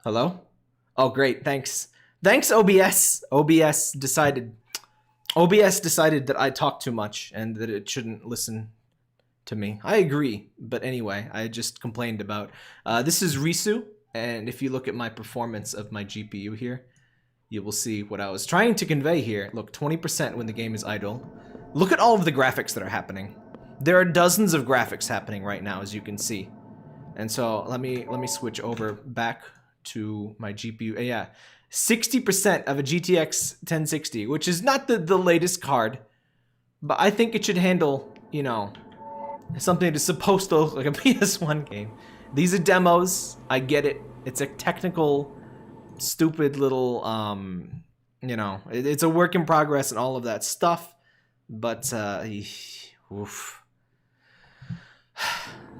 Hello? Oh, great. Thanks. Thanks, OBS. OBS decided that I talk too much and that it shouldn't listen to me. I agree, but anyway, I just complained about. This is Risu, and if you look at my performance of my GPU here, you will see what I was trying to convey here. Look, 20% when the game is idle. Look at all of the graphics that are happening. There are dozens of graphics happening right now, as you can see. And so let me switch over back to my GPU. Yeah, 60% of a GTX 1060, which is not the latest card, but I think it should handle, you know, something that's supposed to look like a PS1 game. These are demos. I get it. It's a technical, stupid little, you know, it's a work in progress and all of that stuff. But, oof.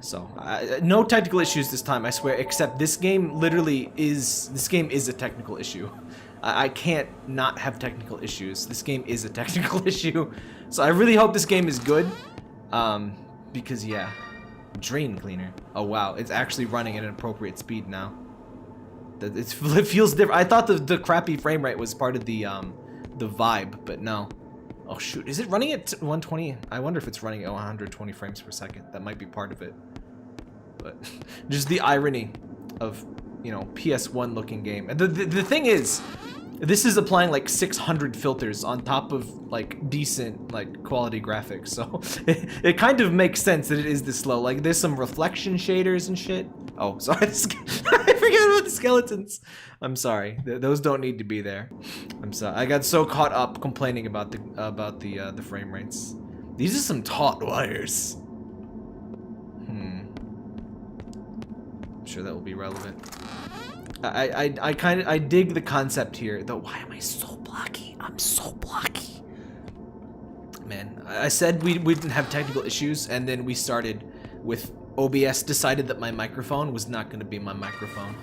So, no technical issues this time, I swear, except this game literally is, this game is a technical issue. I can't not have technical issues. This game is a technical issue. So I really hope this game is good. Because yeah, drain cleaner. Oh wow, it's actually running at an appropriate speed now. It feels different. I thought the crappy frame rate was part of the vibe, but no. Oh shoot, is it running at 120? I wonder if it's running at 120 frames per second. That might be part of it. But just the irony of, you know, PS1 looking game. And the thing is, this is applying like 600 filters on top of like decent like quality graphics, so it kind of makes sense that it is this slow. Like there's some reflection shaders and shit. Oh, sorry, I forgot about the skeletons. I'm sorry, those don't need to be there. I'm sorry, I got so caught up complaining about the frame rates. These are some taut wires. I'm sure that will be relevant. I dig the concept here, though. Why am I so blocky? I'm so blocky. Man, I said we didn't have technical issues, and then we started with OBS decided that my microphone was not going to be my microphone.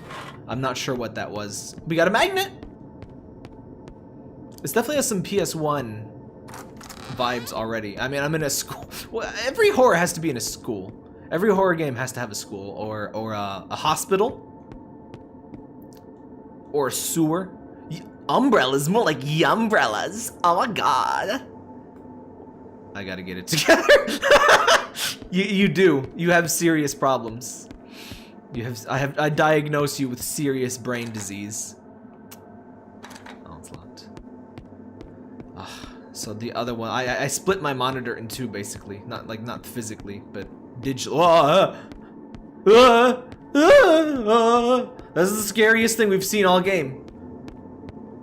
I'm not sure what that was. We got a magnet. This definitely has some PS1 vibes already. I mean, I'm in a school. Well, every horror has to be in a school. Every horror game has to have a school or a hospital. Or sewer. Umbrellas, more like umbrellas. Oh my god. I gotta get it together. you do. You have serious problems. I diagnose you with serious brain disease. Oh, it's locked. So the other one, I split my monitor in two basically. Not physically, but digital. That's the scariest thing we've seen all game.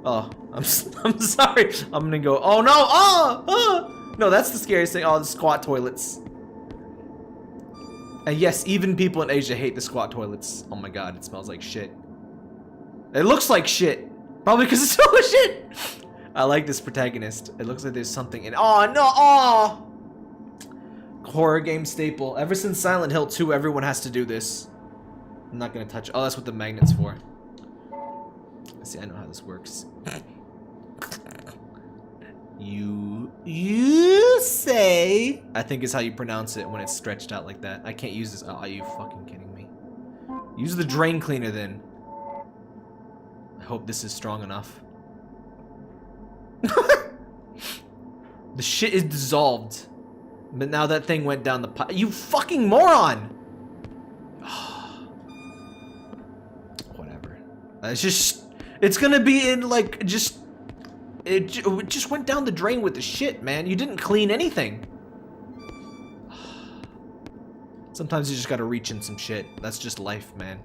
Oh, I'm sorry. I'm gonna go. Oh no! No, that's the scariest thing. Oh, the squat toilets. And yes, even people in Asia hate the squat toilets. Oh my god, it smells like shit. It looks like shit. Probably because it's full of shit. I like this protagonist. It looks like there's something in. Oh no! Oh! Horror game staple. Ever since Silent Hill 2, everyone has to do this. I'm not gonna touch. Oh, that's what the magnet's for. See, I know how this works. You say? I think is how you pronounce it when it's stretched out like that. I can't use this. Oh, are you fucking kidding me? Use the drain cleaner then. I hope this is strong enough. The shit is dissolved. But now that thing went down the pipe. You fucking moron! Whatever. It's just, it's gonna be in like, it just went down the drain with the shit, man. You didn't clean anything. Sometimes you just gotta reach in some shit. That's just life, man.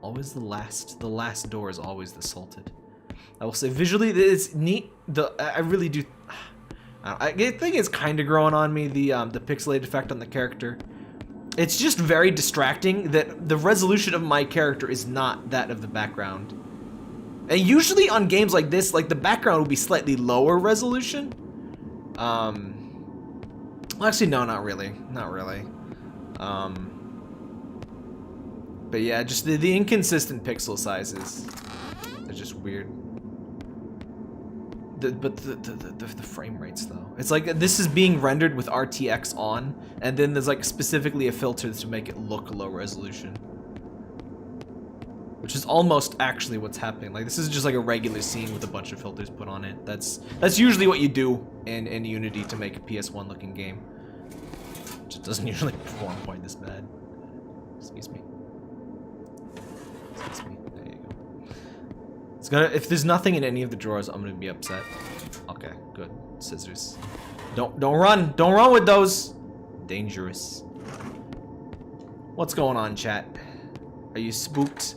Always the last door is always the salted. I will say visually it's neat. I really do. I think it's kind of growing on me, the pixelated effect on the character. It's just very distracting that the resolution of my character is not that of the background. And usually on games like this, like the background will be slightly lower resolution. Well, actually, no, not really. Not really. But yeah, just the inconsistent pixel sizes are just weird. The frame rates though. It's like this is being rendered with RTX on, and then there's like specifically a filter to make it look low resolution. Which is almost actually what's happening. Like this is just like a regular scene with a bunch of filters put on it. That's usually what you do in Unity to make a PS1 looking game. Which it doesn't usually perform quite this bad. Excuse me. Excuse me. There you go. It's gonna, if there's nothing in any of the drawers, I'm gonna be upset. Okay, good. Scissors. Don't run! Don't run with those! Dangerous. What's going on, chat? Are you spooked?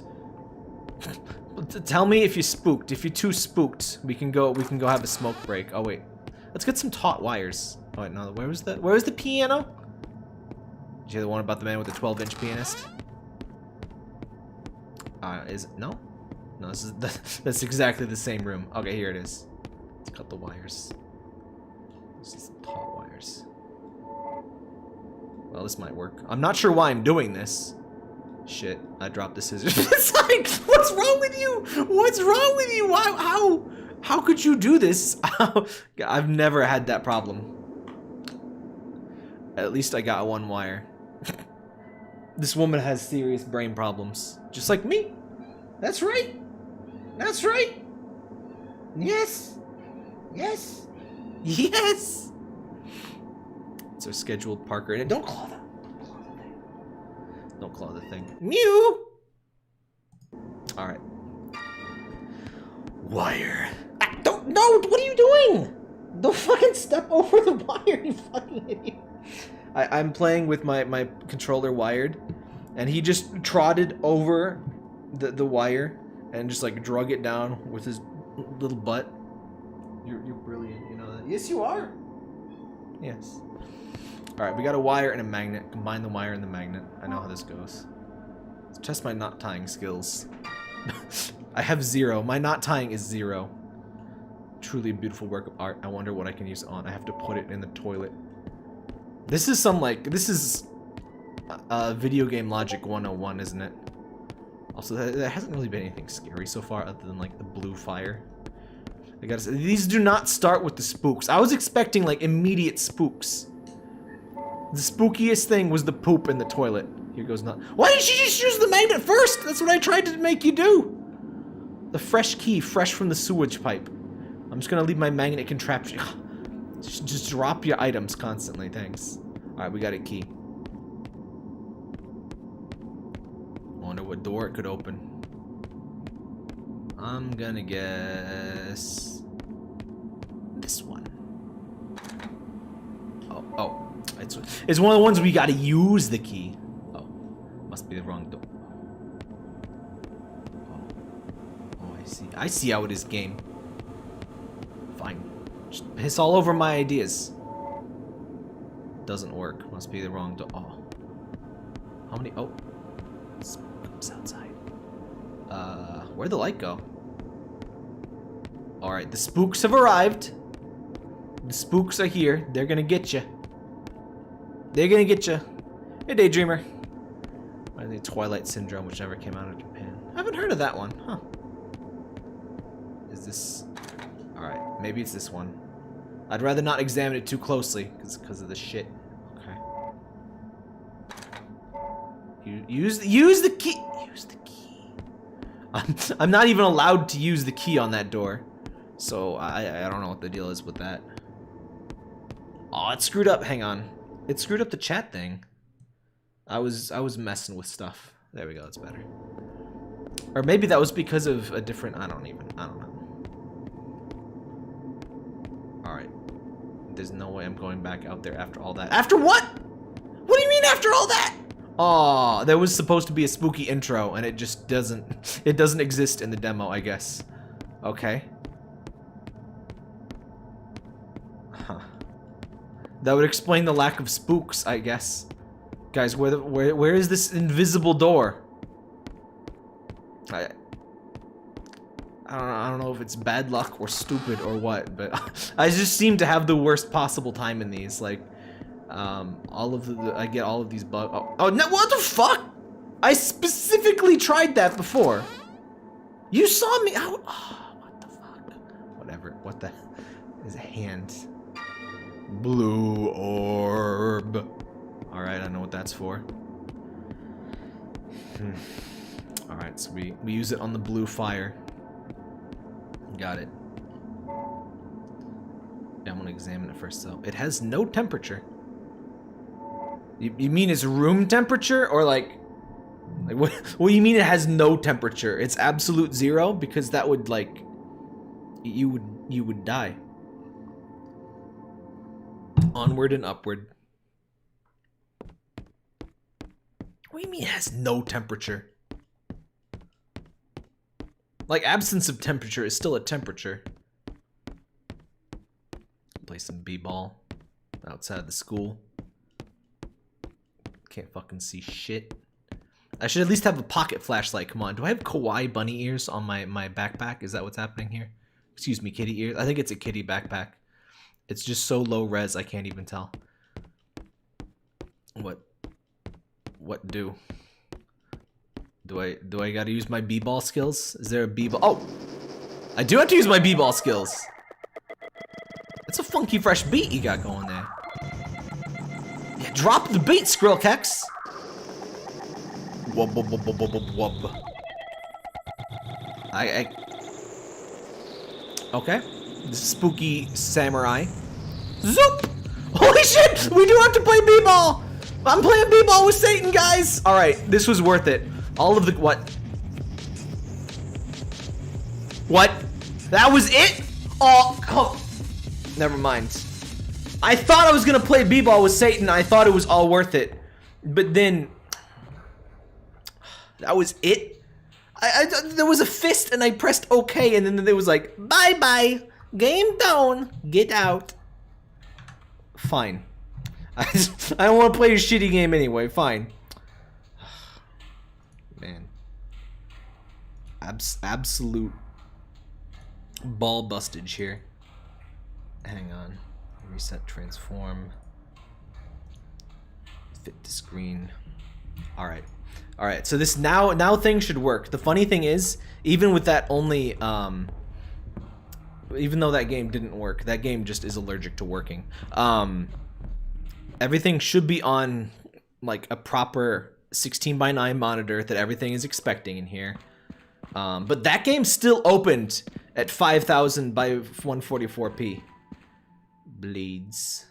Tell me if you're spooked. If you're too spooked, we can go have a smoke break. Oh wait. Let's get some taut wires. Oh wait, no, where was the piano? Did you hear the one about the man with the 12-inch pianist? Is it? No? No, that's exactly the same room. Okay, here it is. Let's cut the wires. This is some taut wires. Well, this might work. I'm not sure why I'm doing this. Shit, I dropped the scissors. It's like, what's wrong with you? What's wrong with you? How could you do this? I've never had that problem. At least I got one wire. This woman has serious brain problems. Just like me. That's right. That's right. Yes. Yes. Yes. It's our scheduled Parker. And don't claw them. Don't claw the thing. Mew! Alright. Wire. Don't, no, what are you doing? Don't fucking step over the wire, you fucking idiot. I'm playing with my controller wired, and he just trotted over the wire and just like drug it down with his little butt. You're brilliant, you know that. Yes, you are. Yes. Alright, we got a wire and a magnet. Combine the wire and the magnet. I know how this goes. Let's test my knot tying skills. I have 0. My knot tying is 0. Truly a beautiful work of art. I wonder what I can use it on. I have to put it in the toilet. This is some like, this is video game logic 101, isn't it? Also, there hasn't really been anything scary so far other than like the blue fire. I gotta say, these do not start with the spooks. I was expecting like immediate spooks. The spookiest thing was the poop in the toilet. Here goes not. Why didn't you just use the magnet first? That's what I tried to make you do. The fresh key, fresh from the sewage pipe. I'm just gonna leave my magnet contraption. Just drop your items constantly, thanks. Alright, we got a key. Wonder what door it could open. I'm gonna guess this one. Oh. It's one of the ones we gotta use the key. Oh, must be the wrong door. Oh, I see. I see how it is, game. Fine. Just piss all over my ideas. Doesn't work. Must be the wrong door. Oh. How many? Oh. Spooks outside. Where'd the light go? Alright, the spooks have arrived. The spooks are here. They're gonna get you. They're gonna get you. Hey, Daydreamer. I think Twilight Syndrome, which never came out of Japan. I haven't heard of that one, huh? Is this... Alright, maybe it's this one. I'd rather not examine it too closely, because of the shit. Okay. Use the key! Use the key! I'm not even allowed to use the key on that door. So, I don't know what the deal is with that. Oh, it's screwed up. Hang on. It screwed up the chat thing. I was messing with stuff. There we go, that's better. Or maybe that was because of a different, I don't know. Alright. There's no way I'm going back out there after all that. After what? What do you mean after all that? Oh, there was supposed to be a spooky intro and it just doesn't exist in the demo, I guess. Okay. Huh. That would explain the lack of spooks, I guess. Guys, where is this invisible door? I don't know if it's bad luck or stupid or what, but I just seem to have the worst possible time in these. Like, I get all of these bugs. Oh no! What the fuck? I specifically tried that before. You saw me. Oh, what the fuck? Whatever. What the? His hand. Blue orb. Alright, I know what that's for. Alright, so we use it on the blue fire. Got it. Yeah, I'm gonna examine it first though. It has no temperature. You mean it's room temperature or like what do you mean it has no temperature? It's absolute zero? Because that would like you would die. Onward and upward. What do you mean it has no temperature? Like absence of temperature is still a temperature. Play some b-ball outside the school. Can't fucking see shit. I should at least have a pocket flashlight. Come on. Do I have kawaii bunny ears on my backpack? Is that what's happening here? Excuse me, kitty ears. I think it's a kitty backpack. It's just so low res I can't even tell. What do? Do I gotta use my b-ball skills? Is there a b-ball? Oh! I do have to use my b-ball skills! It's a funky fresh beat you got going there. Yeah, drop the beat, Skrill Kex! Wub wub wub wub wub wub. Okay. This spooky samurai. Zoop! Holy shit! We do have to play b-ball! I'm playing b-ball with Satan, guys! Alright, this was worth it. All of the... What? What? That was it? Oh, come... Never mind. I thought I was gonna play b-ball with Satan. I thought it was all worth it. But then... That was it? There was a fist and I pressed OK and then there was like, bye-bye. Game down. Get out. Fine. I don't want to play your shitty game anyway. Fine. Man. Absolute ball bustage here. Hang on. Reset, transform. Fit to screen. Alright. Alright, so this now thing should work. The funny thing is, even with that only, even though that game didn't work, that game just is allergic to working. Everything should be on, like, a proper 16:9 monitor that everything is expecting in here. But that game still opened at 5000 by 144p. Bleeds.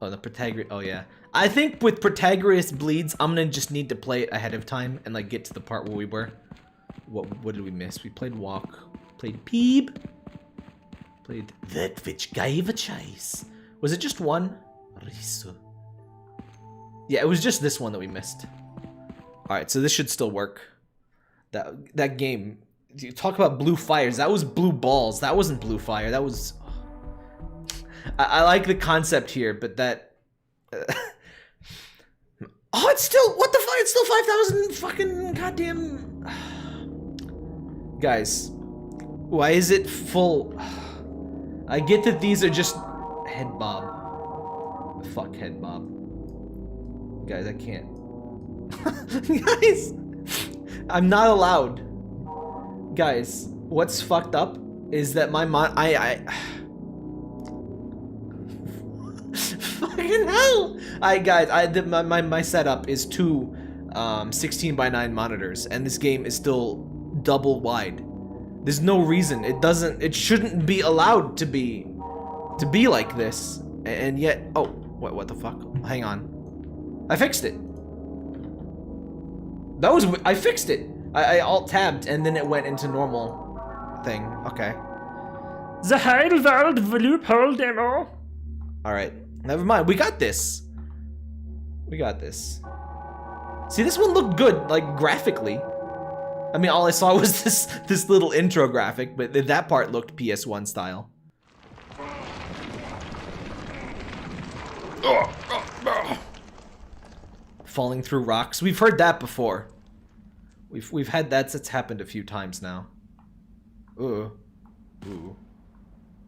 Oh, the Protagoras. Oh, yeah. I think with Protagoras Bleeds, I'm gonna just need to play it ahead of time and, like, get to the part where we were. What did we miss? We played Walk. Played Peeb. Played That Which Gave a Chase. Was it just one? Risu. Yeah, it was just this one that we missed. Alright, so this should still work. That game. You talk about blue fires. That was blue balls. That wasn't blue fire. That was... I like the concept here, but that... Oh, it's still... What the fuck? It's still 5,000 fucking goddamn... Guys. Why is it full... I get that these are just... Head bob. Fuck head bob. Guys, I can't. Guys! I'm not allowed. Guys, what's fucked up is that my fucking hell! Guys, my setup is two 16:9 monitors, and this game is still double wide. There's no reason. It shouldn't be allowed to be like this. And yet, oh, what the fuck? Hang on. I fixed it. I fixed it. I alt-tabbed and then it went into normal thing. Okay. The Heilwald Loophole demo. Alright. Never mind. We got this. We got this. See, this one looked good, like, graphically. I mean, all I saw was this little intro graphic, but that part looked PS1 style. Falling through rocks. We've heard that before. We've had that's happened a few times now. Ooh.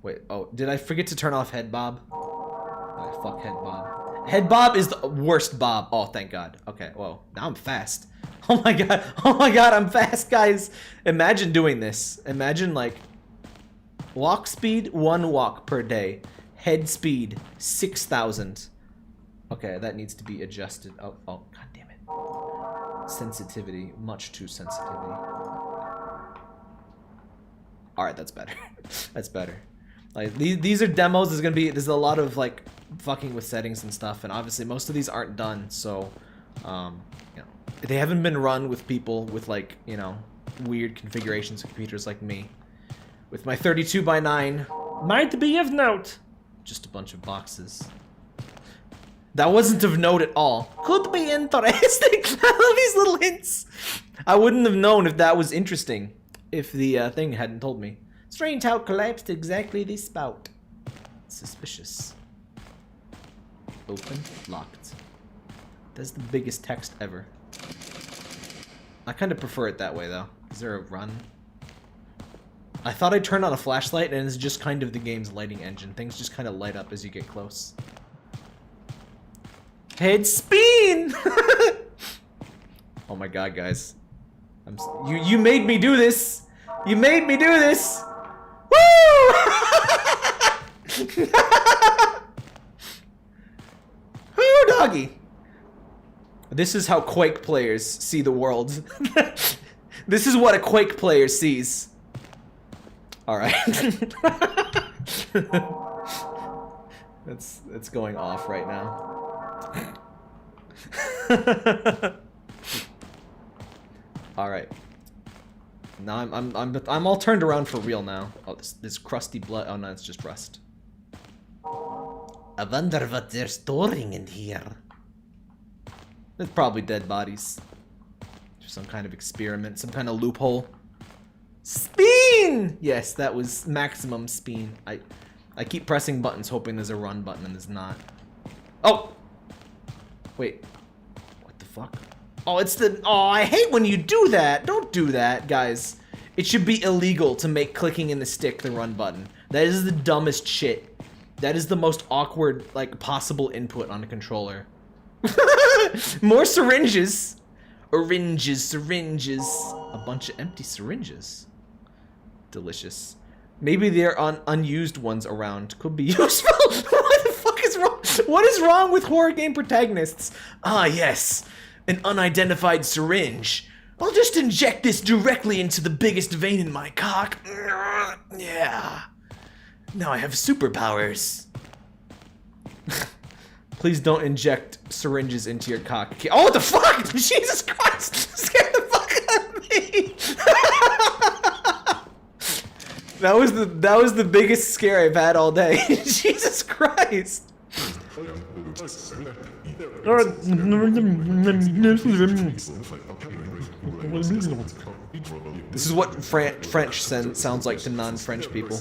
Wait, oh, did I forget to turn off head bob? Oh, fuck head bob. Head bob is the worst bob. Oh, thank God. Okay, whoa. Now I'm fast. Oh my God, I'm fast, guys. Imagine doing this. Imagine, like... Walk speed, 1 walk per day. Head speed, 6,000. Okay, that needs to be adjusted. Oh, god damn it. Sensitivity, much too sensitivity. Alright, that's better. That's better. Like, these are demos. There's a lot of, like, fucking with settings and stuff, and obviously most of these aren't done, so, you know, they haven't been run with people with, like, you know, weird configurations of computers like me. With my 32x9. Might be of note. Just a bunch of boxes. That wasn't of note at all. Could be interesting. I love these little hints. I wouldn't have known if that was interesting if the thing hadn't told me. Strange how it collapsed exactly this spout. Suspicious. Open, locked. That's the biggest text ever. I kind of prefer it that way though. Is there a run? I thought I turned on a flashlight and it's just kind of the game's lighting engine. Things just kind of light up as you get close. Head spin! Oh my god, guys. You made me do this! You made me do this! Woo! Woo, doggy! This is how Quake players see the world. This is what a Quake player sees. Alright. It's going off right now. Alright. Now I'm all turned around for real now. Oh, this crusty blood. Oh no, it's just rust. I wonder what they're storing in here. It's probably dead bodies. Just some kind of experiment, some kind of loophole. Spin! Yes, that was maximum spin. I keep pressing buttons hoping there's a run button and there's not. Oh! Wait. What the fuck? Oh, it's the... Oh, I hate when you do that! Don't do that, guys. It should be illegal to make clicking in the stick the run button. That is the dumbest shit. That is the most awkward, like, possible input on a controller. More syringes. Syringes. A bunch of empty syringes. Delicious. Maybe there are unused ones around. Could be useful. What the fuck is wrong? What is wrong with horror game protagonists? Ah, yes. An unidentified syringe. I'll just inject this directly into the biggest vein in my cock. Yeah. Now I have superpowers. Please don't inject syringes into your cock. Oh, what the fuck? Jesus Christ! Scared the fuck out of me. That was the biggest scare I've had all day. Jesus Christ. This is what French sounds like to non-French people.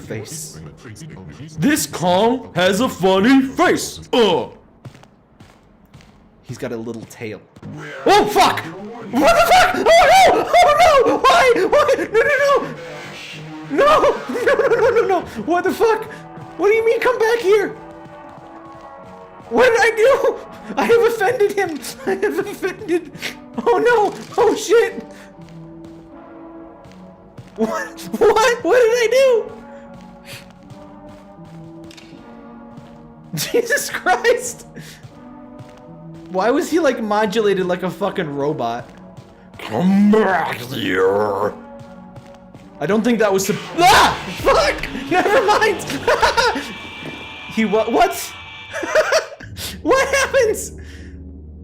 Face. This Kong has a funny face. He's got a little tail. Oh fuck! What the fuck? Oh no! Oh no! Why? Why? No! What the fuck? What do you mean come back here? What did I do? I have offended him. I have offended. Oh no! Oh shit! What? What? What did I do? Jesus Christ! Why was he like modulated like a fucking robot? Come back here! I don't think that was ah! Fuck! Never mind! He what? What happens?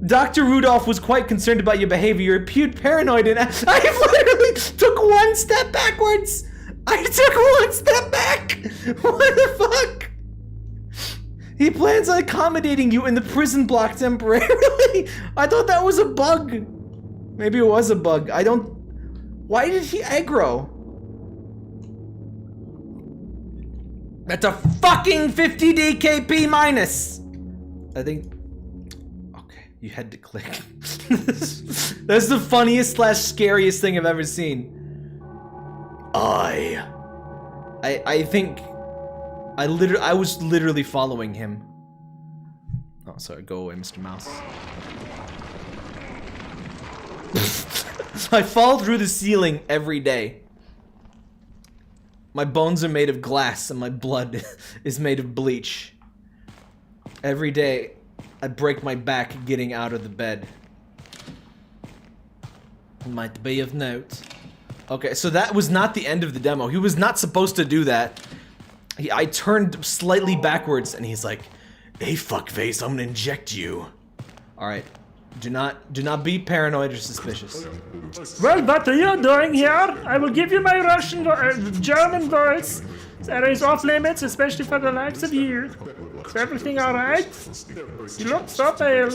Dr. Rudolph was quite concerned about your behavior. You appeared paranoid and I literally took one step backwards! I took one step back! What the fuck? He plans on accommodating you in the prison block temporarily. I thought that was a bug. Maybe it was a bug. I don't... Why did he aggro? That's a fucking 50 DKP minus. I think... Okay, you had to click. That's the funniest / scariest thing I've ever seen. I think... I was literally following him. Oh, sorry, go away, Mr. Mouse. I fall through the ceiling every day. My bones are made of glass and my blood is made of bleach. Every day, I break my back getting out of the bed. Might be of note. Okay, so that was not the end of the demo. He was not supposed to do that. I turned slightly backwards and he's like, "Hey fuckface, I'm gonna inject you." Alright. Do not be paranoid or suspicious. Well, what are you doing here? I will give you my German voice. That is off limits, especially for the likes of you. Is everything alright? You look so pale.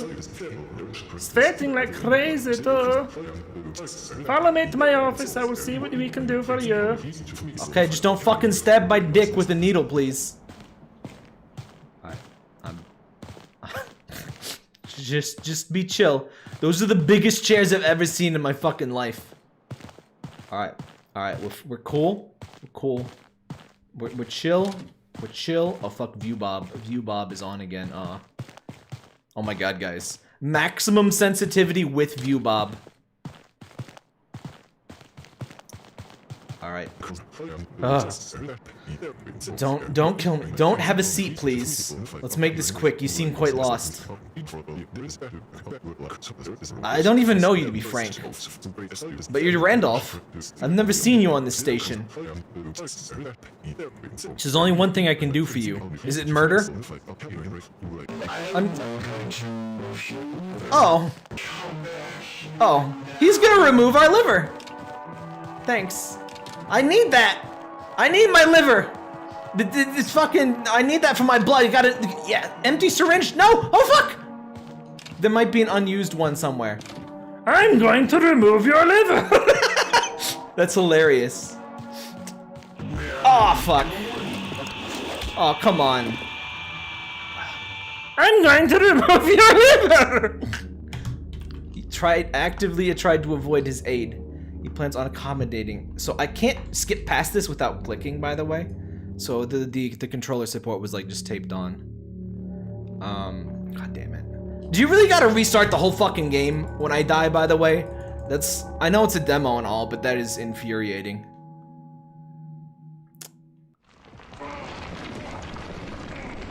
Sweating like crazy, too. Follow me to my office, I will see what we can do for you. Okay, just don't fucking stab my dick with a needle, please. Alright, just be chill. Those are the biggest chairs I've ever seen in my fucking life. Alright, we're cool. We're cool. We're chill. We're chill. Oh fuck, View Bob. View Bob is on again. Oh my god, guys. Maximum sensitivity with View Bob. Alright. Don't kill me. Don't have a seat, please. Let's make this quick. You seem quite lost. I don't even know you, to be frank. But you're Randolph. I've never seen you on this station. There's only one thing I can do for you. Is it murder? Oh. He's gonna remove our liver. Thanks. I need that! I need my liver! This fucking... I need that for my blood. You gotta... Yeah, empty syringe? No! Oh, fuck! There might be an unused one somewhere. I'm going to remove your liver! That's hilarious. Oh, fuck. Oh, come on. I'm going to remove your liver! He actively tried to avoid his aid. He plans on accommodating. So I can't skip past this without clicking, by the way. So the controller support was like just taped on. God damn it. Do you really gotta restart the whole fucking game when I die, by the way? I know it's a demo and all, but that is infuriating.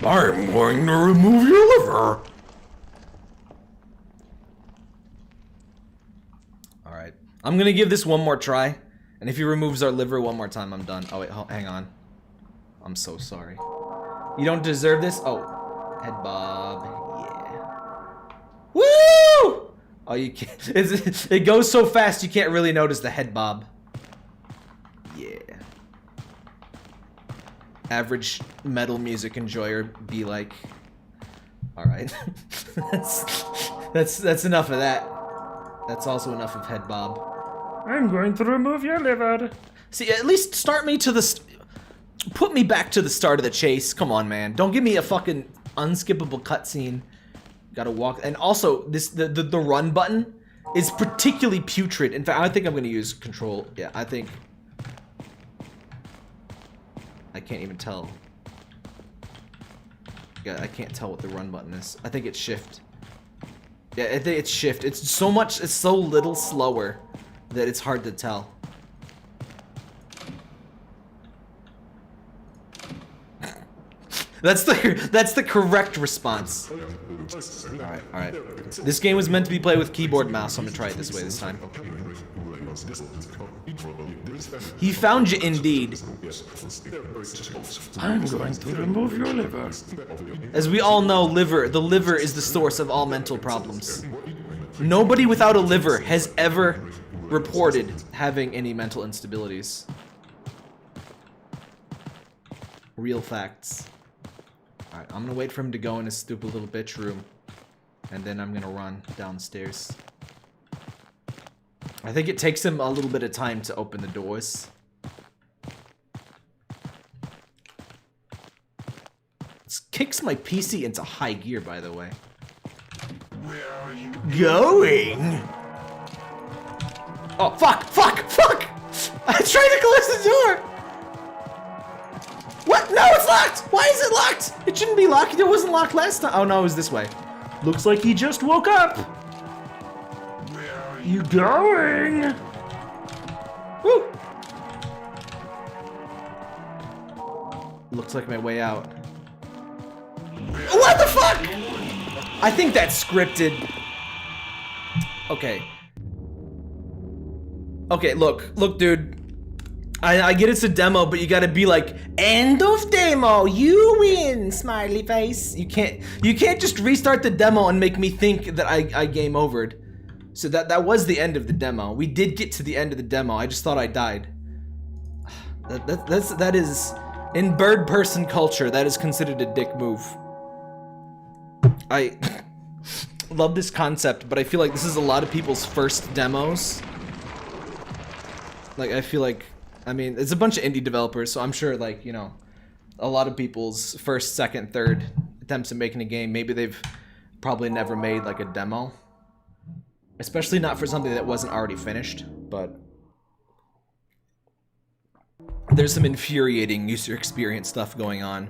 I'm going to remove your liver. Alright. I'm gonna give this one more try. And if he removes our liver one more time, I'm done. Oh wait, hang on. I'm so sorry. You don't deserve this? Oh. Head bob. Yeah. Woo! Oh, you can't. It goes so fast you can't really notice the head bob. Yeah. Average metal music enjoyer be like. Alright. that's enough of that. That's also enough of head bob. I'm going to remove your liver. See, at least start me to the... Put me back to the start of the chase. Come on, man. Don't give me a fucking unskippable cutscene. Gotta walk... And also, the run button is particularly putrid. In fact, I think I'm gonna use control. Yeah, I think... I can't even tell. Yeah, I can't tell what the run button is. I think it's shift. Yeah, I think it's shift. It's so little slower that it's hard to tell. That's the correct response. Alright. This game was meant to be played with keyboard and mouse, so I'm gonna try it this way this time. He found you indeed. I'm going to remove your liver. As we all know, the liver is the source of all mental problems. Nobody without a liver has ever reported having any mental instabilities. Real facts. Alright, I'm gonna wait for him to go in his stupid little bitch room. And then I'm gonna run downstairs. I think it takes him a little bit of time to open the doors. This kicks my PC into high gear, by the way. Where are you going? Oh, fuck! I tried to close the door! What? No, it's locked! Why is it locked? It shouldn't be locked. It wasn't locked last time. Oh no, it was this way. Looks like he just woke up. Where are You going? Woo! Looks like my way out. What the fuck? I think that's scripted. Okay. Okay, look, dude. I get it's a demo, but you gotta be like, end of demo, you win, smiley face. You can't just restart the demo and make me think that I game overed. So that was the end of the demo. We did get to the end of the demo. I just thought I died. That is, in bird person culture, that is considered a dick move. I love this concept, but I feel like this is a lot of people's first demos. Like, I feel like, I mean, it's a bunch of indie developers, so I'm sure, like, you know, a lot of people's first, second, third attempts at making a game, maybe they've probably never made, like, a demo. Especially not for something that wasn't already finished, but there's some infuriating user experience stuff going on.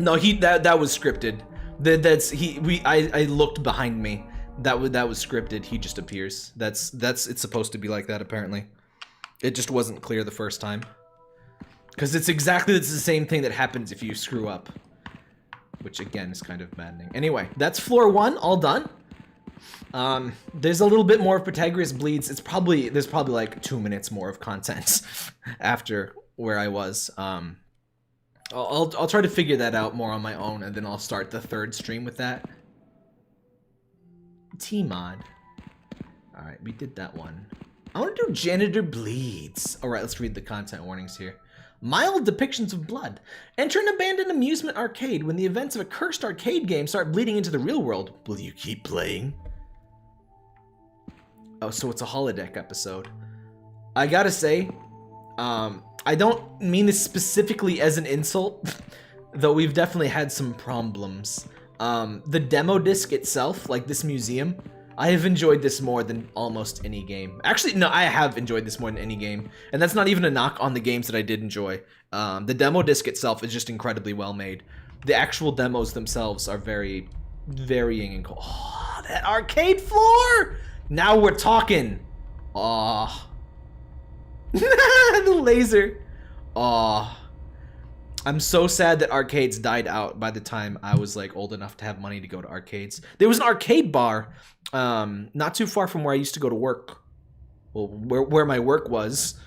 No, that was scripted. I looked behind me. That was scripted. He just appears. It's supposed to be like that, apparently. It just wasn't clear the first time. Because it's the same thing that happens if you screw up. Which, again, is kind of maddening. Anyway, that's floor 1, all done. There's a little bit more of Pythagoras Bleeds. There's probably like 2 minutes more of content after where I was. I'll try to figure that out more on my own, and then I'll start the third stream with that. tmOD. Alright, we did that one. I want to do Janitor Bleeds. Alright, let's read the content warnings here. Mild depictions of blood. Enter an abandoned amusement arcade. When the events of a cursed arcade game start bleeding into the real world, will you keep playing? Oh, so it's a holodeck episode. I gotta say, I don't mean this specifically as an insult, though we've definitely had some problems. The demo disc itself, like this museum, I have enjoyed this more than almost any game. Actually, no, I have enjoyed this more than any game, and that's not even a knock on the games that I did enjoy. The demo disc itself is just incredibly well made. The actual demos themselves are very varying and cool. Oh, that arcade floor! Now we're talking. Oh. The laser. Oh. I'm so sad that arcades died out by the time I was like old enough to have money to go to arcades. There was an arcade bar not too far from where I used to go to work. Well, where my work was.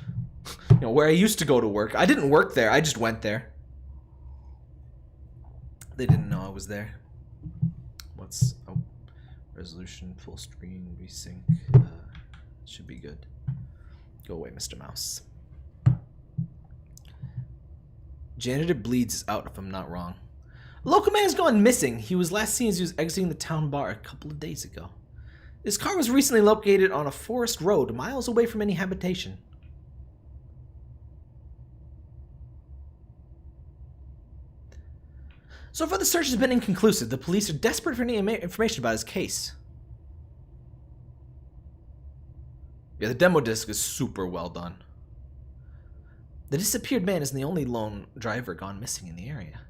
You know, where I used to go to work. I didn't work there, I just went there. They didn't know I was there. What's... Oh. Resolution, full screen, resync. Should be good. Go away, Mr. Mouse. Janitor Bleeds is out, if I'm not wrong. A local man has gone missing. He was last seen as he was exiting the town bar a couple of days ago. His car was recently located on a forest road, miles away from any habitation. So far, the search has been inconclusive. The police are desperate for any information about his case. Yeah, the demo disc is super well done. The disappeared man isn't the only lone driver gone missing in the area.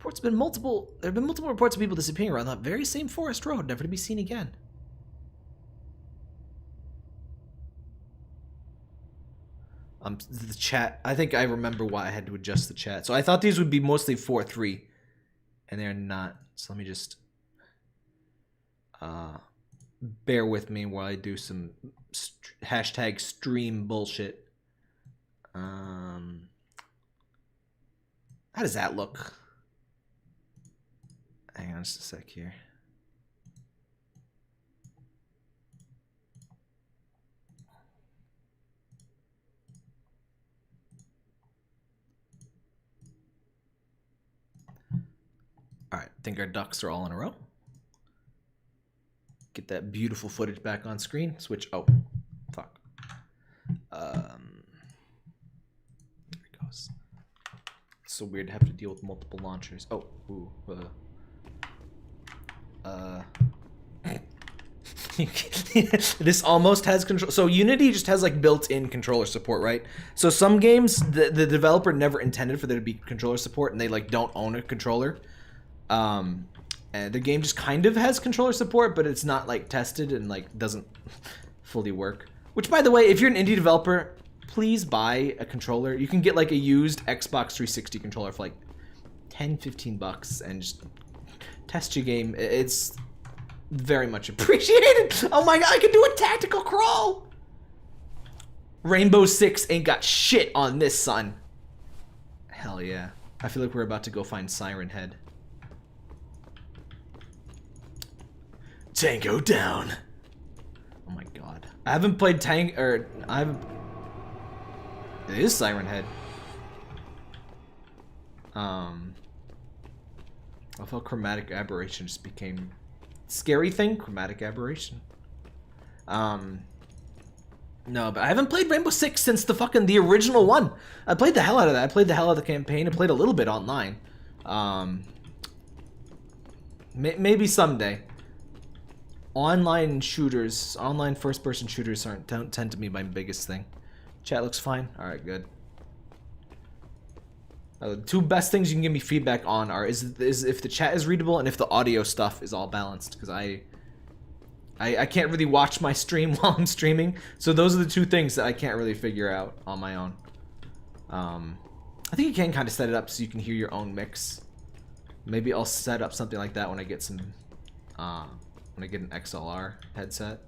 There have been multiple reports of people disappearing around that very same forest road, never to be seen again. The chat, I think I remember why I had to adjust the chat. So I thought these would be mostly 4-3, and they're not. So let me just bear with me while I do some hashtag stream bullshit. How does that look? Hang on just a sec here. Alright, I think our ducks are all in a row. Get that beautiful footage back on screen. Switch. Oh, fuck. There it goes. It's so weird to have to deal with multiple launchers. Oh, ooh. This almost has control. So Unity just has like built-in controller support, right? So some games, the developer never intended for there to be controller support, and they like don't own a controller. And the game just kind of has controller support, but it's not like tested and like doesn't fully work. Which, by the way, if you're an indie developer, please buy a controller. You can get like a used Xbox 360 controller for like 10, 15 bucks and just test your game. It's very much appreciated. Oh my god, I can do a tactical crawl. Rainbow Six ain't got shit on this, son. Hell yeah. I feel like we're about to go find Siren Head. Tango down. Oh my god. I haven't played It is Siren Head. I thought chromatic aberration just became scary thing. Chromatic aberration. No, but I haven't played Rainbow Six since the original one. I played the hell out of that. I played the hell out of the campaign. I played a little bit online. Maybe someday. Online shooters, online first-person shooters don't tend to be my biggest thing. Chat looks fine. All right, good. The two best things you can give me feedback on is if the chat is readable and if the audio stuff is all balanced, because I can't really watch my stream while I'm streaming, so those are the two things that I can't really figure out on my own. I think you can kind of set it up so you can hear your own mix. Maybe I'll set up something like that when I get some, when I get an XLR headset.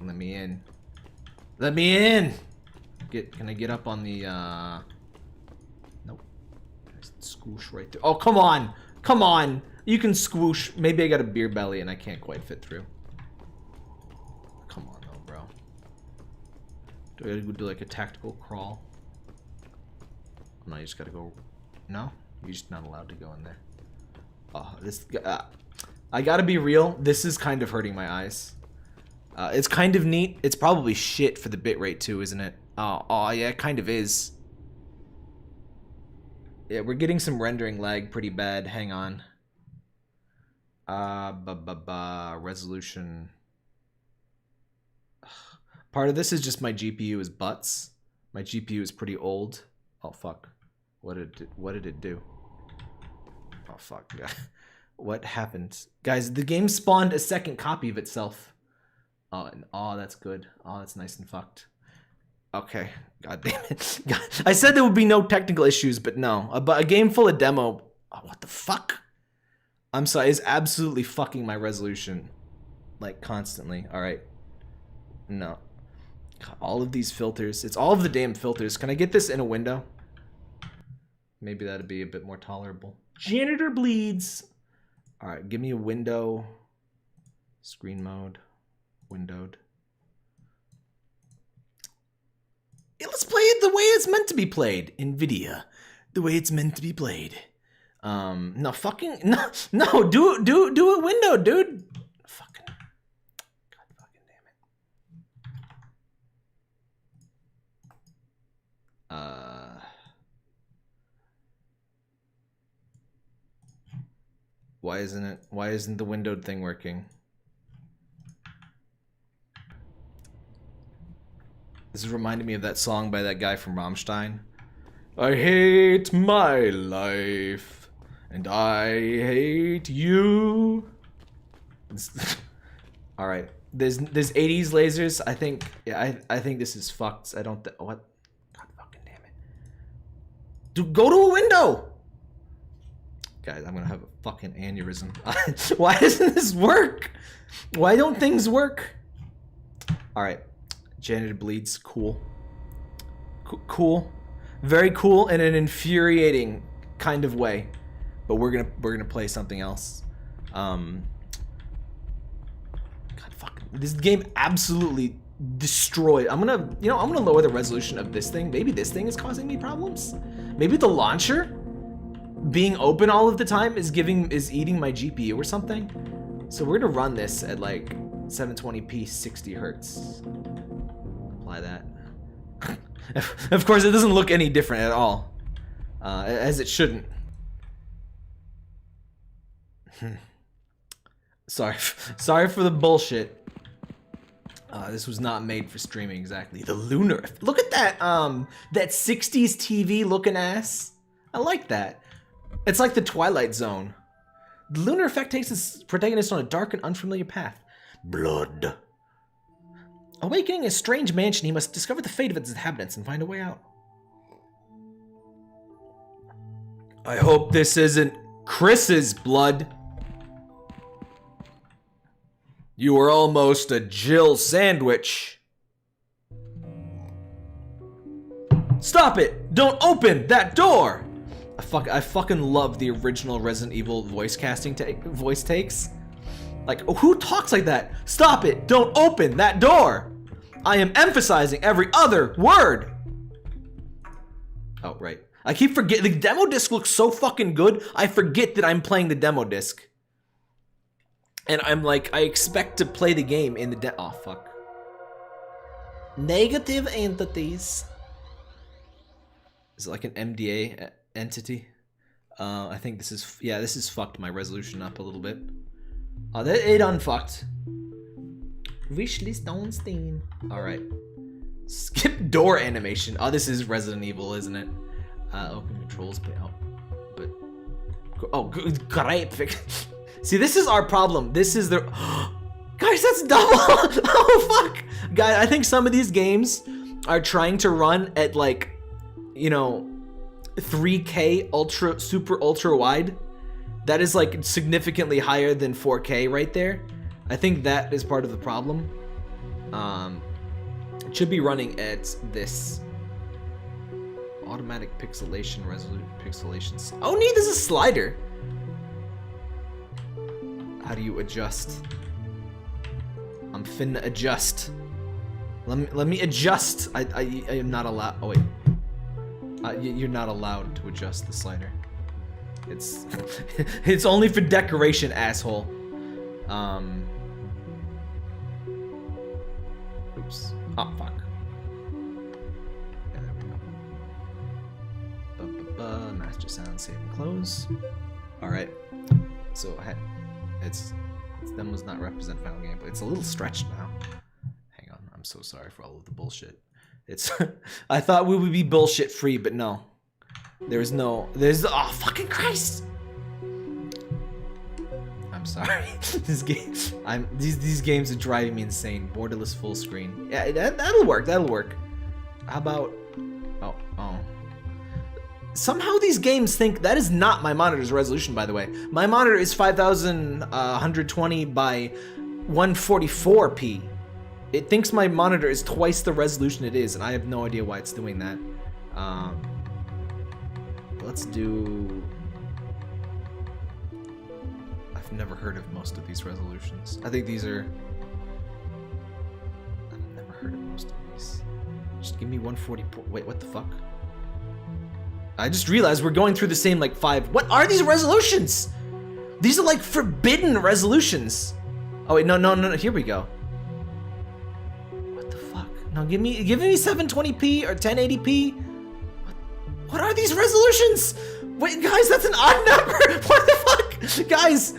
Let me in. Let me in! Can I get up on the, nope. Squoosh right there. Oh, come on! Come on! You can squoosh. Maybe I got a beer belly and I can't quite fit through. Come on though, bro. Do I gotta do like a tactical crawl? No, you just gotta go. No? You're just not allowed to go in there. Oh, this. I gotta be real. This is kind of hurting my eyes. It's kind of neat. It's probably shit for the bitrate too, isn't it? Oh, yeah, it kind of is. Yeah, we're getting some rendering lag pretty bad. Hang on. Resolution. Part of this is just my GPU is butts. My GPU is pretty old. Oh fuck. What did it do? Oh fuck. What happened? Guys, the game spawned a second copy of itself. Oh, that's good. Oh, that's nice and fucked. Okay. God damn it. God. I said there would be no technical issues, but no. But a game full of demo. Oh, what the fuck? I'm sorry, it's absolutely fucking my resolution. Like, constantly. Alright. No. God, all of these filters. It's all of the damn filters. Can I get this in a window? Maybe that'd be a bit more tolerable. Janitor bleeds. Alright, give me a window. Screen mode. Windowed. Yeah, let's play it the way it's meant to be played. NVIDIA. The way it's meant to be played. No, fucking, no, do a window, dude. Fucking, God fucking damn it. Why isn't the windowed thing working? This is reminding me of that song by that guy from Rammstein. I hate my life, and I hate you. All right, there's 80s lasers. I think, yeah, I think this is fucked. I don't. What? God fucking damn it! Dude, go to a window. Guys, I'm gonna have a fucking aneurysm. Why doesn't this work? Why don't things work? All right. Janitor bleeds. Cool. Cool. Very cool in an infuriating kind of way. But we're gonna play something else. God fuck. This game absolutely destroyed. I'm gonna lower the resolution of this thing. Maybe this thing is causing me problems. Maybe the launcher being open all of the time is eating my GPU or something. So we're gonna run this at like 720p 60 hertz. Apply that. Of course, it doesn't look any different at all, as it shouldn't. Sorry for the bullshit. This was not made for streaming exactly. The Lunar. Look at that. That 60s TV looking ass. I like that. It's like the Twilight Zone. The lunar effect takes its protagonist on a dark and unfamiliar path. Blood. Awakening a strange mansion, he must discover the fate of its inhabitants and find a way out. I hope this isn't Chris's blood. You were almost a Jill sandwich. Stop it! Don't open that door! I fucking love the original Resident Evil voice casting voice takes. Like, who talks like that? Stop it! Don't open that door! I am emphasizing every other word! Oh, right. I keep forgetting. The demo disc looks so fucking good, I forget that I'm playing the demo disc. And I'm like, I expect to play the game in the oh, fuck. Negative entities. Is it like an MDA entity? I think this is, yeah, this has fucked my resolution up a little bit. Oh, it unfucked. Wishlist on Steam. Alright. Skip door animation. Oh, this is Resident Evil, isn't it? Open controls, but oh, but oh, great. See, this is our problem. This is the guys. That's double. Oh fuck, guys. I think some of these games are trying to run at like, you know, 3K super ultra wide. That is like significantly higher than 4K right there. I think that is part of the problem. It should be running at this. Automatic pixelation, resolute pixelations. Oh, neat, there's a slider. How do you adjust? I'm finna adjust. Let me adjust. I am not allowed. Oh wait. You're not allowed to adjust the slider. It's it's only for decoration, asshole. Oops. Oh fuck. Master sound, save and close. Alright. So it's them was not represent final gameplay. It's a little stretched now. Hang on, I'm so sorry for all of the bullshit. It's I thought we would be bullshit free, but no. There's oh fucking Christ! I'm sorry. This game these games are driving me insane. Borderless full screen. Yeah, that'll work, that'll work. How about oh. Somehow these games think that is not my monitor's resolution, by the way. My monitor is 5120 by 144p. It thinks my monitor is twice the resolution it is, and I have no idea why it's doing that. Let's do... I've never heard of most of these resolutions. I think these are... I've never heard of most of these. Just give me 140... Wait, what the fuck? I just realized we're going through the same like 5. What are these resolutions? These are like forbidden resolutions. Oh wait, no. Here we go. What the fuck? No, give me 720p or 1080p. What are these resolutions? Wait, guys, that's an odd number. What the fuck, guys?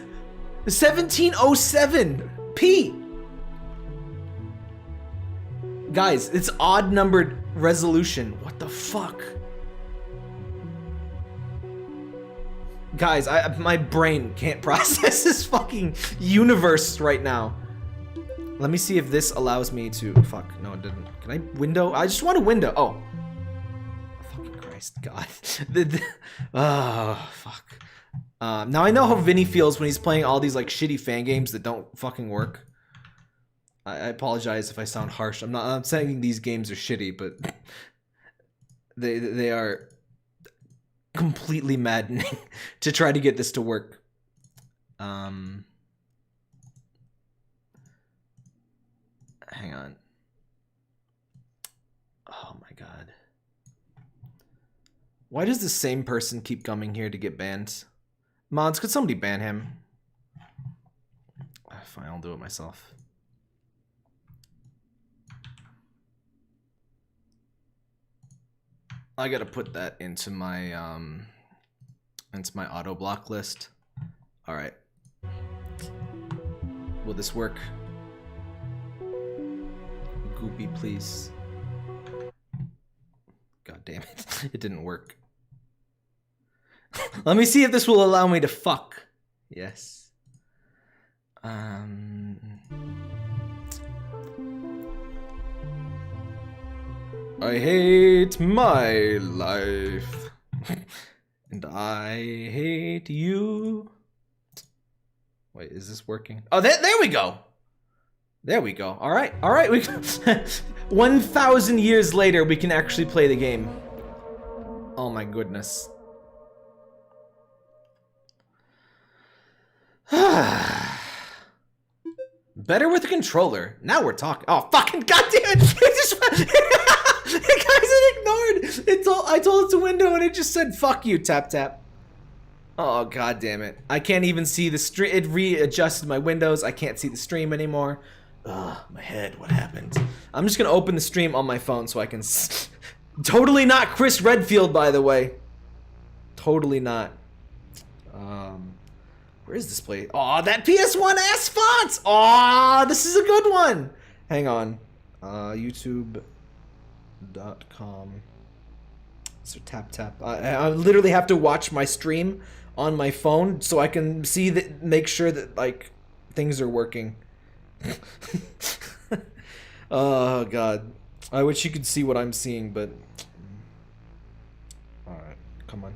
1707p. Guys, it's odd numbered resolution. What the fuck? Guys, my brain can't process this fucking universe right now. Let me see if this allows me to... Fuck, no it didn't. Can I window? I just want a window. Oh. Fucking Christ, God. Oh, fuck. Now I know how Vinny feels when he's playing all these like shitty fan games that don't fucking work. I apologize if I sound harsh. I'm not saying these games are shitty, but they are... completely maddening to try to get this to work. Hang on. Oh my god. Why does the same person keep coming here to get banned? Mods, could somebody ban him? Fine, I'll do it myself. I gotta put that into my auto block list. All right. Will this work? Goopy, please. God damn it! It didn't work. Let me see if this will allow me to fuck. Yes. I hate my life. And I hate you. Wait, is this working? Oh, there we go. There we go. All right. We 1,000 years later, we can actually play the game. Oh my goodness. Better with a controller. Now we're talking. Oh, fucking goddamn it! It just, ignored. I told it's a window and it just said "fuck you." Tap tap. Oh god damn it! I can't even see the stream. It readjusted my windows. I can't see the stream anymore. Ugh, my head. What happened? I'm just gonna open the stream on my phone so I can. Totally not Chris Redfield, by the way. Totally not. Where is this place? Aw, that PS1 ass font! Aw, this is a good one! Hang on. YouTube.com. So tap tap. I literally have to watch my stream on my phone so I can see that, make sure that, like, things are working. Oh, God. I wish you could see what I'm seeing, but... Alright, come on.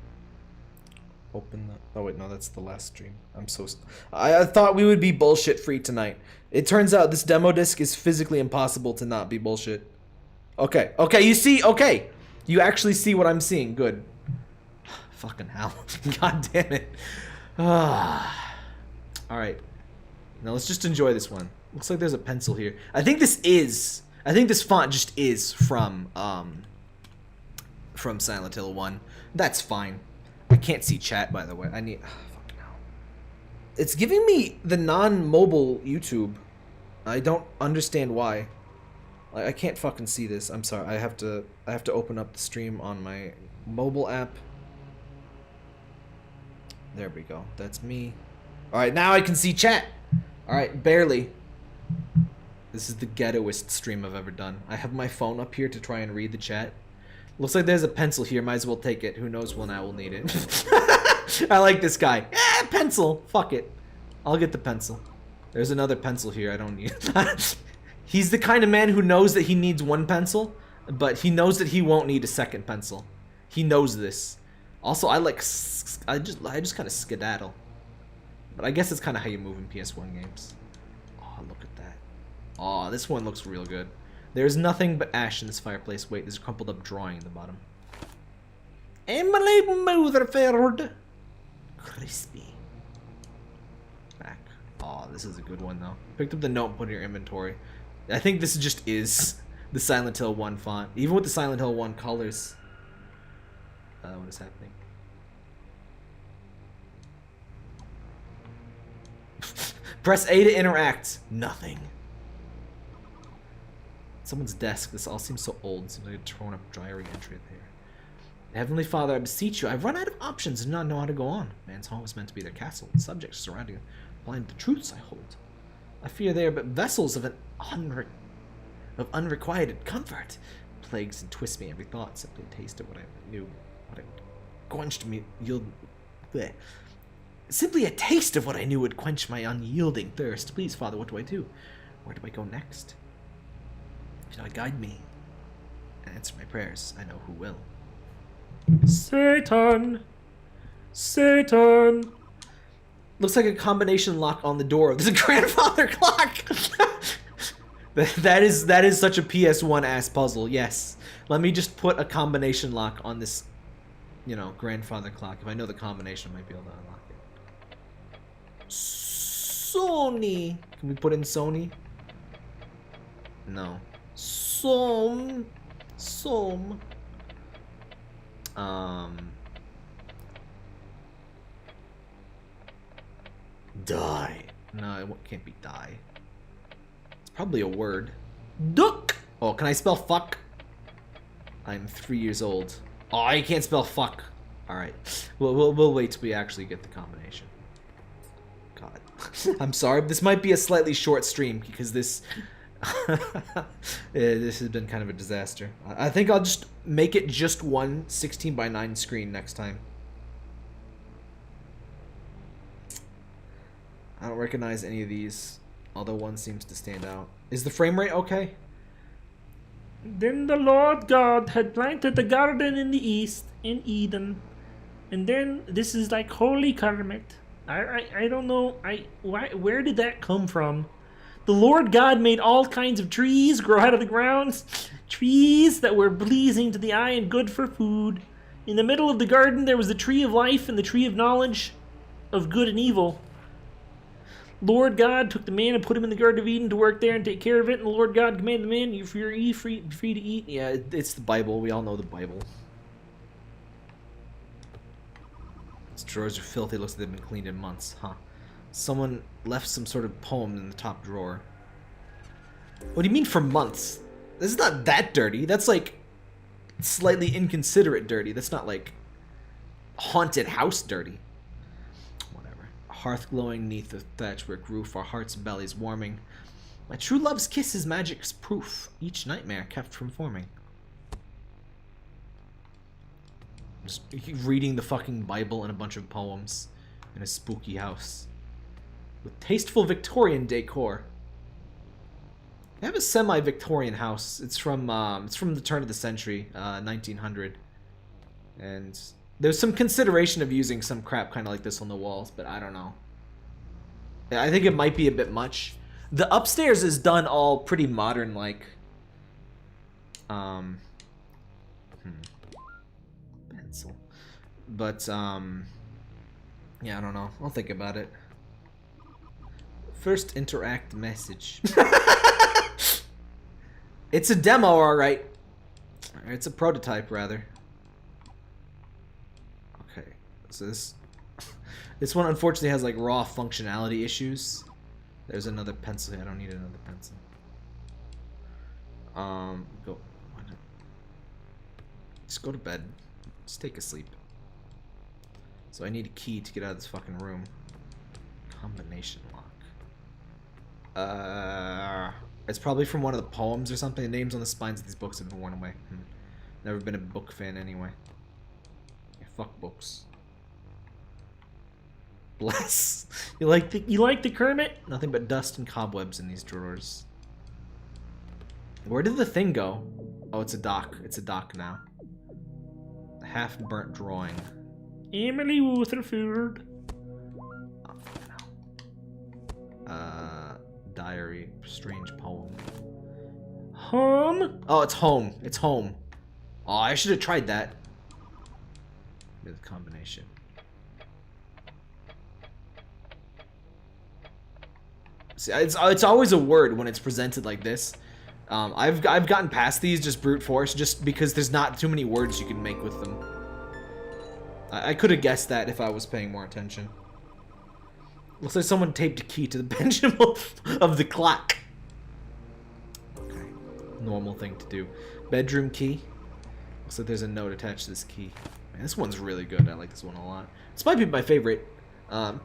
Open the... Oh wait, no, that's the last stream. I'm so... I thought we would be bullshit free tonight. It turns out this demo disc is physically impossible to not be bullshit. Okay, you see... Okay! You actually see what I'm seeing. Good. Fucking hell. God damn it. Alright. Now let's just enjoy this one. Looks like there's a pencil here. I think this font just is from Silent Hill 1. That's fine. I can't see chat, by the way. I need... fucking hell. It's giving me the non-mobile YouTube. I don't understand why. I can't fucking see this. I'm sorry. I have to open up the stream on my mobile app. There we go. That's me. Alright, now I can see chat. Alright, barely. This is the ghettoest stream I've ever done. I have my phone up here to try and read the chat. Looks like there's a pencil here. Might as well take it. Who knows when I will need it. I like this guy. Pencil. Fuck it. I'll get the pencil. There's another pencil here. I don't need it. He's the kind of man who knows that he needs one pencil, but he knows that he won't need a second pencil. He knows this. Also, I just kind of skedaddle. But I guess it's kind of how you move in PS1 games. Oh, look at that. Oh, this one looks real good. There's nothing but ash in this fireplace. Wait, there's a crumpled up drawing at the bottom. Emily Motherford. Crispy. Back. Oh, this is a good one though. Picked up the note and put it in your inventory. I think this just is the Silent Hill 1 font. Even with the Silent Hill 1 colors. What is happening? Press A to interact. Nothing. Someone's desk. This all seems so old. Seems like a torn up diary entry there. Heavenly Father, I beseech you. I've run out of options and do not know how to go on. Man's home is meant to be their castle, and subjects surrounding it, blind to the truths I hold. I fear they are but vessels of unrequited comfort. Plagues and twist me every thought. Simply a taste of what I knew. What I quenched me. Bleh. Simply a taste of what I knew would quench my unyielding thirst. Please, Father, what do I do? Where do I go next? If you guide me and answer my prayers, I know who will. Satan! Satan! Looks like a combination lock on the door. There's a grandfather clock! that is such a PS1 ass puzzle, yes. Let me just put a combination lock on this, you know, grandfather clock. If I know the combination, I might be able to unlock it. Sony! Can we put in Sony? No. Som. Die. No, it can't be die. It's probably a word. Duck. Oh, can I spell fuck? I'm 3 years old. Oh, I can't spell fuck. All right. We'll wait till we actually get the combination. God. I'm sorry. This might be a slightly short stream because this this has been kind of a disaster. I think I'll just make it just one 16:9 screen next time. I don't recognize any of these, although one seems to stand out. Is the frame rate okay? Then the Lord God had planted a garden in the east, in Eden. And then this is like holy Kermit. I don't know. Where did that come from? The Lord God made all kinds of trees grow out of the ground. Trees that were pleasing to the eye and good for food. In the middle of the garden there was the tree of life and the tree of knowledge of good and evil. Lord God took the man and put him in the Garden of Eden to work there and take care of it. And the Lord God commanded the man, "You're free to eat." Yeah, it's the Bible. We all know the Bible. These drawers are filthy. It looks like they've been cleaned in months, huh? Someone left some sort of poem in the top drawer. What do you mean for months? This is not that dirty. That's like slightly inconsiderate dirty. That's not like haunted house dirty. Whatever. Hearth glowing neath the thatch brick roof, our hearts and bellies warming. My true love's kiss is magic's proof, each nightmare kept from forming. Just reading the fucking Bible and a bunch of poems in a spooky house. With tasteful Victorian decor. I have a semi-Victorian house. It's from the turn of the century, 1900. And there's some consideration of using some crap kind of like this on the walls, but I don't know. I think it might be a bit much. The upstairs is done all pretty modern, like. Pencil. But, yeah, I don't know. I'll think about it. First interact message. It's a demo, alright. It's a prototype, rather. Okay, so this one unfortunately has like raw functionality issues. There's another pencil here. I don't need another pencil. Go. Just go to bed. Just take a sleep. So I need a key to get out of this fucking room. Combination lock. It's probably from one of the poems or something. The names on the spines of these books have been worn away. Never been a book fan anyway. Yeah, fuck books. Bless. You like the Kermit? Nothing but dust and cobwebs in these drawers. Where did the thing go? Oh, it's a dock. It's a dock now. A half-burnt drawing. Emily Rutherford. Diary. Strange poem. Home? Oh, it's home. It's home. Oh, I should have tried that. With the combination. See, it's always a word when it's presented like this. I've gotten past these just brute force, just because there's not too many words you can make with them. I could have guessed that if I was paying more attention. Looks like someone taped a key to the pendulum of the clock. Okay, normal thing to do. Bedroom key. Looks like there's a note attached to this key. Man, this one's really good. I like this one a lot. This might be my favorite.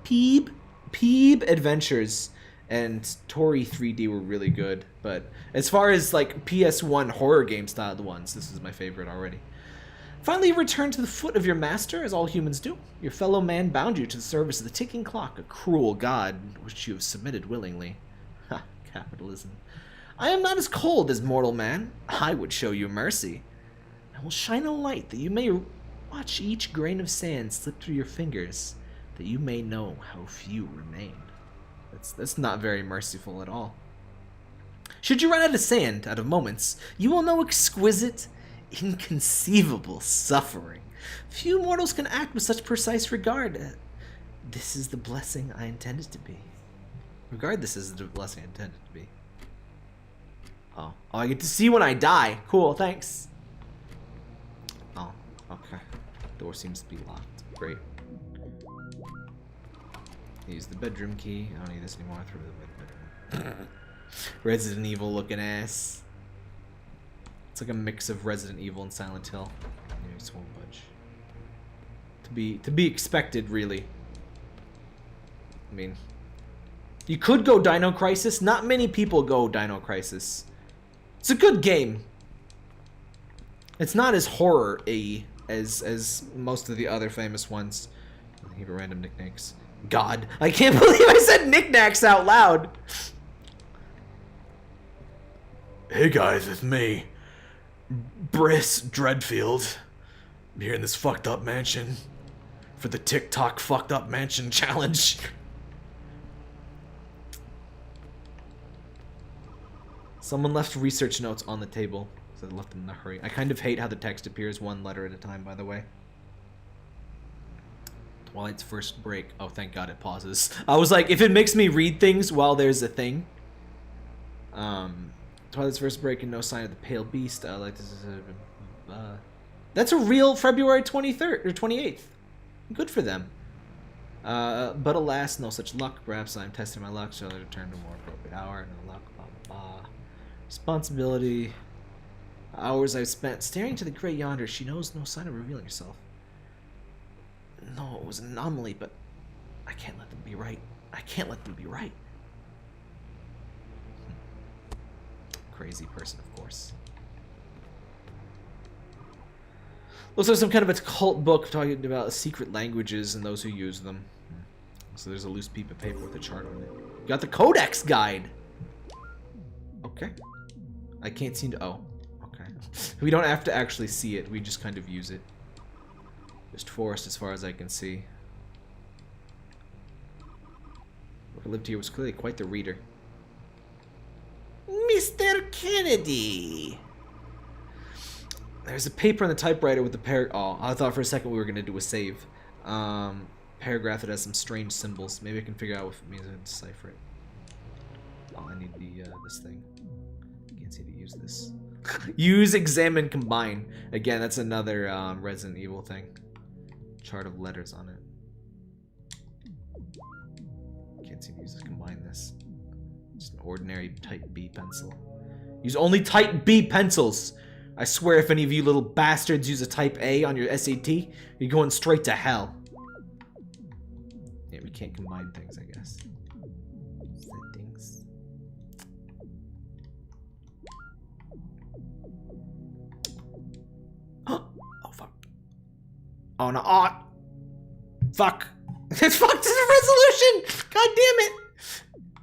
Peeb Adventures and Tori 3D were really good, but as far as like PS1 horror game styled ones, this is my favorite already. Finally, you return to the foot of your master, as all humans do. Your fellow man bound you to the service of the ticking clock, a cruel god which you have submitted willingly. Ha, capitalism. I am not as cold as mortal man. I would show you mercy. I will shine a light that you may watch each grain of sand slip through your fingers, that you may know how few remain. That's not very merciful at all. Should you run out of sand, out of moments, you will know exquisite, inconceivable suffering. Few mortals can act with such precise regard. This is the blessing I intended to be. Regard this as the blessing I intended to be. Oh, I get to see when I die. Cool, thanks. Oh, okay. Door seems to be locked. Great. Use the bedroom key. I don't need this anymore. Throw the bedroom. Resident Evil looking ass. It's like a mix of Resident Evil and Silent Hill. Maybe it won't budge. To be expected, really. I mean, you could go Dino Crisis. Not many people go Dino Crisis. It's a good game. It's not as horror-y as most of the other famous ones. Heap of random nicknames. God. I can't believe I said knickknacks out loud. Hey guys, it's me. Briss Dreadfield. I'm here in this fucked up mansion. For the TikTok fucked up mansion challenge. Someone left research notes on the table. So I left them in a hurry. I kind of hate how the text appears one letter at a time, by the way. Twilight's first break. Oh, thank God it pauses. I was like, if it makes me read things while there's a thing. Twilight's first break and no sign of the pale beast. I like this. That's a real February 23rd or 28th. Good for them. But alas, no such luck. Perhaps I'm testing my luck, so I'll return to a more appropriate hour. No luck. Blah blah blah. Responsibility. Hours I've spent staring to the gray yonder. She knows no sign of revealing herself. No, it was an anomaly, but I can't let them be right. I can't let them be right. Crazy person, of course. Looks like some kind of a cult book talking about secret languages and those who use them. So there's a loose piece of paper with a chart on it. You got the Codex Guide. Okay. I can't seem to... Oh. Okay. We don't have to actually see it. We just kind of use it. Just forest as far as I can see. Whoever lived here was clearly quite the reader. Mr. Kennedy! There's a paper on the typewriter with the Oh, I thought for a second we were going to do a save. Paragraph that has some strange symbols. Maybe I can figure out what it means and decipher it. Oh, I need the, this thing. Can't seem to use this. Use, examine, combine. Again, that's another Resident Evil thing. Chart of letters on it. Can't seem to use this. Combine this. Just an ordinary type B pencil. Use only type B pencils. I swear if any of you little bastards use a type A on your SAT, you're going straight to hell. Yeah, we can't combine things, I guess. Settings. Oh, fuck. Oh, no. Oh, fuck. It's fucked as a resolution. God damn it.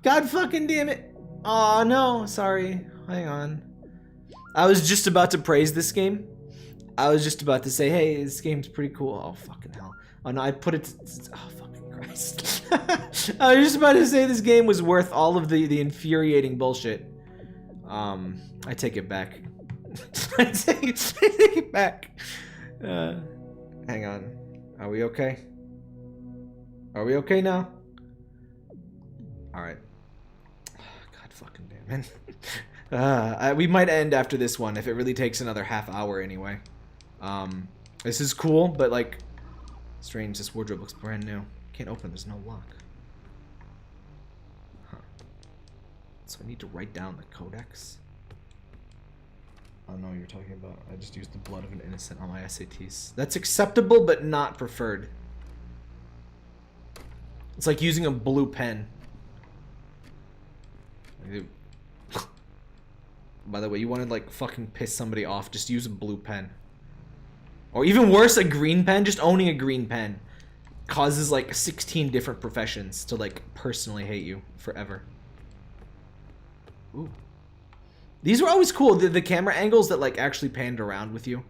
God fucking damn it. Oh, no. Sorry. Hang on. I was just about to praise this game. I was just about to say, hey, this game's pretty cool. Oh, fucking hell. Oh, no, I put it to... Oh, fucking Christ. I was just about to say this game was worth all of the infuriating bullshit. I take it back. I take it back. Hang on. Are we okay? Are we okay now? Alright. God fucking damn it. We might end after this one if it really takes another half hour anyway. This is cool, but like, strange. This wardrobe looks brand new. Can't open. There's no lock. Huh. So I need to write down the codex. I don't know what you're talking about. I just used the blood of an innocent on my SATs. That's acceptable, but not preferred. It's like using a blue pen. By the way, you want to like fucking piss somebody off, just use a blue pen. Or even worse, a green pen. Just owning a green pen causes like 16 different professions to like personally hate you forever. Ooh. These were always cool. The camera angles that like actually panned around with you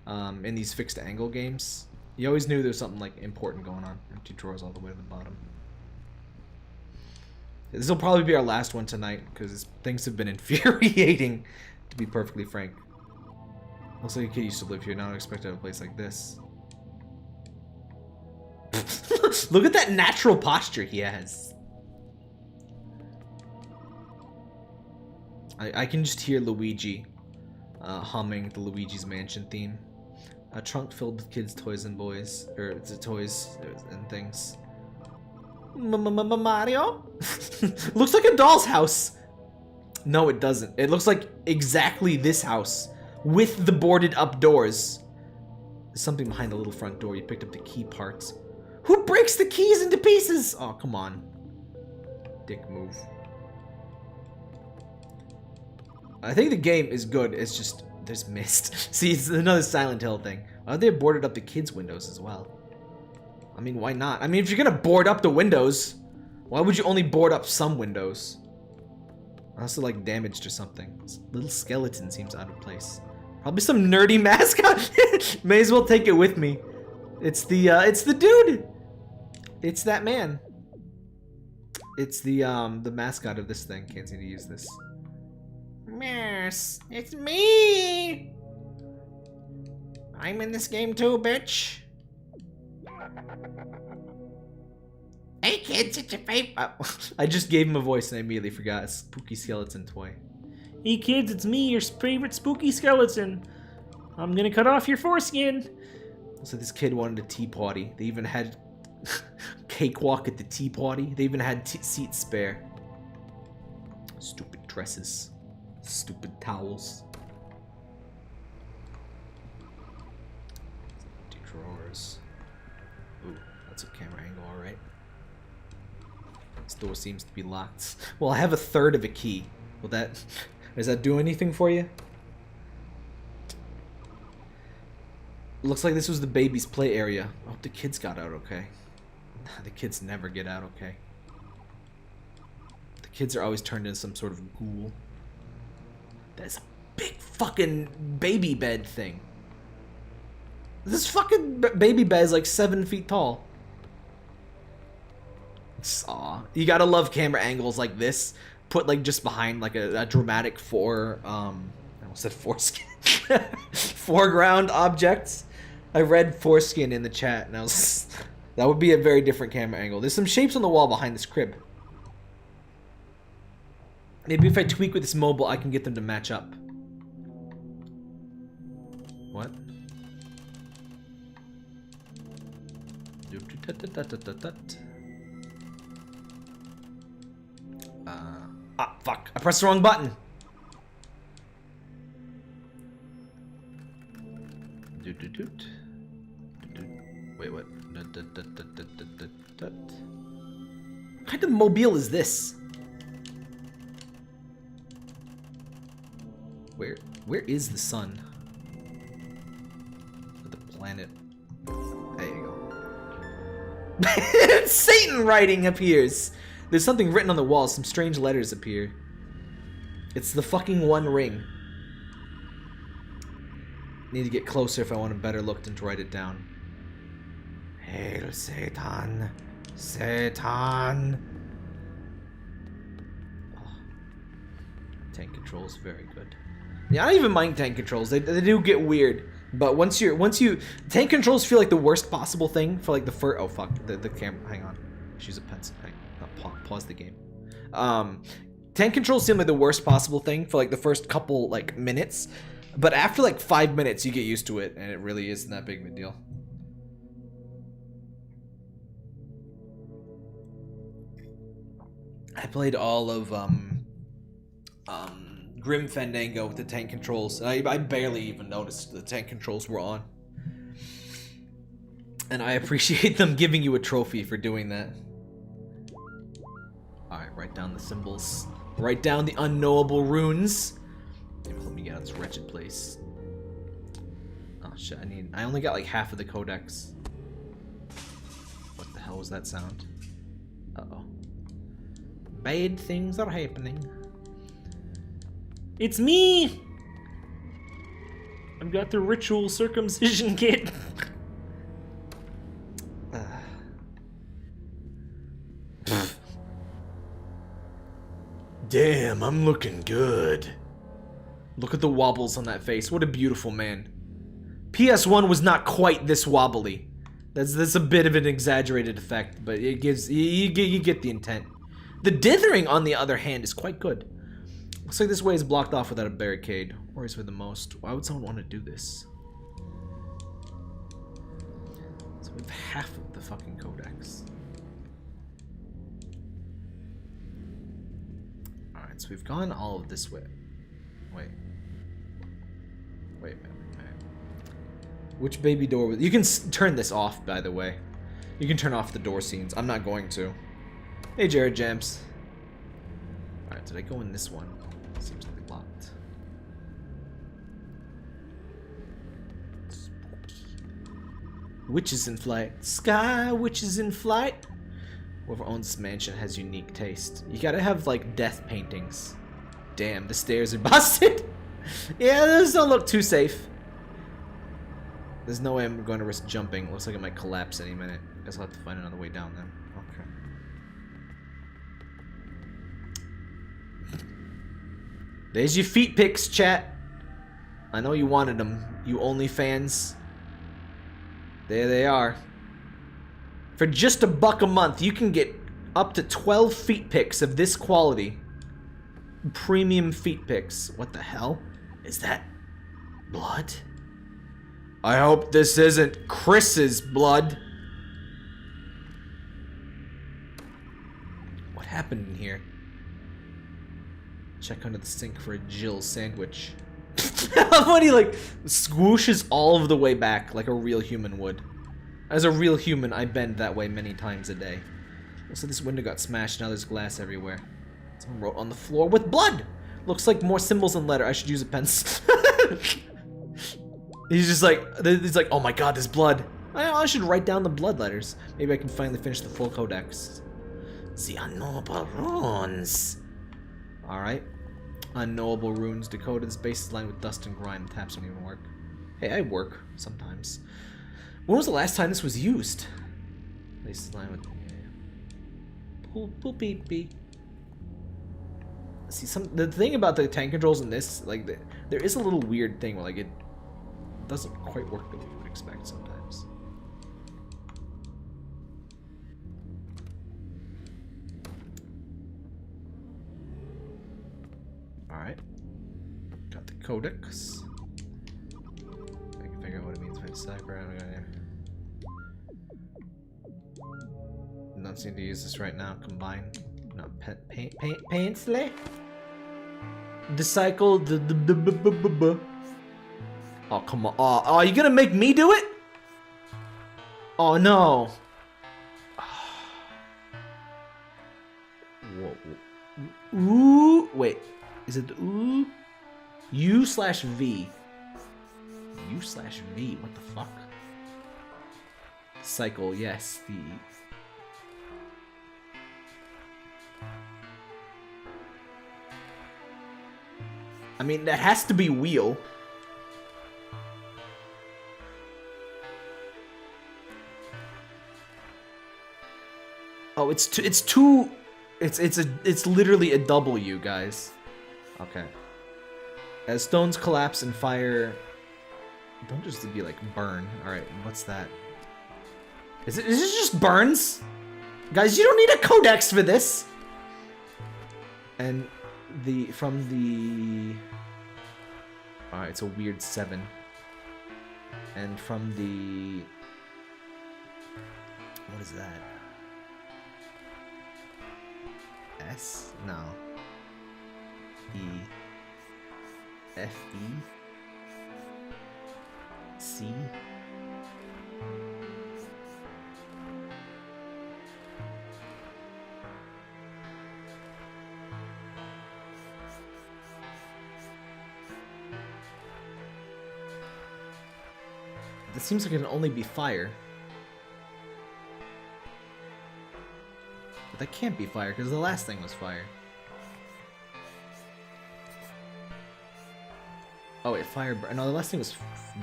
in these fixed angle games. You always knew there was something like important going on. Empty drawers all the way to the bottom. This will probably be our last one tonight because things have been infuriating, to be perfectly frank. Looks like a kid used to live here. Now I expect to have a place like this. Look at that natural posture he has. I can just hear Luigi humming the Luigi's Mansion theme. A trunk filled with kids' toys and boys, or toys and things. Mario? Looks like a doll's house. No, it doesn't. It looks like exactly this house with the boarded up doors. There's something behind the little front door. You picked up the key parts. Who breaks the keys into pieces? Oh, come on. Dick move. I think the game is good. It's just there's mist. See, it's another Silent Hill thing. They boarded up the kids' windows as well. I mean, why not? I mean, if you're gonna board up the windows, why would you only board up some windows? Unless they're like damaged or something. This little skeleton seems out of place. Probably some nerdy mascot. May as well take it with me. It's the dude. It's that man. It's the mascot of this thing. Can't seem to use this. Yes, it's me. I'm in this game too, bitch. Hey kids, it's your favorite. I just gave him a voice and I immediately forgot. It's Spooky Skeleton toy. Hey kids, it's me, your favorite spooky skeleton. I'm gonna cut off your foreskin. So this kid wanted a tea party. They even had cakewalk at the tea party. They even had seats spare. Stupid dresses. Stupid towels. Empty drawers. Ooh, that's a camera angle, alright. This door seems to be locked. Well, I have a third of a key. Will that... Does that do anything for you? Looks like this was the baby's play area. I hope the kids got out okay. The kids never get out okay. The kids are always turned into some sort of ghoul. That's a big fucking baby bed thing. This fucking baby bed is like 7 feet tall. Aw. You gotta love camera angles like this. Put like just behind like a dramatic I almost said foreskin. Foreground objects. I read foreskin in the chat and I was that would be a very different camera angle. There's some shapes on the wall behind this crib. Maybe if I tweak with this mobile I can get them to match up. What? Ah, fuck. I pressed the wrong button. Wait, what? What kind of mobile is this? Where is the sun? The planet. There you go. Satan writing appears. There's something written on the wall. Some strange letters appear. It's the fucking One Ring. Need to get closer if I want a better look than to write it down. Hail Satan. Satan. Oh. Tank controls, very good. Yeah, I don't even mind tank controls. They do get weird. But once you tank controls feel like the worst possible thing for like the first. Oh fuck, the camera. Hang on. She's a pencil. Hang on. Pause the game. Tank controls seem like the worst possible thing for like the first couple like minutes, but after like 5 minutes you get used to it and it really isn't that big of a deal. I played all of Grim Fandango with the tank controls. I barely even noticed the tank controls were on. And I appreciate them giving you a trophy for doing that. Alright, write down the symbols. Write down the unknowable runes. Maybe let me get out of this wretched place. Oh shit, I only got like half of the codex. What the hell was that sound? Uh-oh. Bad things are happening. It's me! I've got the ritual circumcision kit. Damn, I'm looking good. Look at the wobbles on that face. What a beautiful man. PS1 was not quite this wobbly. That's a bit of an exaggerated effect, but it gives you get the intent. The dithering, on the other hand, is quite good. Looks like this way is blocked off without a barricade. Worries me the most. Why would someone want to do this? So we have half of the fucking codex. Alright, so we've gone all of this way. Wait a minute. Which baby door was... You can turn this off, by the way. You can turn off the door scenes. I'm not going to. Hey, Jared Jams. Alright, did I go in this one? Seems to be locked. Witches in flight. Sky witches in flight. Whoever owns this mansion has unique taste. You gotta have, like, death paintings. Damn, the stairs are busted. Yeah, those don't look too safe. There's no way I'm going to risk jumping. Looks like it might collapse any minute. Guess I'll have to find another way down then. Okay. There's your feet pics, chat. I know you wanted them, you OnlyFans. There they are. For just $1 a month, you can get up to 12 feet pics of this quality. Premium feet pics. What the hell? Is that blood? I hope this isn't Chris's blood. What happened in here? Check under the sink for a Jill sandwich. What he like swooshes all of the way back like a real human would. As a real human, I bend that way many times a day. Looks like this window got smashed, now there's glass everywhere. Someone wrote on the floor with blood! Looks like more symbols and letter. I should use a pencil. He's like, oh my god, there's blood. I should write down the blood letters. Maybe I can finally finish the full codex. The unknowable runes. Alright. Unknowable runes decoded. This base is lined with dust and grime. Taps don't even work. Hey, I work sometimes. When was the last time this was used? Base is lined with. Poop beep beep. See, the thing about the tank controls in this, like, there is a little weird thing where, like, it doesn't quite work the way you would expect sometimes. Alright. Got the codex. I can figure out what it means by cipher. Not seem to use this right now. Combine. Not painsley. Decycle. Oh, come on. Oh, you gonna make me do it? Oh, no. Whoa. Ooh. Wait. Is it ooh? U/V. U/V. What the fuck? Cycle. Yes. The. I mean, that has to be wheel. Oh, it's literally a W, guys. Okay. As stones collapse and fire, don't just be like burn. All right, what's that? Is it just burns? Guys, you don't need a codex for this. And from the. All right, it's a weird 7. And from the. What is that? S? No. E. F E. C. It seems like it can only be fire. But that can't be fire, because the last thing was fire. Oh wait, fire burn. No, the last thing was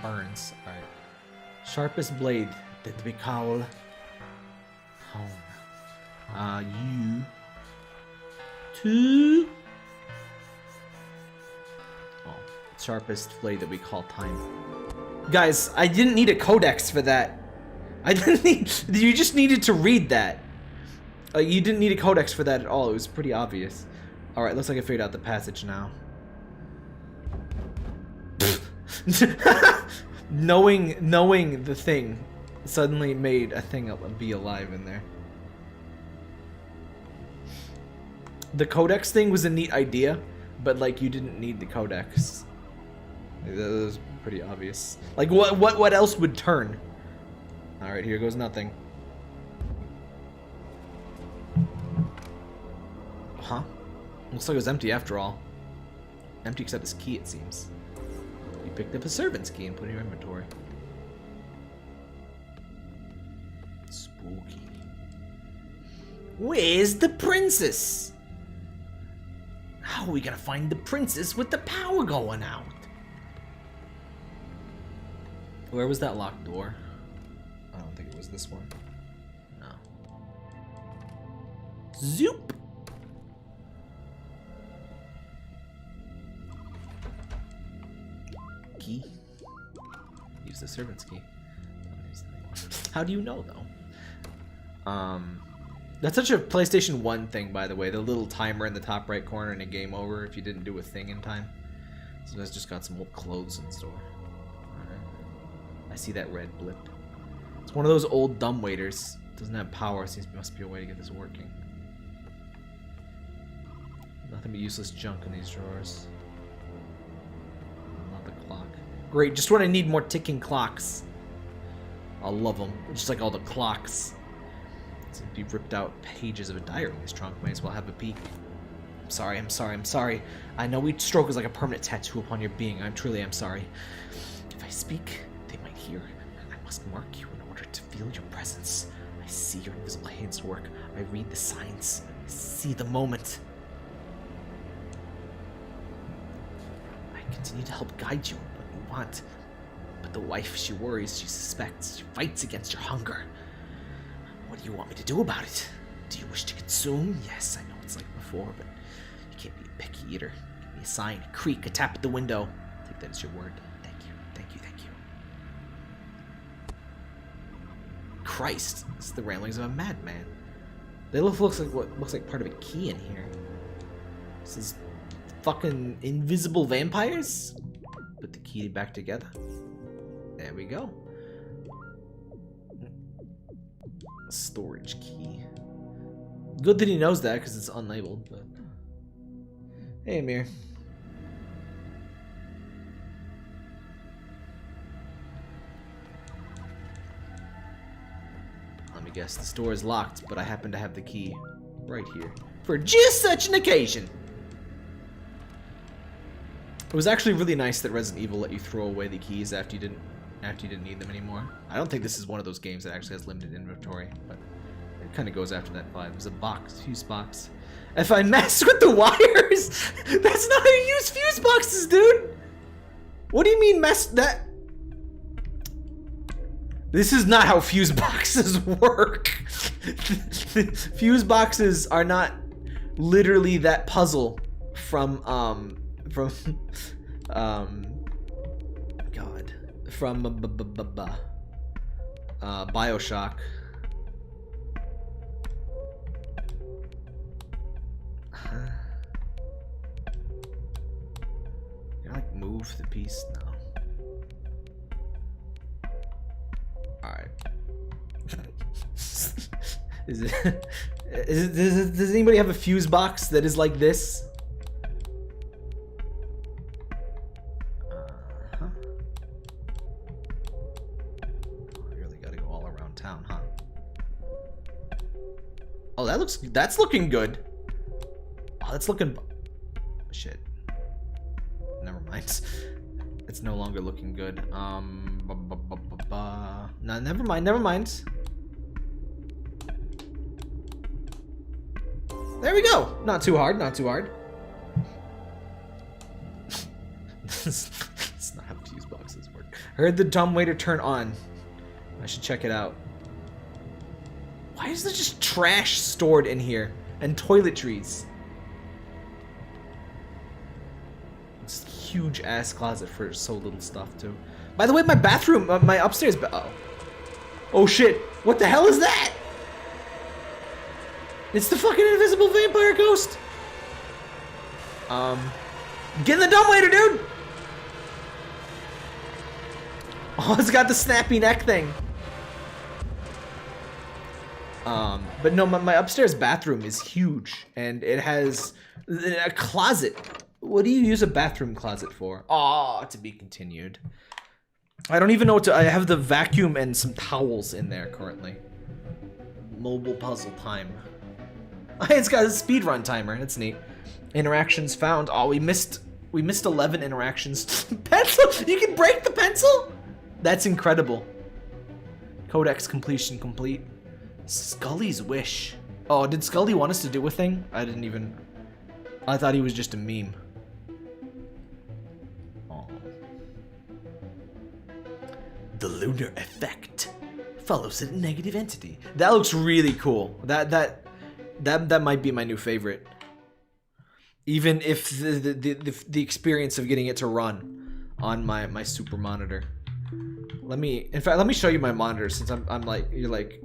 burns. Alright. Sharpest blade that we call home. U. 2. Oh, sharpest blade that we call time. Guys, I didn't need a codex for that. I didn't need. You just needed to read that. You didn't need a codex for that at all. It was pretty obvious. All right, looks like I figured out the passage now. knowing the thing suddenly made a thing be alive in there. The codex thing was a neat idea, but like you didn't need the codex. That was pretty obvious. Like what else would turn? All right, here goes nothing. Huh? Looks like it was empty after all. Empty except this key, it seems. You picked up a servant's key and put it in your inventory. Spooky. Where's the princess? How are we gonna find the princess with the power going out? Where was that locked door? I don't think it was this one. No. Zoop! Key. Use the servant's key. How do you know, though? That's such a PlayStation 1 thing, by the way. The little timer in the top right corner and a game over if you didn't do a thing in time. So that's just got some old clothes in store. Alright. I see that red blip. It's one of those old dumbwaiters. Doesn't have power. Seems must be a way to get this working. Nothing but useless junk in these drawers. Not the clock. Great, just when I need more ticking clocks. I'll love them. Just like all the clocks. Seem to be ripped out pages of a diary in this trunk. May as well have a peek. I'm sorry, I'm sorry, I'm sorry. I know each stroke is like a permanent tattoo upon your being. I truly am sorry. If I speak, they might hear. I must mark you in order to feel your presence. I see your invisible hands work. I read the signs. I see the moment. I continue to help guide you in what you want. But the wife, she worries, she suspects, she fights against your hunger. What do you want me to do about it? Do you wish to consume? Yes, I know it's like before, but you can't be a picky eater. Give me a sign, a creak, a tap at the window. Take that as your word. Thank you, thank you, thank you. Christ, this is the ramblings of a madman. They looks like what looks like part of a key in here. This is fucking invisible vampires? Put the key back together. There we go. Storage key. Good that he knows that because it's unlabeled. But hey, Amir. Let me guess. The door is locked, but I happen to have the key right here for just such an occasion. It was actually really nice that Resident Evil let you throw away the keys after you didn't need them anymore. I don't think this is one of those games that actually has limited inventory, but it kind of goes after that vibe. There's a box, fuse box. If I mess with the wires, that's not how you use fuse boxes, dude. What do you mean mess that? This is not how fuse boxes work. Fuse boxes are not literally that puzzle from BioShock. Can I like move the piece? No. Alright. Does anybody have a fuse box that is like this? Oh, that's looking good. Oh, that's looking, shit. Never mind. It's no longer looking good. No, never mind. There we go. Not too hard, not too hard. It's not how fuse boxes work. I heard the dumbwaiter turn on. I should check it out. Why is there just trash stored in here? And toiletries? It's a huge ass closet for so little stuff too. By the way, my bathroom, my upstairs oh shit, what the hell is that? It's the fucking invisible vampire ghost. Get in the dumbwaiter, dude! Oh, it's got the snappy neck thing. But no, my upstairs bathroom is huge, and it has a closet. What do you use a bathroom closet for? Aw, to be continued. I don't even know what to, I have the vacuum and some towels in there currently. Mobile puzzle time. It's got a speedrun timer, that's neat. Interactions found. Oh, we missed 11 interactions. Pencil, you can break the pencil? That's incredible. Codex completion complete. Scully's wish. Oh, did Scully want us to do a thing? I thought he was just a meme. Oh. The lunar effect follows a negative entity. That looks really cool. That might be my new favorite. Even if the experience of getting it to run on my super monitor. Let me show you my monitor, since I'm like, you're like,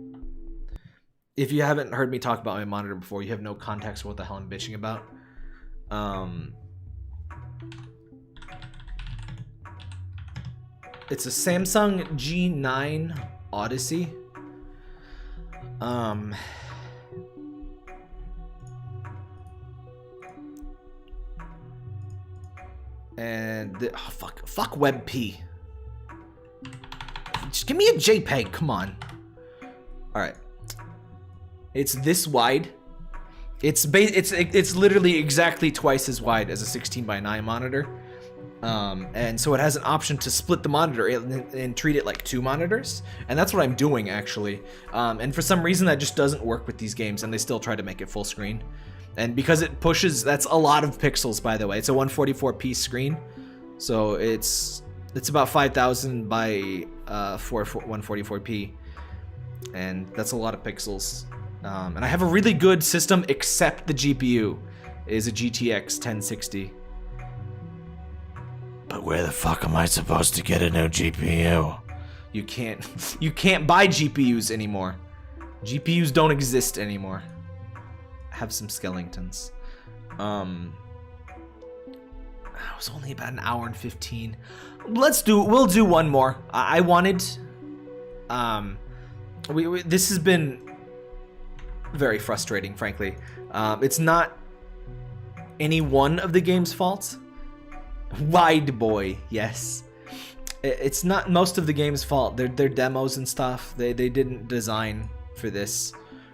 if you haven't heard me talk about my monitor before, you have no context for what the hell I'm bitching about. It's a Samsung G9 Odyssey. And fuck WebP. Just give me a JPEG, come on. All right. It's this wide. It's literally exactly twice as wide as a 16:9 monitor. And so it has an option to split the monitor and treat it like 2 monitors. And that's what I'm doing, actually. And for some reason that just doesn't work with these games, and they still try to make it full screen. And because it pushes, that's a lot of pixels, by the way. It's a 144p screen. So it's about 5,000 by 144p. And that's a lot of pixels. And I have a really good system, except the GPU is a GTX 1060. But where the fuck am I supposed to get a new GPU? You can't buy GPUs anymore. GPUs don't exist anymore. Have some skeletons. It was only about an hour and 15. We'll do one more. I wanted, this has been very frustrating, frankly. It's not any one of the game's fault. Wide boy, yes. It's not most of the game's fault. They're demos and stuff. They didn't design for this.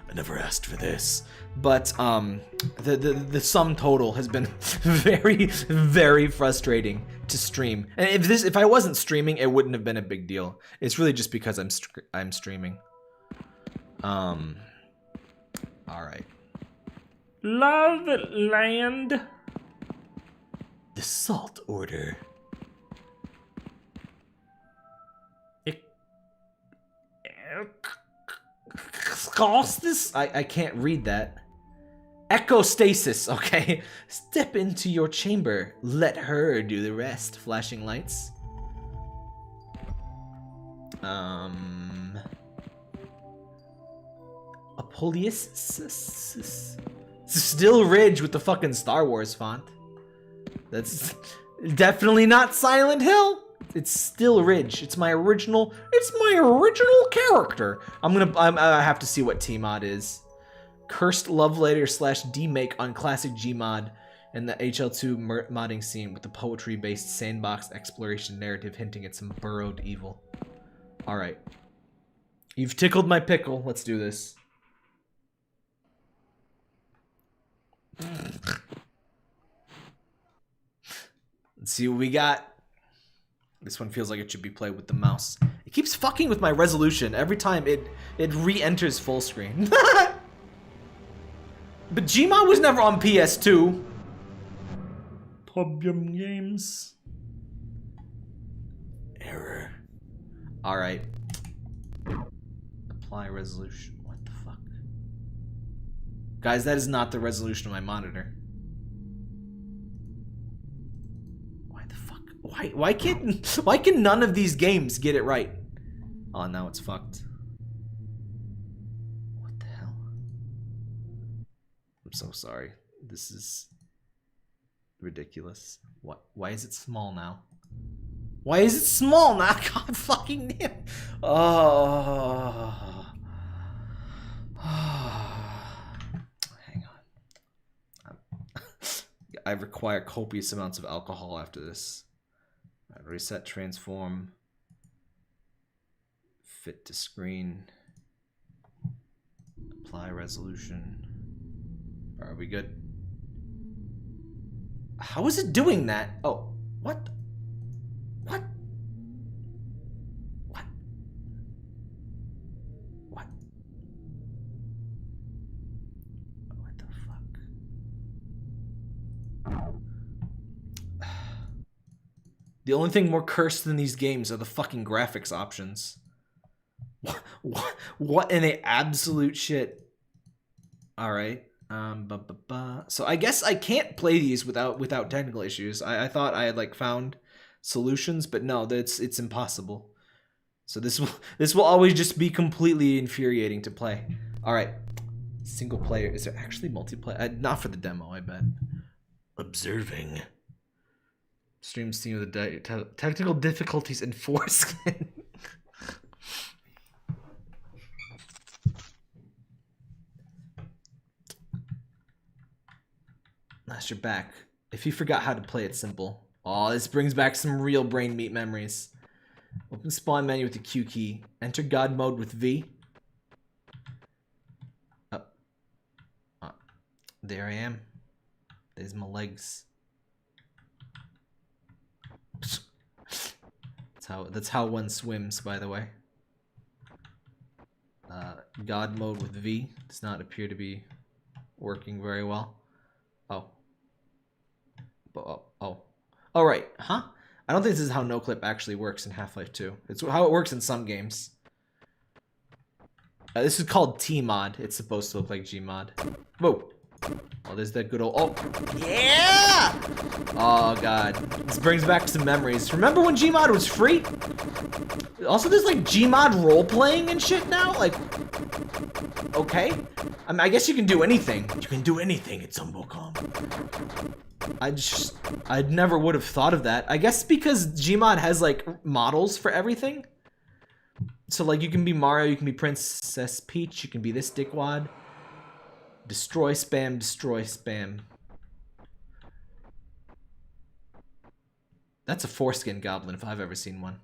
I never asked for this. But the sum total has been very, very frustrating to stream. And if I wasn't streaming, it wouldn't have been a big deal. It's really just because I'm streaming. All right. Love Land. The Salt Order. I can't read that. Echostasis, okay. Step into your chamber. Let her do the rest. Flashing lights. Apoleus. Still Ridge with the fucking Star Wars font. That's definitely not Silent Hill. It's Still Ridge. It's my original character. I have to see what tmOD is. Cursed love letter / demake on classic Gmod and the HL2 modding scene with the poetry-based sandbox exploration narrative hinting at some burrowed evil. All right. You've tickled my pickle. Let's do this. Let's see what we got. This one feels like it should be played with the mouse. It keeps fucking with my resolution every time it re-enters full screen. But Gmod was never on PS2. Problem games. Error. Alright. Apply resolution. What the fuck? Guys, that is not the resolution of my monitor. Why the fuck? Why can none of these games get it right? Oh, now it's fucked. What the hell? I'm so sorry. This is ridiculous. What? Why is it small now? Why is it small now? God fucking damn. Oh. Hang on. I require copious amounts of alcohol after this. Reset, transform, fit to screen, apply resolution. Are we good? How is it doing that? Oh, what? What? What? What? The only thing more cursed than these games are the fucking graphics options. What in a absolute shit. All right. So I guess I can't play these without technical issues. I thought I had like found solutions, but no, it's impossible. So this will always just be completely infuriating to play. All right. Single player. Is there actually multiplayer? Not for the demo, I bet. Observing. Stream scene with the technical difficulties in foreskin. Last you're back. If you forgot how to play it simple. Oh, this brings back some real brain meat memories. Open spawn menu with the Q key. Enter God mode with V. There I am. There's my legs. That's how one swims, by the way. God mode with V does not appear to be working very well. Oh, right. Huh? I don't think this is how no-clip actually works in Half-Life 2. It's how it works in some games. This is called tmOD. It's supposed to look like Gmod. Whoa. Oh, there's that good old... Oh, yeah! Oh, God. This brings back some memories. Remember when Gmod was free? Also, there's, like, Gmod role-playing and shit now? Like, okay. I mean, I guess you can do anything. You can do anything at Zumbocom. I never would have thought of that. I guess because Gmod has, like, models for everything. So, like, you can be Mario, you can be Princess Peach, you can be this dickwad. Destroy spam, destroy spam. That's a foreskin goblin if I've ever seen one.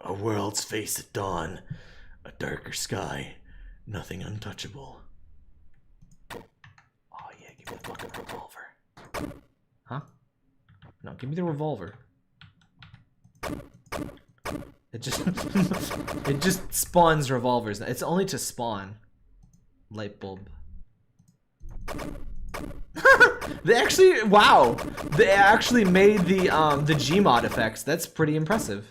A world's face at dawn. A darker sky. Nothing untouchable. Oh yeah, give me the fucking revolver. Huh? No, give me the revolver. It just it just spawns revolvers. It's only to spawn. Light bulb. They actually They actually made the Gmod effects. That's pretty impressive.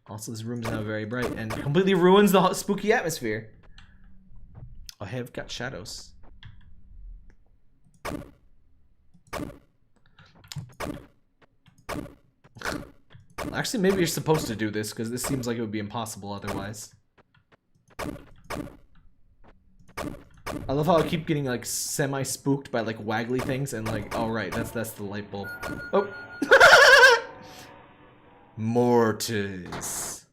Also, this room's now very bright and completely ruins the spooky atmosphere. Oh, hey, I've got shadows. Actually, maybe you're supposed to do this, because this seems like it would be impossible otherwise. I love how I keep getting, like, semi-spooked by, like, waggly things, and, like, oh, right, that's the light bulb. Oh! Mortis.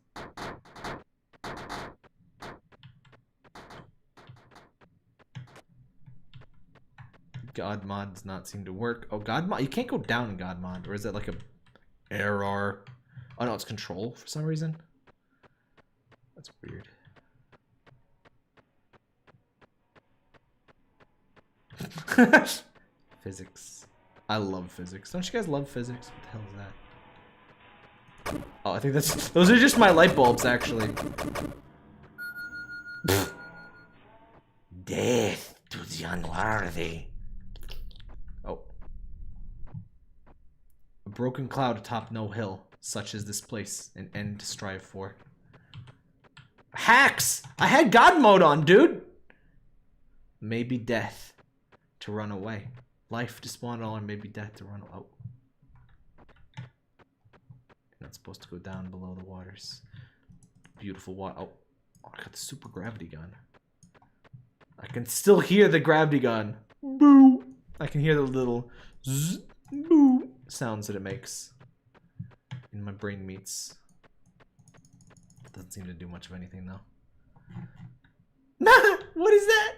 God mod does not seem to work. Oh, God mod, you can't go down in God mod, or is that like a error? Oh no, it's control for some reason. That's weird. Physics. I love physics. Don't you guys love physics? What the hell is that? Oh, I think those are just my light bulbs, actually. Death to the unworthy. Oh. A broken cloud atop no hill, such as this place, an end to strive for. Hacks! I had God mode on, dude! Maybe death to run away. Life to spawn all, or maybe death to run away. Oh. You're not supposed to go down below the waters. Beautiful water. Oh, I got the super gravity gun. I can still hear the gravity gun. Boo! I can hear the little zzz, boo sounds that it makes in my brain meats. Doesn't seem to do much of anything though. Nah! What is that?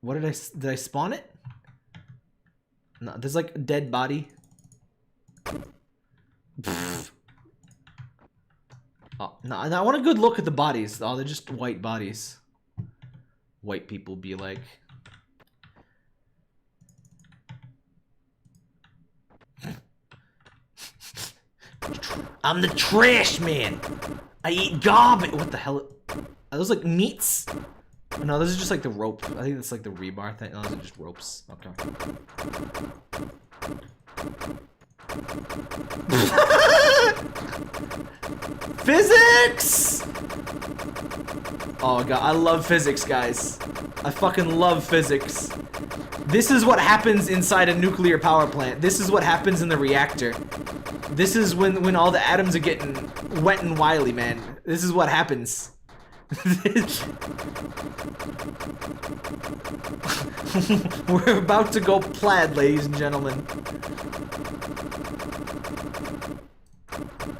What did I spawn it? No, there's like a dead body. Oh, no, I want a good look at the bodies. Oh, they're just white bodies. White people be like. I'm the trash man. I eat garbage. What the hell? Are those like meats? no, this is just like the rope. I think it's like the rebar thing. No, those are just ropes. Okay. Physics! Oh god, I love physics, guys. I fucking love physics. This is what happens inside a nuclear power plant. This is what happens in the reactor. This is when all the atoms are getting wet and wily, man. This is what happens. We're about to go plaid, ladies and gentlemen.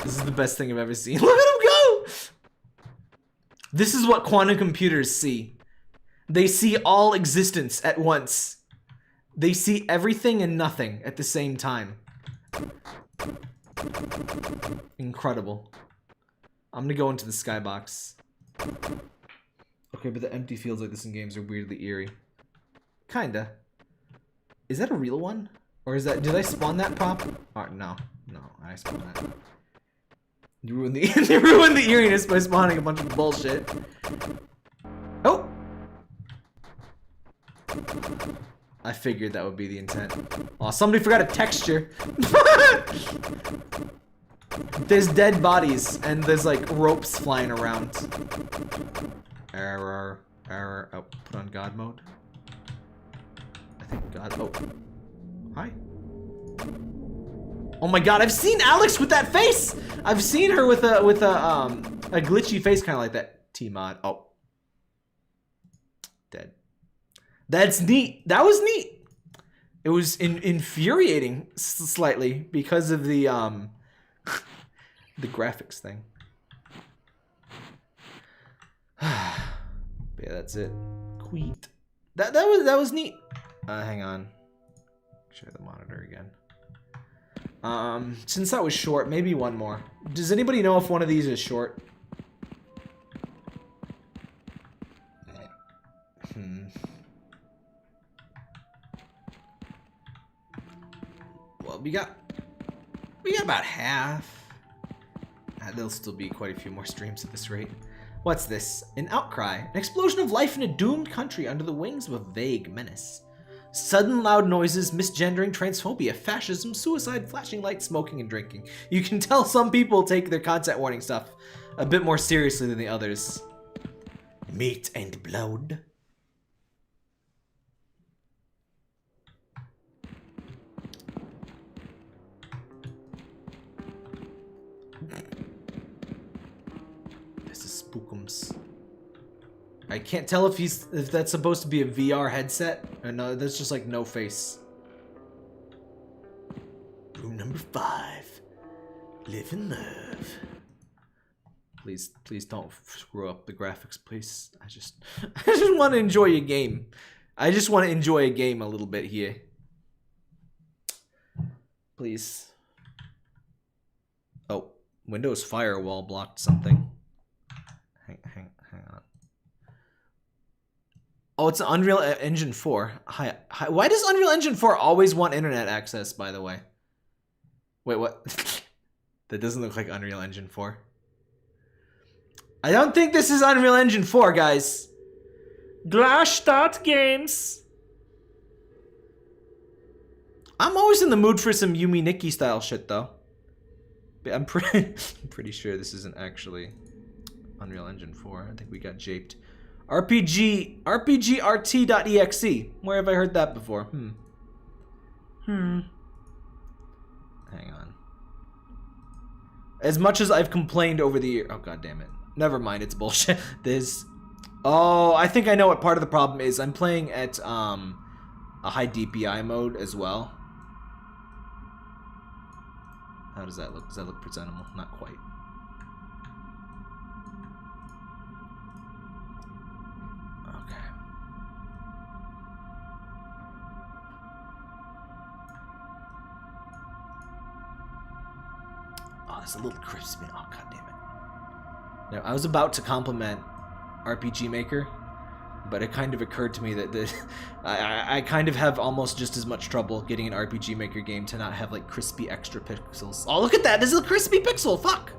This is the best thing I've ever seen. Look at him go! This is what quantum computers see. They see all existence at once. They see everything and nothing at the same time. Incredible. I'm gonna go into the skybox. Okay, but the empty fields like this in games are weirdly eerie. Kinda. Is that a real one? Or is that... Did I spawn that prop? Oh, no. No, I spawned that. You ruined the, you ruined the eeriness by spawning a bunch of bullshit. Oh! I figured that would be the intent. Oh, somebody forgot a texture. There's dead bodies, and there's like ropes flying around. Error. Error. Oh, put on God mode. I think God. Oh. Hi. Oh my god, I've seen Alex with that face! I've seen her with a glitchy face kind of like that. tmOD. Oh. Dead. That's neat. That was neat. It was infuriating slightly because of the the graphics thing. Yeah, that's it. Queet. That was neat. Hang on. Share the monitor again. Since that was short, maybe one more. Does anybody know if one of these is short? Well, we got about half. There'll still be quite a few more streams at this rate. What's this? An outcry. An explosion of life in a doomed country under the wings of a vague menace. Sudden loud noises, misgendering, transphobia, fascism, suicide, flashing lights, smoking, and drinking. You can tell some people take their content warning stuff a bit more seriously than the others. Meat and blood. This is spookums. I can't tell if that's supposed to be a VR headset or no. That's just like no face. Room number 5. Live and love. Please don't screw up the graphics, please. I just want to enjoy a game. I just want to enjoy a game a little bit here. Please. Oh, Windows Firewall blocked something. Hang on. Oh, it's Unreal Engine 4. Hi. Why does Unreal Engine 4 always want internet access, by the way? Wait, what? That doesn't look like Unreal Engine 4. I don't think this is Unreal Engine 4, guys. Glassstadt Games. I'm always in the mood for some Yumi Nikki style shit, though. But I'm pretty sure this isn't actually Unreal Engine 4. I think we got japed. RPGRT.exe. Where have I heard that before? Hang on. As much as I've complained over the year. Oh, god damn it. Never mind, it's bullshit. Oh, I think I know what part of the problem is. I'm playing at a high DPI mode as well. How does that look? Does that look presentable? Not quite. It's a little crispy. Oh, god damn it. Now, I was about to compliment RPG Maker, but it kind of occurred to me that I kind of have almost just as much trouble getting an RPG Maker game to not have like crispy extra pixels. Oh, look at that! This is a crispy pixel. Fuck.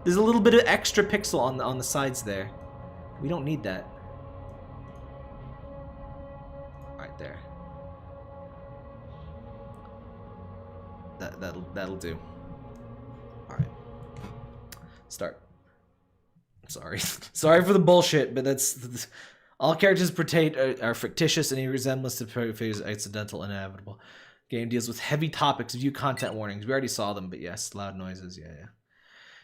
There's a little bit of extra pixel on the sides there. We don't need that. right there. That'll do. All right. Start. Sorry. Sorry for the bullshit, but that's all characters are fictitious, and any resemblance to figures accidental and inevitable. Game deals with heavy topics, view content warnings. We already saw them, but yes, loud noises, yeah.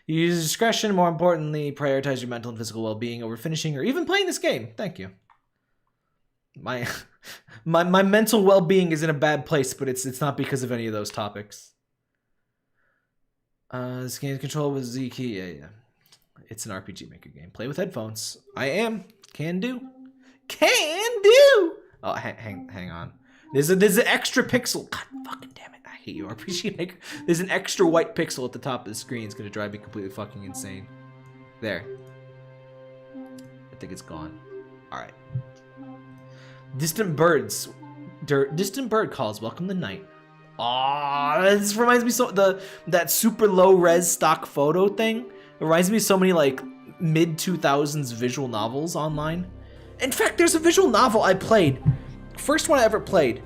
Use discretion, more importantly, prioritize your mental and physical well-being over finishing or even playing this game. Thank you. My mental well-being is in a bad place, but it's not because of any of those topics. This game's controlled with Z key, yeah. It's an RPG Maker game. Play with headphones. I am. Can do. Can do! Oh, hang on. There's an extra pixel. God fucking damn it. I hate you, RPG Maker. There's an extra white pixel at the top of the screen. It's gonna drive me completely fucking insane. There. I think it's gone. Alright. Distant birds. Distant bird calls. Welcome to night. Aww, this reminds me that super low res stock photo thing. It reminds me of so many like mid 2000s visual novels online. In fact, there's a visual novel I played. First one I ever played.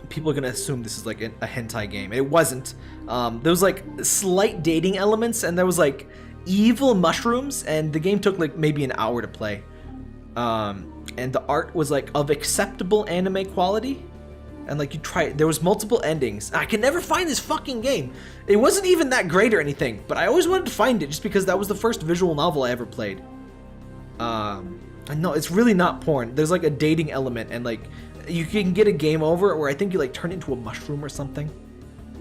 People are gonna assume this is like a hentai game. It wasn't. There was like slight dating elements, and there was like evil mushrooms, and the game took like maybe an hour to play. And the art was like of acceptable anime quality. And like there was multiple endings. I can never find this fucking game. It wasn't even that great or anything, but I always wanted to find it just because that was the first visual novel I ever played. No, it's really not porn. There's like a dating element, and like you can get a game over where I think you like turn into a mushroom or something.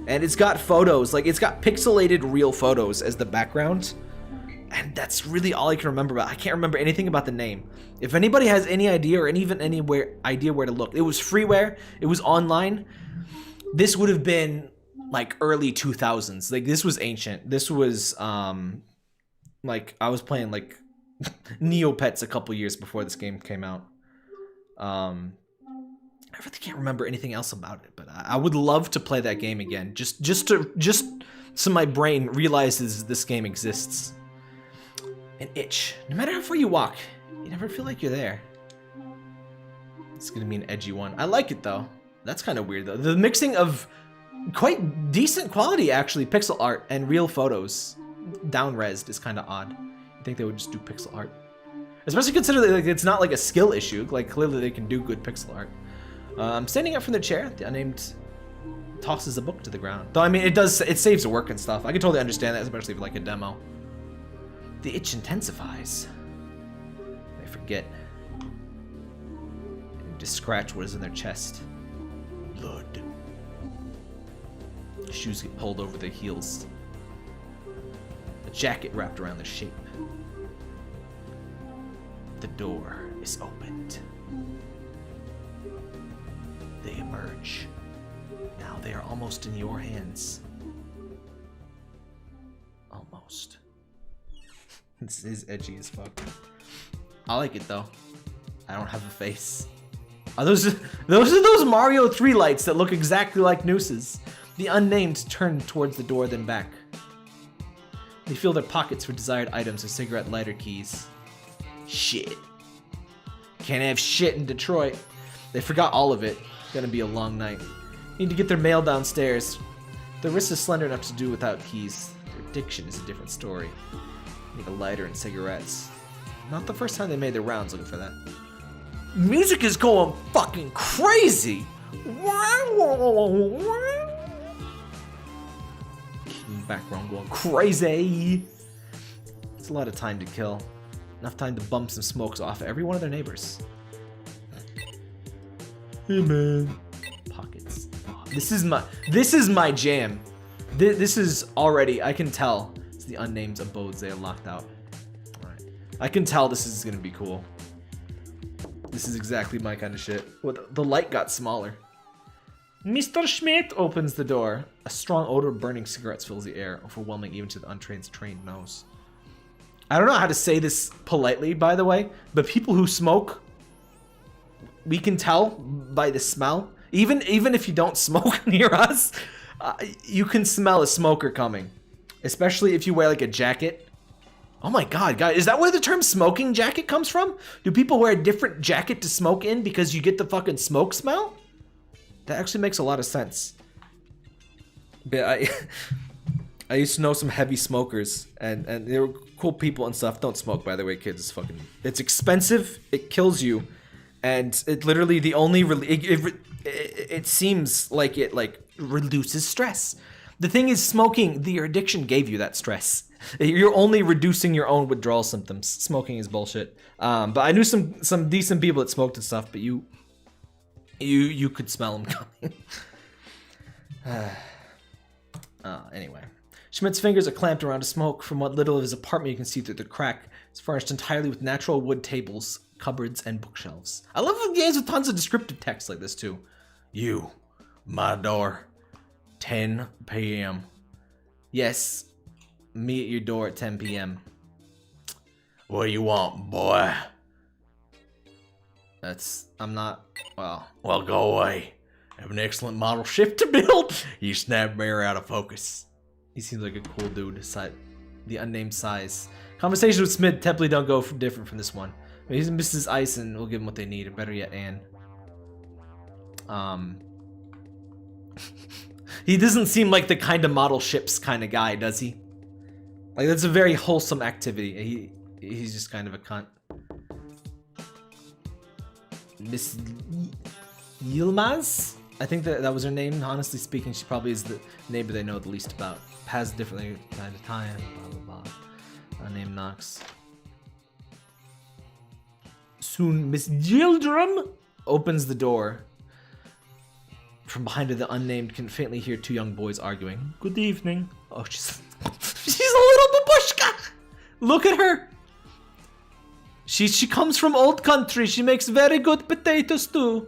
And it's got photos, like it's got pixelated real photos as the background. And that's really all I can remember about. I can't remember anything about the name. If anybody has any idea or even idea where to look, it was freeware. It was online. This would have been like early 2000s. Like this was ancient. This was like I was playing like Neopets a couple years before this game came out. I really can't remember anything else about it, but I would love to play that game again. Just so my brain realizes this game exists. An itch. No matter how far you walk, you never feel like you're there. It's gonna be an edgy one. I like it though. That's kind of weird though. The mixing of quite decent quality actually pixel art and real photos down-resed is kind of odd. I think they would just do pixel art, especially considering like it's not like a skill issue. Like clearly they can do good pixel art. I'm standing up from the chair. The unnamed tosses a book to the ground. Though I mean, it saves the work and stuff. I can totally understand that, especially for like a demo. The itch intensifies. They forget. And just scratch what is in their chest. Blood. Shoes get pulled over their heels. A jacket wrapped around their shape. The door is opened. They emerge. Now they are almost in your hands. Almost. This is edgy as fuck. I like it though. I don't have a face. Are those Mario 3 lights that look exactly like nooses? The unnamed turn towards the door, then back. They feel their pockets for desired items or cigarette lighter keys. Shit. Can't have shit in Detroit. They forgot all of it. Gonna be a long night. Need to get their mail downstairs. Their wrist is slender enough to do without keys. Their addiction is a different story. Need a lighter and cigarettes. Not the first time they made their rounds looking for that. Music is going fucking crazy! Background going crazy! It's a lot of time to kill. Enough time to bump some smokes off every one of their neighbors. Hey man. Pockets. Oh, this is my jam. This is already, I can tell. The unnamed abodes they are locked out. Alright. I can tell this is gonna be cool. This is exactly my kind of shit. Well, the light got smaller. Mr. Schmidt opens the door. A strong odor of burning cigarettes fills the air, overwhelming even to the trained nose. I don't know how to say this politely, by the way, but people who smoke, we can tell by the smell. Even if you don't smoke near us, you can smell a smoker coming. Especially if you wear like a jacket. Oh my god, guys, is that where the term smoking jacket comes from? Do people wear a different jacket to smoke in because you get the fucking smoke smell? That actually makes a lot of sense. But I used to know some heavy smokers, and they were cool people and stuff. Don't smoke, by the way, kids. It's expensive, it kills you, and it literally the only it seems like it reduces stress. The thing is, smoking, your addiction gave you that stress. You're only reducing your own withdrawal symptoms. Smoking is bullshit. But I knew some decent people that smoked and stuff, but you could smell them coming. Anyway. Schmidt's fingers are clamped around a smoke. From what little of his apartment you can see through the crack. It's furnished entirely with natural wood tables, cupboards, and bookshelves. I love games with tons of descriptive text like this too. You, my door, 10 p.m. Yes, me at your door at 10 p.m. What do you want, boy? Well, go away. I have an excellent model ship to build. You snap bear out of focus. He seems like a cool dude. The unnamed size. Conversations with Smith definitely don't go different from this one. He's Mrs. Ison will give them what they need, or better yet, Anne. He doesn't seem like the kind of model ships kind of guy, does he? Like, that's a very wholesome activity. He's just kind of a cunt. Miss Yilmaz? I think that was her name. Honestly speaking, she probably is the neighbor they know the least about. Has differently kind of time, blah blah blah. Name Knox. Soon Miss Gildrum opens the door. From behind her, the unnamed can faintly hear two young boys arguing. Good evening. Oh, she's a little babushka. Look at her. She comes from old country. She makes very good potato stew.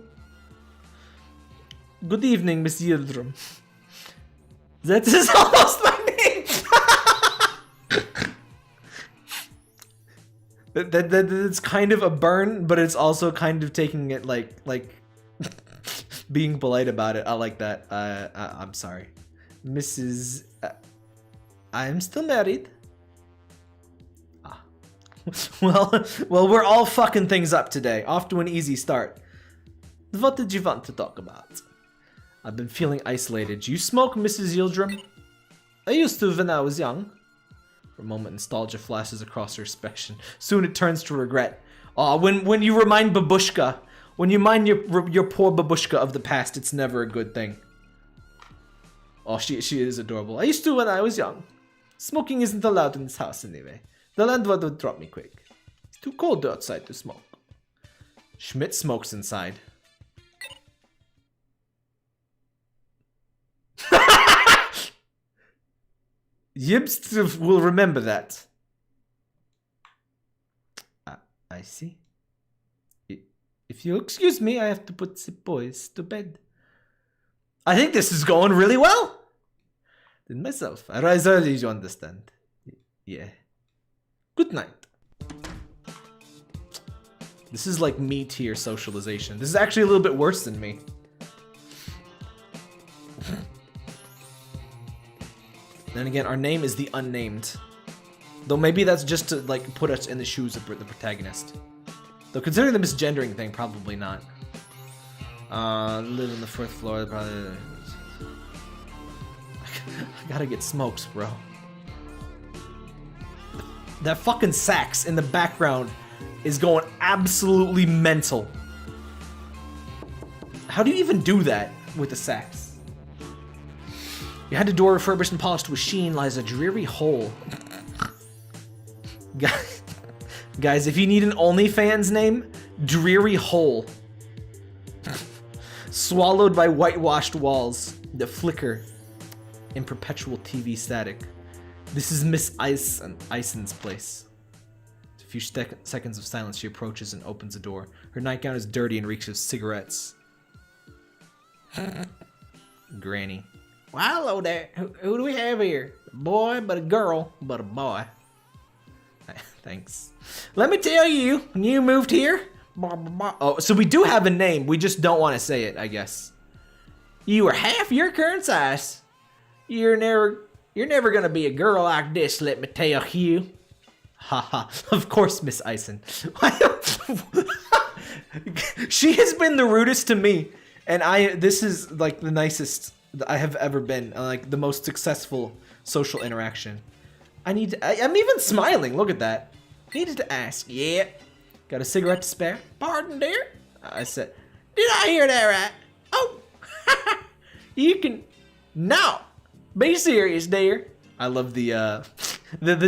Good evening, Miss Yildirim. That is almost my name. That's kind of a burn, but it's also kind of taking it like being polite about it. I like that. I'm sorry, Mrs. I am still married. Well, we're all fucking things up today. Off to an easy start. What did you want to talk about? I've been feeling isolated. You smoke, Mrs. Yildirim? I used to when I was young. For a moment, nostalgia flashes across her expression. Soon it turns to regret. When you remind Babushka, when you remind your poor Babushka of the past, it's never a good thing. Oh, she is adorable. I used to when I was young. Smoking isn't allowed in this house anyway. The landlord would drop me quick. It's too cold outside to smoke. Schmidt smokes inside. Yibst will remember that. I see. If you'll excuse me, I have to put the boys to bed. I think this is going really well. Did myself. I rise early, you understand. Yeah. Good night. This is like me tier socialization. This is actually a little bit worse than me. Then again, our name is the unnamed. Though maybe that's just to like put us in the shoes of the protagonist. Though considering the misgendering thing, probably not. Live on the 4th floor, probably. I gotta get smokes, bro. That fucking sax in the background is going absolutely mental. How do you even do that with the sax? Behind a door refurbished and polished with sheen lies a dreary hole. Guys, if you need an OnlyFans name, Dreary Hole. Swallowed by whitewashed walls that flicker in perpetual TV static. This is Miss Ison's place. A few seconds of silence, she approaches and opens the door. Her nightgown is dirty and reeks of cigarettes. Granny. Well, hello there. Who do we have here? A boy, but a girl, but a boy. Thanks. Let me tell you, when you moved here... Oh, so we do have a name. We just don't want to say it, I guess. You are half your current size. You're never gonna be a girl like this, let me tell you. Haha, of course, Miss Eisen. She has been the rudest to me, and this is like the nicest I have ever been, like the most successful social interaction. I'm even smiling, look at that. Needed to ask, yeah. Got a cigarette to spare? Pardon, dear? I said, did I hear that right? Oh, you can, no, be serious, dear. I love the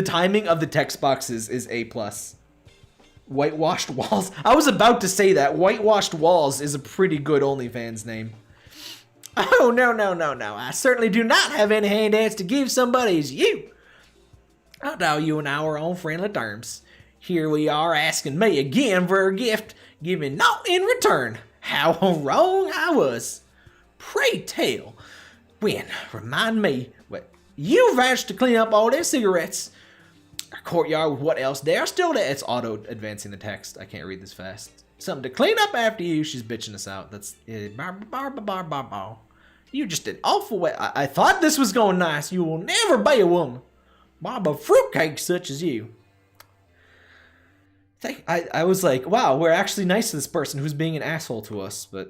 timing of the text boxes is A+. Whitewashed Walls. I was about to say that. Whitewashed Walls is a pretty good OnlyFans name. Oh, no. I certainly do not have any handouts to give somebody as you. I'll tell you in our own friendly terms. Here we are asking me again for a gift, giving naught in return. How wrong I was. Pray tell, when, remind me, what you managed to clean up all their cigarettes. Our courtyard with what else there? Still there. It's auto advancing the text. I can't read this fast. Something to clean up after you. She's bitching us out. That's it. You just an awful way. I thought this was going nice. You will never be a woman. Bob, a fruitcake such as you. I was like, wow, we're actually nice to this person who's being an asshole to us, but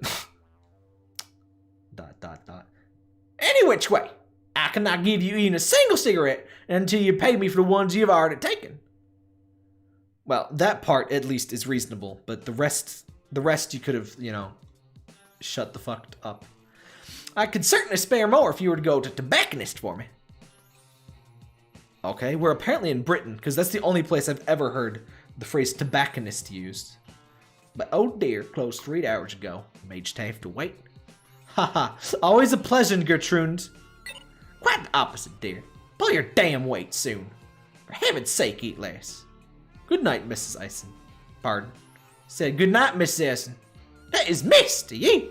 Any which way, I cannot give you even a single cigarette until you pay me for the ones you've already taken. Well, that part at least is reasonable, but the rest you could have, shut the fuck up. I could certainly spare more if you were to go to tobacconist for me. Okay, we're apparently in Britain, because that's the only place I've ever heard the phrase tobacconist used. But oh dear, closed 3 hours ago. Made you have to wait. Haha, always a pleasure, Gertrude. Quite the opposite, dear. Pull your damn weight soon. For heaven's sake, eat less. Good night, Mrs. Eisen. Pardon. Said good night, Mrs. Eisen. That is miss to you.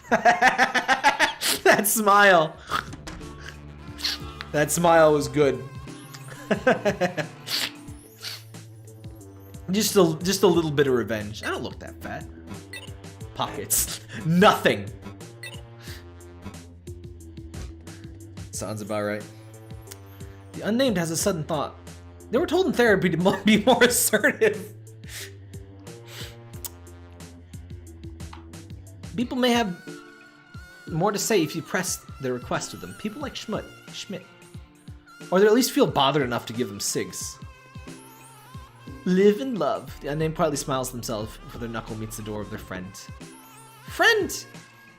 That smile. That smile was good. Just a little bit of revenge. I don't look that fat. Pockets. Nothing. Sounds about right. The unnamed has a sudden thought. They were told in therapy to be more assertive. People may have more to say if you press their request of them. People like Schmidt. Or they at least feel bothered enough to give them cigs. Live and love. The unnamed partly smiles to themselves before their knuckle meets the door of their friend. Friend!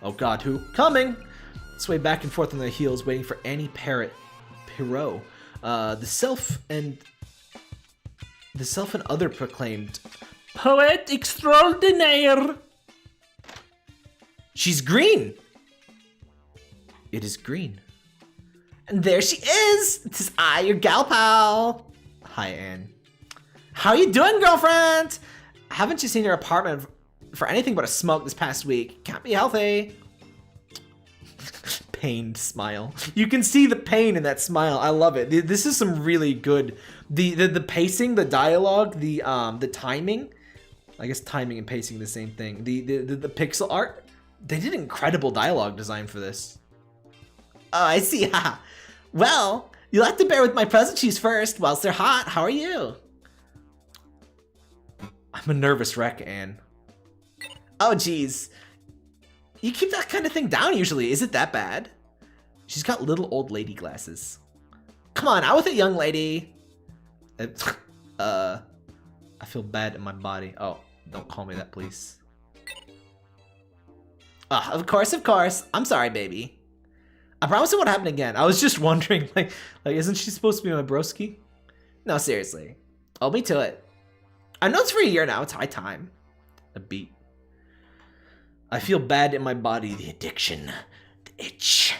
Oh god, who? Coming! Sway back and forth on their heels, waiting for Annie Perrot. Perot. The self and other proclaimed poet extraordinaire. She's green. It is green. And there she is. 'Tis I, your gal pal. Hi, Anne. How you doing, girlfriend? Haven't you seen your apartment for anything but a smoke this past week? Can't be healthy. Pained smile. You can see the pain in that smile. I love it. This is some really good. The pacing, the dialogue, the timing. I guess timing and pacing are the same thing. The pixel art. They did incredible dialogue design for this. Oh, I see. Well, you'll have to bear with my present cheese first whilst they're hot. How are you? I'm a nervous wreck, Anne. Oh, geez. You keep that kind of thing down usually. Is it that bad? She's got little old lady glasses. Come on, out with it, young lady. I feel bad in my body. Oh, don't call me that, please. Of course. I'm sorry, baby. I promise it won't happen again. I was just wondering, like, isn't she supposed to be my broski? No, seriously. Hold me to it. I know it's for a year now. It's high time. A beat. I feel bad in my body. The addiction. The itch.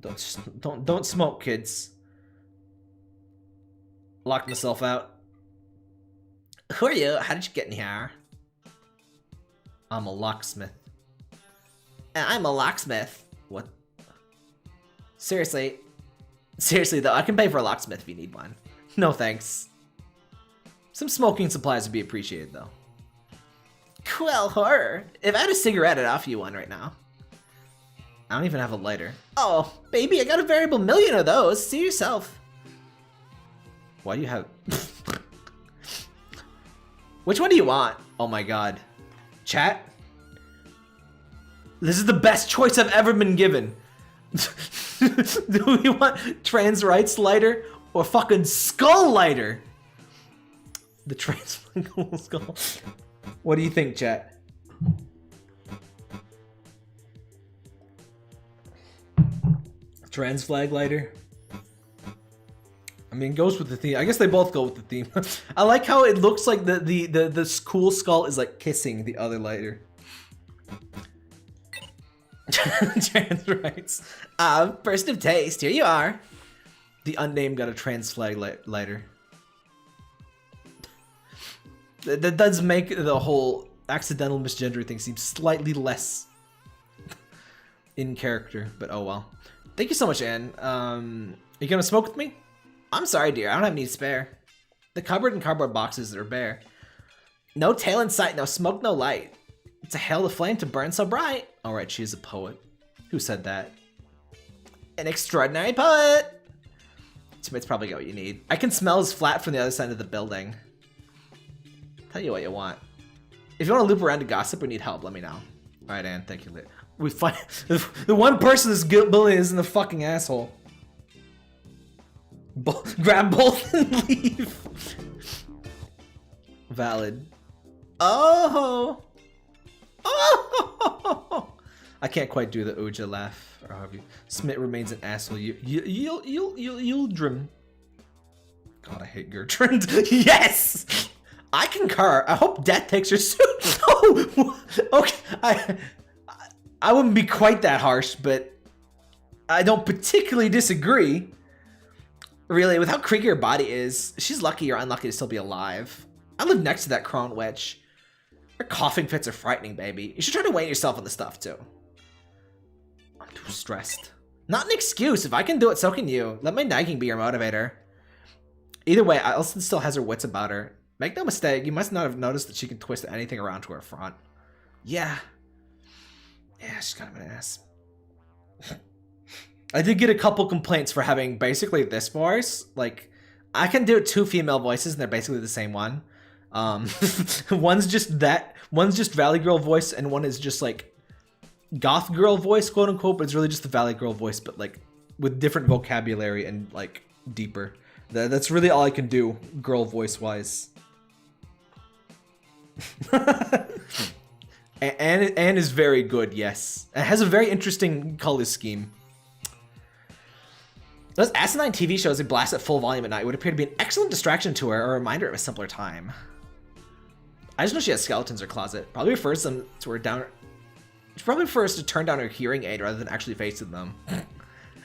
Don't smoke, kids. Locked myself out. Who are you? How did you get in here? I'm a locksmith. I'm a locksmith. What? Seriously though, I can pay for a locksmith if you need one. No thanks. Some smoking supplies would be appreciated though. Well, horror. If I had a cigarette, I'd offer you one right now. I don't even have a lighter. Oh, baby, I got a variable million of those. See yourself. Why do you have... Which one do you want? Oh my god. Chat? This is the best choice I've ever been given. Do we want trans rights lighter or fucking skull lighter? The trans skull. What do you think, chat? Trans flag lighter? I mean, goes with the theme. I guess they both go with the theme. I like how it looks like the cool skull is like kissing the other lighter. Trans rights. First of taste, here you are. The unnamed got a trans flag lighter. That does make the whole accidental misgender thing seem slightly less in character, but oh well. Thank you so much, Anne. Are you gonna smoke with me? I'm sorry, dear. I don't have any to spare. The cupboard and cardboard boxes are bare. No tail in sight, no smoke, no light. It's a hell of a flame to burn so bright. All right, she is a poet. Who said that? An extraordinary poet. It's probably got what you need. I can smell his flat from the other side of the building. Tell you what you want. If you want to loop around to gossip or need help, let me know. All right, Anne. Thank you. We find the one person this building isn't the fucking asshole. Grab both and leave. Valid. Oh. Oh. I can't quite do the Uja laugh. Or however you. Smith remains an asshole. You'll drim. God, I hate Gertrude. Yes. I concur. I hope death takes her soon. Oh, okay. I wouldn't be quite that harsh, but I don't particularly disagree. Really, with how creaky her body is, she's lucky or unlucky to still be alive. I live next to that crone witch. Her coughing fits are frightening, baby. You should try to weigh yourself on the stuff, too. I'm too stressed. Not an excuse. If I can do it, so can you. Let my nagging be your motivator. Either way, Alison still has her wits about her. Make no mistake, you must not have noticed that she can twist anything around to her front. Yeah. Yeah, she's kind of an ass. I did get a couple complaints for having basically this voice. Like, I can do 2 female voices and they're basically the same one. One's just Valley Girl voice and one is just like goth girl voice, quote unquote, but it's really just the Valley Girl voice, but like with different vocabulary and like deeper. That's really all I can do, girl voice wise. Anne is very good, yes. It has a very interesting color scheme. Those asinine TV shows they blast at full volume at night would appear to be an excellent distraction to her or a reminder of a simpler time. I just know she has skeletons in her closet. Probably refers them to her down. She probably prefers to turn down her hearing aid rather than actually facing them.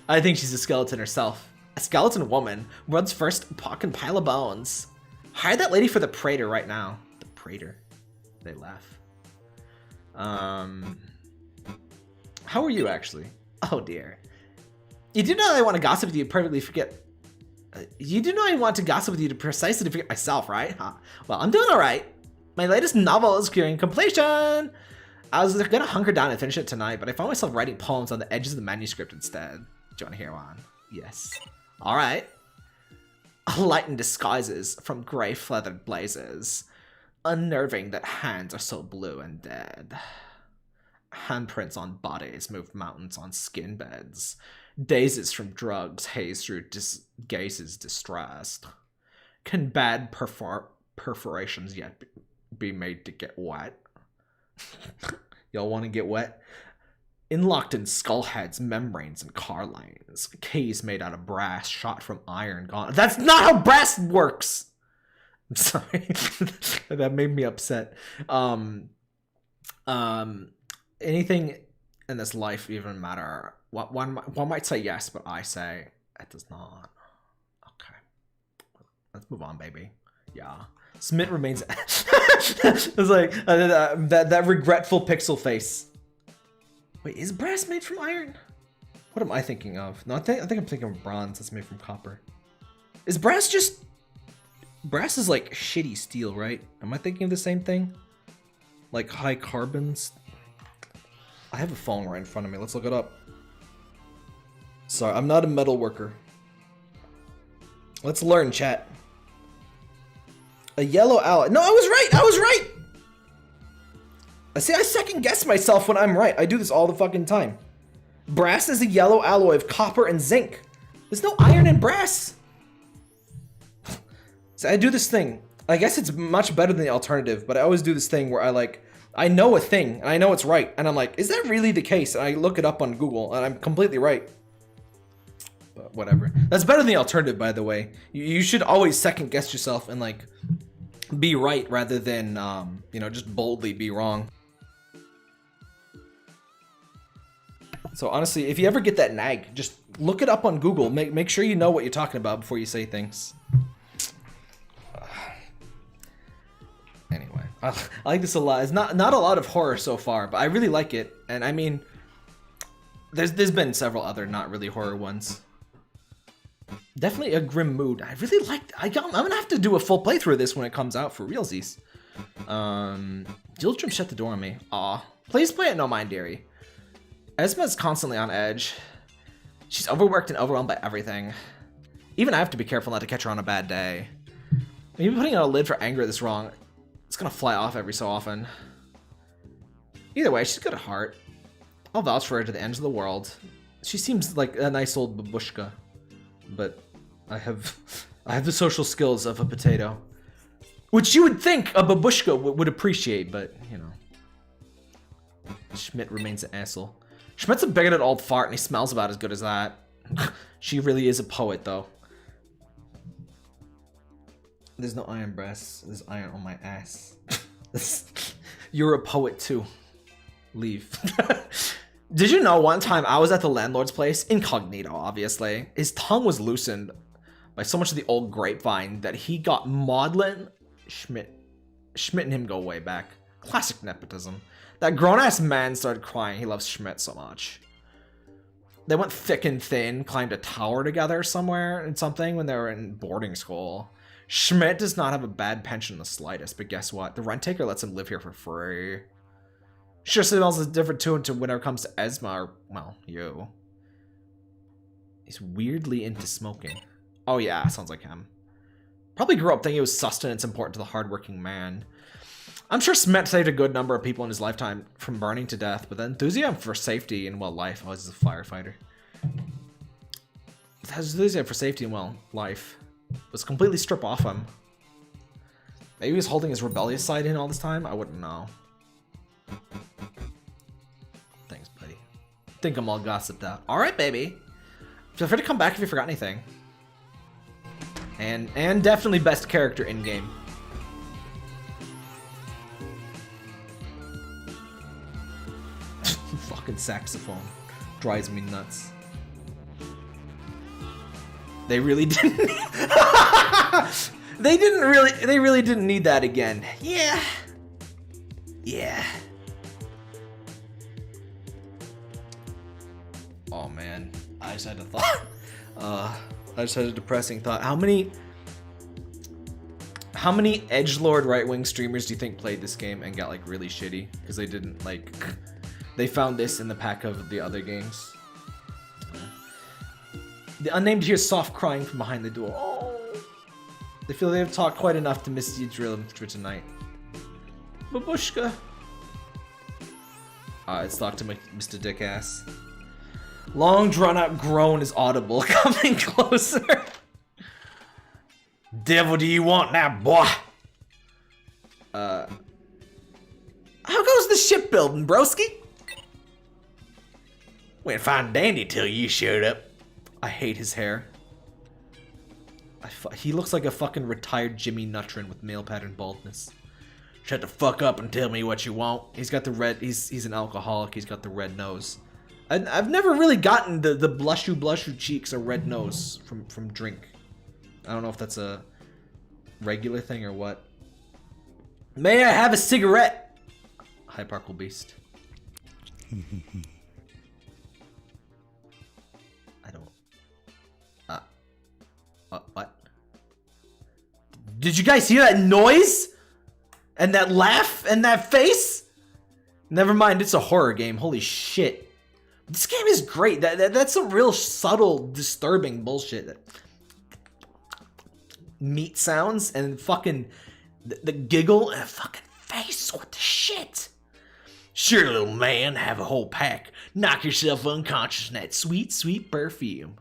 I think she's a skeleton herself. A skeleton woman, world's first fucking pile of bones. Hire that lady for the Praetor right now. The Praetor. They laugh. How are you actually? Oh dear. You do know I want to gossip with you perfectly forget. You do know I want to gossip with you to precisely forget myself, right? Huh? Well, I'm doing all right. My latest novel is nearing completion. I was gonna hunker down and finish it tonight, but I found myself writing poems on the edges of the manuscript instead. Do you want to hear one? Yes. All right. Light in disguises from gray feathered blazes. Unnerving that hands are so blue and dead. Handprints on bodies moved mountains on skin beds. Dazes from drugs haze through gazes distressed. Can bad perforations yet be made to get wet? Y'all want to get wet? Inlocked in skull heads, membranes, and car lines. Keys made out of brass, shot from iron gone. That's not how brass works! I'm sorry. That made me upset. Anything in this life even matter? One might say yes, but I say it does not. Okay. Let's move on, baby. Yeah. Smith remains... It's like that regretful pixel face. Wait, is brass made from iron? What am I thinking of? No, I think I'm thinking of bronze that's made from copper. Is brass just... Brass is like shitty steel, right? Am I thinking of the same thing? Like high carbons? I have a phone right in front of me. Let's look it up. Sorry, I'm not a metal worker. Let's learn, chat. A yellow alloy. No, I was right. I was right. I see. I second guess myself when I'm right. I do this all the fucking time. Brass is a yellow alloy of copper and zinc. There's no iron in brass. So I do this thing. I guess it's much better than the alternative, but I always do this thing where I know a thing and I know it's right, and I'm like, is that really the case? And I look it up on Google and I'm completely right. But whatever. That's better than the alternative, by the way. You should always second guess yourself and like be right rather than you know, just boldly be wrong. So honestly, if you ever get that nag, just look it up on Google. Make sure you know what you're talking about before you say things. Anyway, I like this a lot. It's not a lot of horror so far, but I really like it. And I mean, there's been several other not really horror ones. Definitely a grim mood. I really like. I'm gonna have to do a full playthrough of this when it comes out for realsies. Gildrum shut the door on me. Aw. Please play it, no mind, dearie. Esma's constantly on edge. She's overworked and overwhelmed by everything. Even I have to be careful not to catch her on a bad day. Maybe putting on a lid for anger this wrong. It's gonna fly off every so often. Either way, she's good at heart. I'll vouch for her to the ends of the world. She seems like a nice old babushka, but I have the social skills of a potato, which you would think a babushka would appreciate, but you know. Schmidt remains an asshole. Schmidt's a bigoted old fart, and he smells about as good as that. She really is a poet, though. There's no iron breasts. There's iron on my ass. You're a poet, too. Leave. Did you know one time I was at the landlord's place, incognito, obviously. His tongue was loosened by so much of the old grapevine that he got maudlin. Schmidt and him go way back. Classic nepotism. That grown-ass man started crying. He loves Schmidt so much. They went thick and thin, climbed a tower together somewhere and something when they were in boarding school. Schmidt does not have a bad pension in the slightest, but guess what? The rent taker lets him live here for free. Sure smells a different tune to whenever it comes to Esma or, well, you. He's weirdly into smoking. Oh yeah, sounds like him. Probably grew up thinking it was sustenance important to the hardworking man. I'm sure Smet saved a good number of people in his lifetime from burning to death, but the enthusiasm for safety and, well, life. Oh, he's a firefighter. His enthusiasm for safety and, well, life was completely stripped off him. Maybe he was holding his rebellious side in all this time? I wouldn't know. Thanks, buddy. Think I'm all gossiped out. Alright, baby. Feel free to come back if you forgot anything. And definitely best character in-game. Fucking saxophone. Drives me nuts. They really didn't they really didn't need that again. Yeah. Yeah. Oh man. I just had a thought. I just had a depressing thought. How many edgelord right-wing streamers do you think played this game and got like really shitty because they didn't like they found this in the pack of the other games? The unnamed hears soft crying from behind the door. Oh, they feel they have talked quite enough to miss you drill him for tonight. Babushka. It's Dr. Mr. Dickass. Long drawn out groan is audible, coming closer. Devil do you want now, boy? How goes the shipbuilding, broski? We didn't find Dandy till you showed up. I hate his hair. He looks like a fucking retired Jimmy Neutron with male pattern baldness. Shut the fuck up and tell me what you want. He's got the red. He's an alcoholic. He's got the red nose. I've never really gotten the blushu cheeks or red nose from drink. I don't know if that's a regular thing or what. May I have a cigarette? Hyparchal Beast. I don't. What? Did you guys hear that noise? And that laugh? And that face? Never mind, it's a horror game. Holy shit. This game is great. That's some real subtle, disturbing bullshit. Meat sounds and fucking The giggle and a fucking face. What the shit? Sure, little man, have a whole pack. Knock yourself unconscious in that sweet, sweet perfume.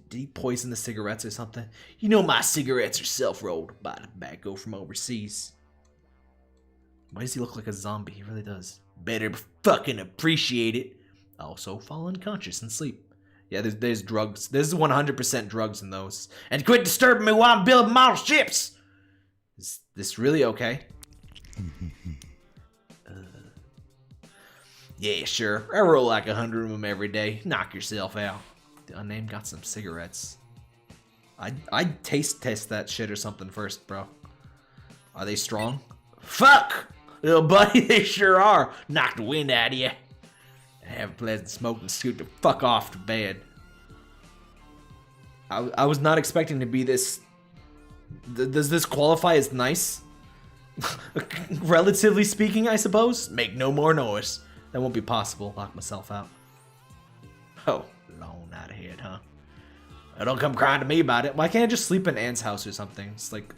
Did he poison the cigarettes or something? You know my cigarettes are self-rolled by tobacco from overseas. Why does he look like a zombie? He really does. Better fucking appreciate it. Also fall unconscious and sleep. Yeah, there's drugs. There's 100% drugs in those. And quit disturbing me while I'm building model ships! Is this really okay? Yeah, sure. I roll like 100 of them every day. Knock yourself out. The unnamed got some cigarettes. I'd taste test that shit or something first, bro. Are they strong? Fuck! Little buddy, they sure are. Knock the wind out of you. Have a pleasant smoke and scoot the fuck off to bed. I was not expecting to be this... Does this qualify as nice? Relatively speaking, I suppose. Make no more noise. That won't be possible. Lock myself out. Oh, long night ahead, huh? Don't come crying to me about it. Why can't I just sleep in Anne's house or something? It's like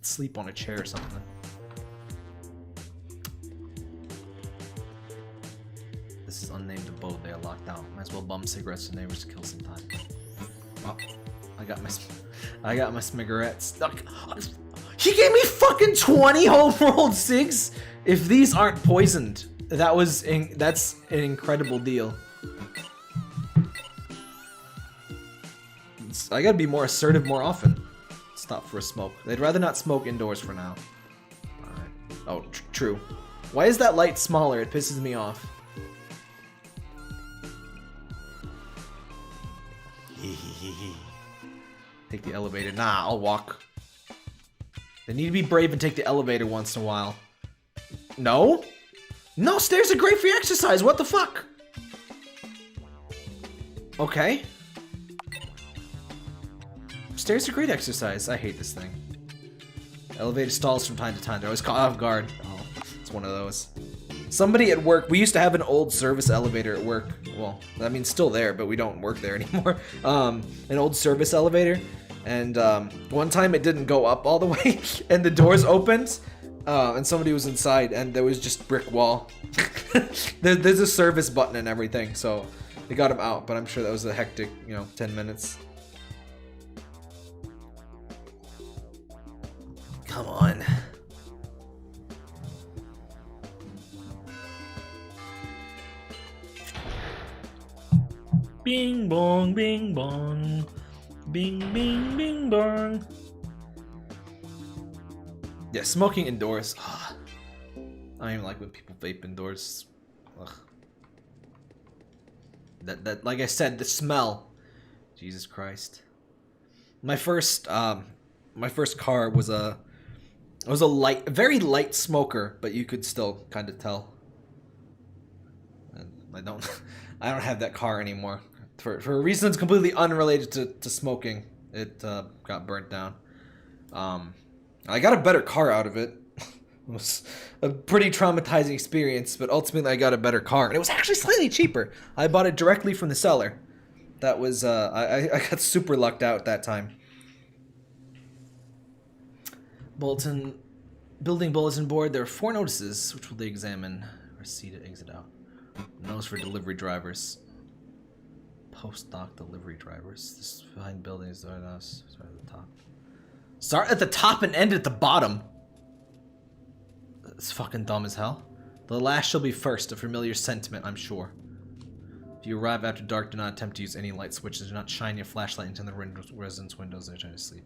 sleep on a chair or something. This is unnamed abode. They are locked out. Might as well bum cigarettes to neighbors to kill some time. Oh, I got my cigarettes. He gave me fucking 20 home rolled cigs. If these aren't poisoned. That's an incredible deal. I gotta be more assertive more often. Stop for a smoke. They'd rather not smoke indoors for now. Alright. Oh, true. Why is that light smaller? It pisses me off. Take the elevator. Nah, I'll walk. They need to be brave and take the elevator once in a while. No? No, stairs are great for exercise. What the fuck? Okay. Stairs are great exercise. I hate this thing. Elevator stalls from time to time. They're always caught off guard. Oh, it's one of those. Somebody at work, we used to have an old service elevator at work. Well, I mean, still there, but we don't work there anymore. An old service elevator. And one time it didn't go up all the way, and the doors opened, and somebody was inside, and there was just brick wall. There's a service button and everything, so they got him out, but I'm sure that was a hectic, 10 minutes. Come on. Bing bong, bing bong. Bing bing bing bong. Yeah, smoking indoors. Ugh. I don't even like when people vape indoors. Ugh. That like I said, the smell. Jesus Christ. My first car was a very light smoker, but you could still kind of tell. And I don't have that car anymore. For reasons completely unrelated to smoking. It got burnt down. I got a better car out of it. It was a pretty traumatizing experience, but ultimately I got a better car. And it was actually slightly cheaper. I bought it directly from the seller. That was, I got super lucked out that time. Building bulletin board. There are 4 notices. Which will they examine? Receipt to exit out. Notice for delivery drivers. Post-dock delivery drivers. This is behind buildings. Start at the top. Start at the top and end at the bottom. It's fucking dumb as hell. The last shall be first. A familiar sentiment, I'm sure. If you arrive after dark, do not attempt to use any light switches. Do not shine your flashlight into the residence windows. They're trying to sleep.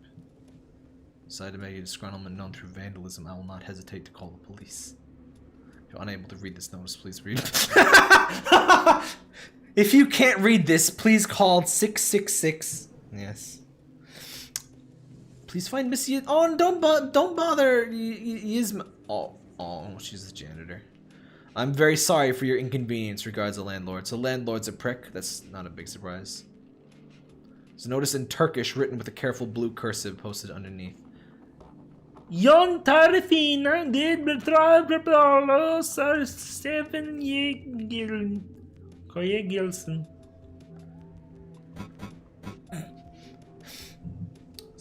Decide to make a disgruntlement known through vandalism. I will not hesitate to call the police. If you're unable to read this notice, please read it. If you can't read this, please call 666. Yes. Please find Missy. Oh, don't bother. Oh, she's the janitor. I'm very sorry for your inconvenience. Regards, the landlord. So landlord's a prick. That's not a big surprise. There's a notice in Turkish written with a careful blue cursive posted underneath. Yon tarifina did betrayal 7 year.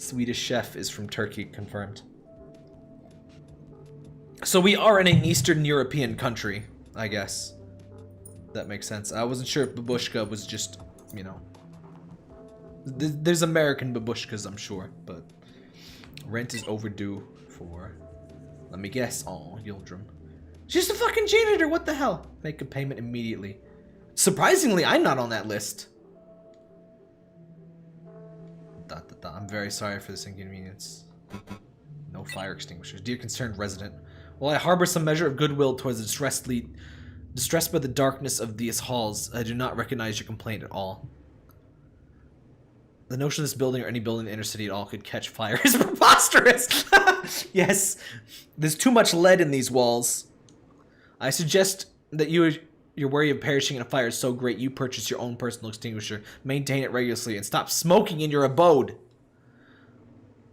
Swedish chef is from Turkey, confirmed. So we are in an Eastern European country, I guess. That makes sense. I wasn't sure if babushka was just, you know... There's American babushkas, I'm sure, but... Rent is overdue for... Let me guess. Oh, Yildrim. She's a fucking janitor, what the hell? Make a payment immediately. Surprisingly, I'm not on that list. I'm very sorry for this inconvenience. No fire extinguishers. Dear concerned resident, while I harbor some measure of goodwill towards the distressed by the darkness of these halls, I do not recognize your complaint at all. The notion of this building or any building in the inner city at all could catch fire is preposterous. Yes, there's too much lead in these walls. I suggest that your worry of perishing in a fire is so great you purchase your own personal extinguisher, maintain it regularly, and stop smoking in your abode.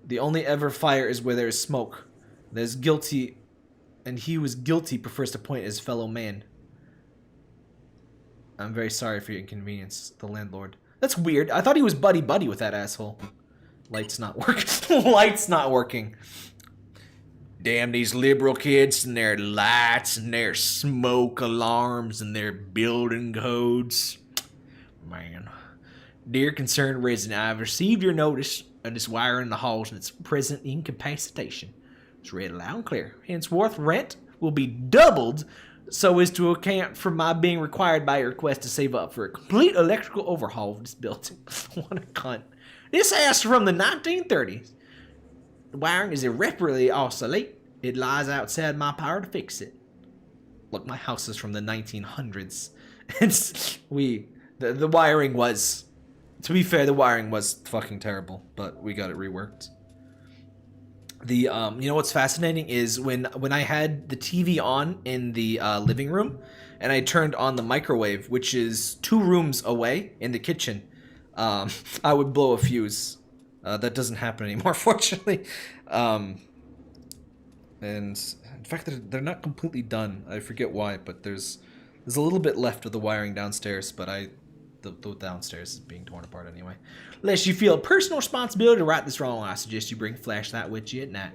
The only ever fire is where there is smoke. There's guilty, and he who is guilty prefers to point at his fellow man. I'm very sorry for your inconvenience, the landlord. That's weird. I thought he was buddy-buddy with that asshole. Light's not working. Light's not working. Damn these liberal kids and their lights and their smoke alarms and their building codes. Man. Dear concerned resident, I have received your notice of this wire in the halls and its present incapacitation. It's read loud and clear. Henceforth, rent will be doubled so as to account for my being required by your request to save up for a complete electrical overhaul of this building. What a cunt. This ass from the 1930s. The wiring is irreparably obsolete. It lies outside my power to fix it. Look, my house is from the 1900s. The wiring was, to be fair, the wiring was fucking terrible, but we got it reworked. The you know what's fascinating is when I had the TV on in the living room, and I turned on the microwave, which is 2 rooms away in the kitchen, I would blow a fuse. That doesn't happen anymore, fortunately. And in fact, they're not completely done. I forget why, but there's a little bit left of the wiring downstairs, but the downstairs is being torn apart anyway. Unless you feel a personal responsibility to right this wrong, I suggest you bring a flashlight with you at night,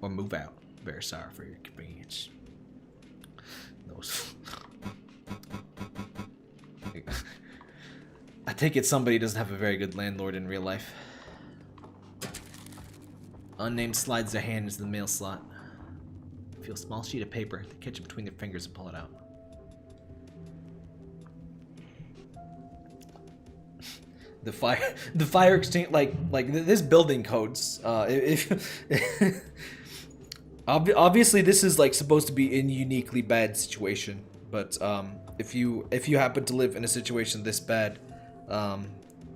or move out. Very sorry for your inconvenience. Those. I take it somebody doesn't have a very good landlord in real life. Unnamed slides their hand into the mail slot. Feel a small sheet of paper. They catch it between their fingers and pull it out. The fire extinct, like this building codes. Obviously this is like supposed to be in uniquely bad situation, but if you happen to live in a situation this bad,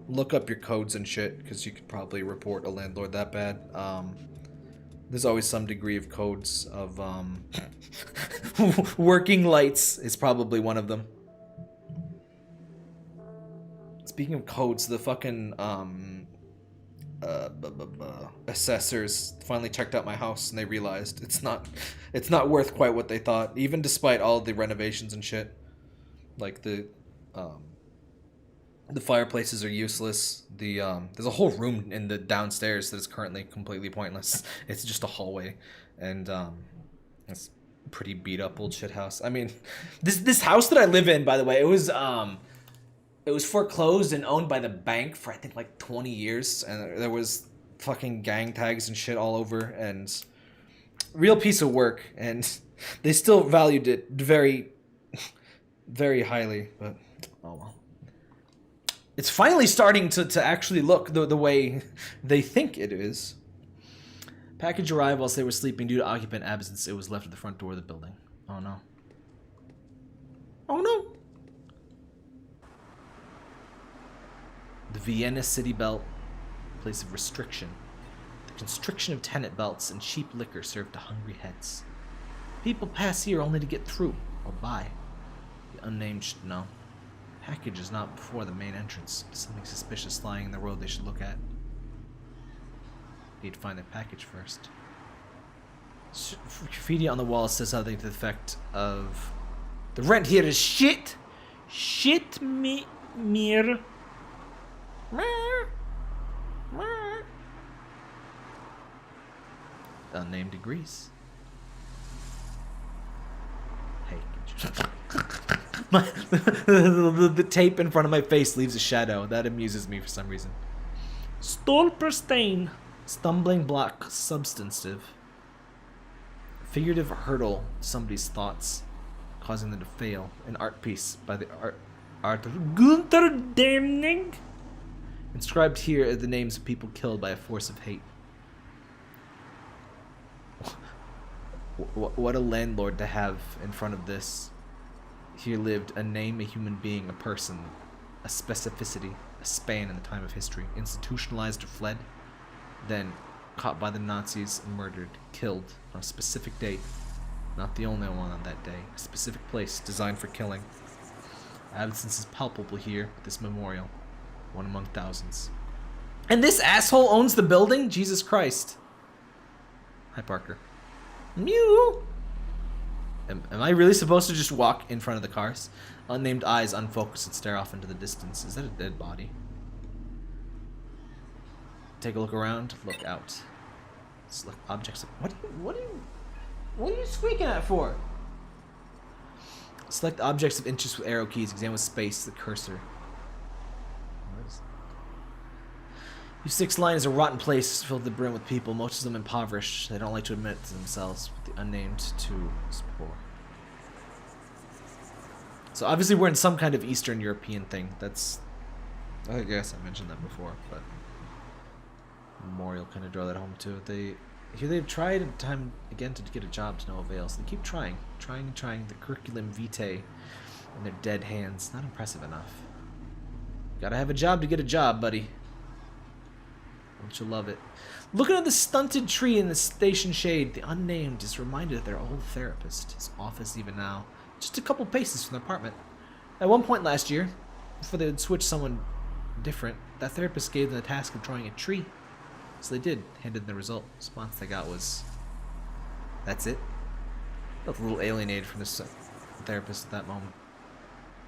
look up your codes and shit, because you could probably report a landlord that bad. There's always some degree of codes of working lights is probably one of them. Speaking of codes, the fucking assessors finally checked out my house and they realized it's not worth quite what they thought, even despite all the renovations and shit. Like the fireplaces are useless. There's a whole room in the downstairs that is currently completely pointless. It's just a hallway, and it's a pretty beat up old shit house. I mean, this house that I live in, by the way, it was foreclosed and owned by the bank for I think like 20 years, and there was fucking gang tags and shit all over, and real piece of work, and they still valued it very, very highly, but oh well. It's finally starting to actually look the way they think it is. Package arrived whilst they were sleeping. Due to occupant absence, it was left at the front door of the building. Oh no. Oh no! The Vienna city belt, place of restriction. The constriction of tenant belts and cheap liquor served to hungry heads. People pass here only to get through or buy. The unnamed should know. Package is not before the main entrance. Something suspicious lying in the road they should look at. Need to find their package first. Graffiti on the wall says something to the effect of, "The rent here is shit. Shit mir. Unnamed agrees. Hey, the tape in front of my face leaves a shadow. That amuses me for some reason. Stolperstein. Stumbling block, substantive. Figurative hurdle somebody's thoughts, causing them to fail. An art piece by the art Gunther Damning. inscribed here are the names of people killed by a force of hate. What a landlord to have in front of this. Here lived a name, a human being, a person, a specificity, a span in the time of history, institutionalized or fled, then caught by the Nazis and murdered, killed on a specific date, not the only one on that day, a specific place designed for killing. Absence is palpable here with this memorial, one among thousands. And this asshole owns the building? Jesus Christ. Hi, Parker. Mew! Am I really supposed to just walk in front of the cars? Unnamed eyes unfocus and stare off into the distance. Is that a dead body? Take a look around. Look out. Select objects. What are you squeaking at for? Select objects of interest with arrow keys. Examine with space the cursor. U6 line is a rotten place filled to the brim with people, most of them impoverished. They don't like to admit it to themselves, but the unnamed too is poor. So obviously we're in some kind of Eastern European thing. That's, I guess I mentioned that before, but Memorial kind of draw that home too. They've tried time again to get a job to no avail. So they keep trying. The curriculum vitae in their dead hands. Not impressive enough. Gotta have a job to get a job, buddy. Don't you love it? Looking at the stunted tree in the station shade, the unnamed is reminded of their old therapist, his office even now, just a couple paces from their apartment. At one point last year, before they would switch someone different, that therapist gave them the task of drawing a tree. So they did, handed them the result. The response they got was, that's it. Felt a little alienated from this therapist at that moment.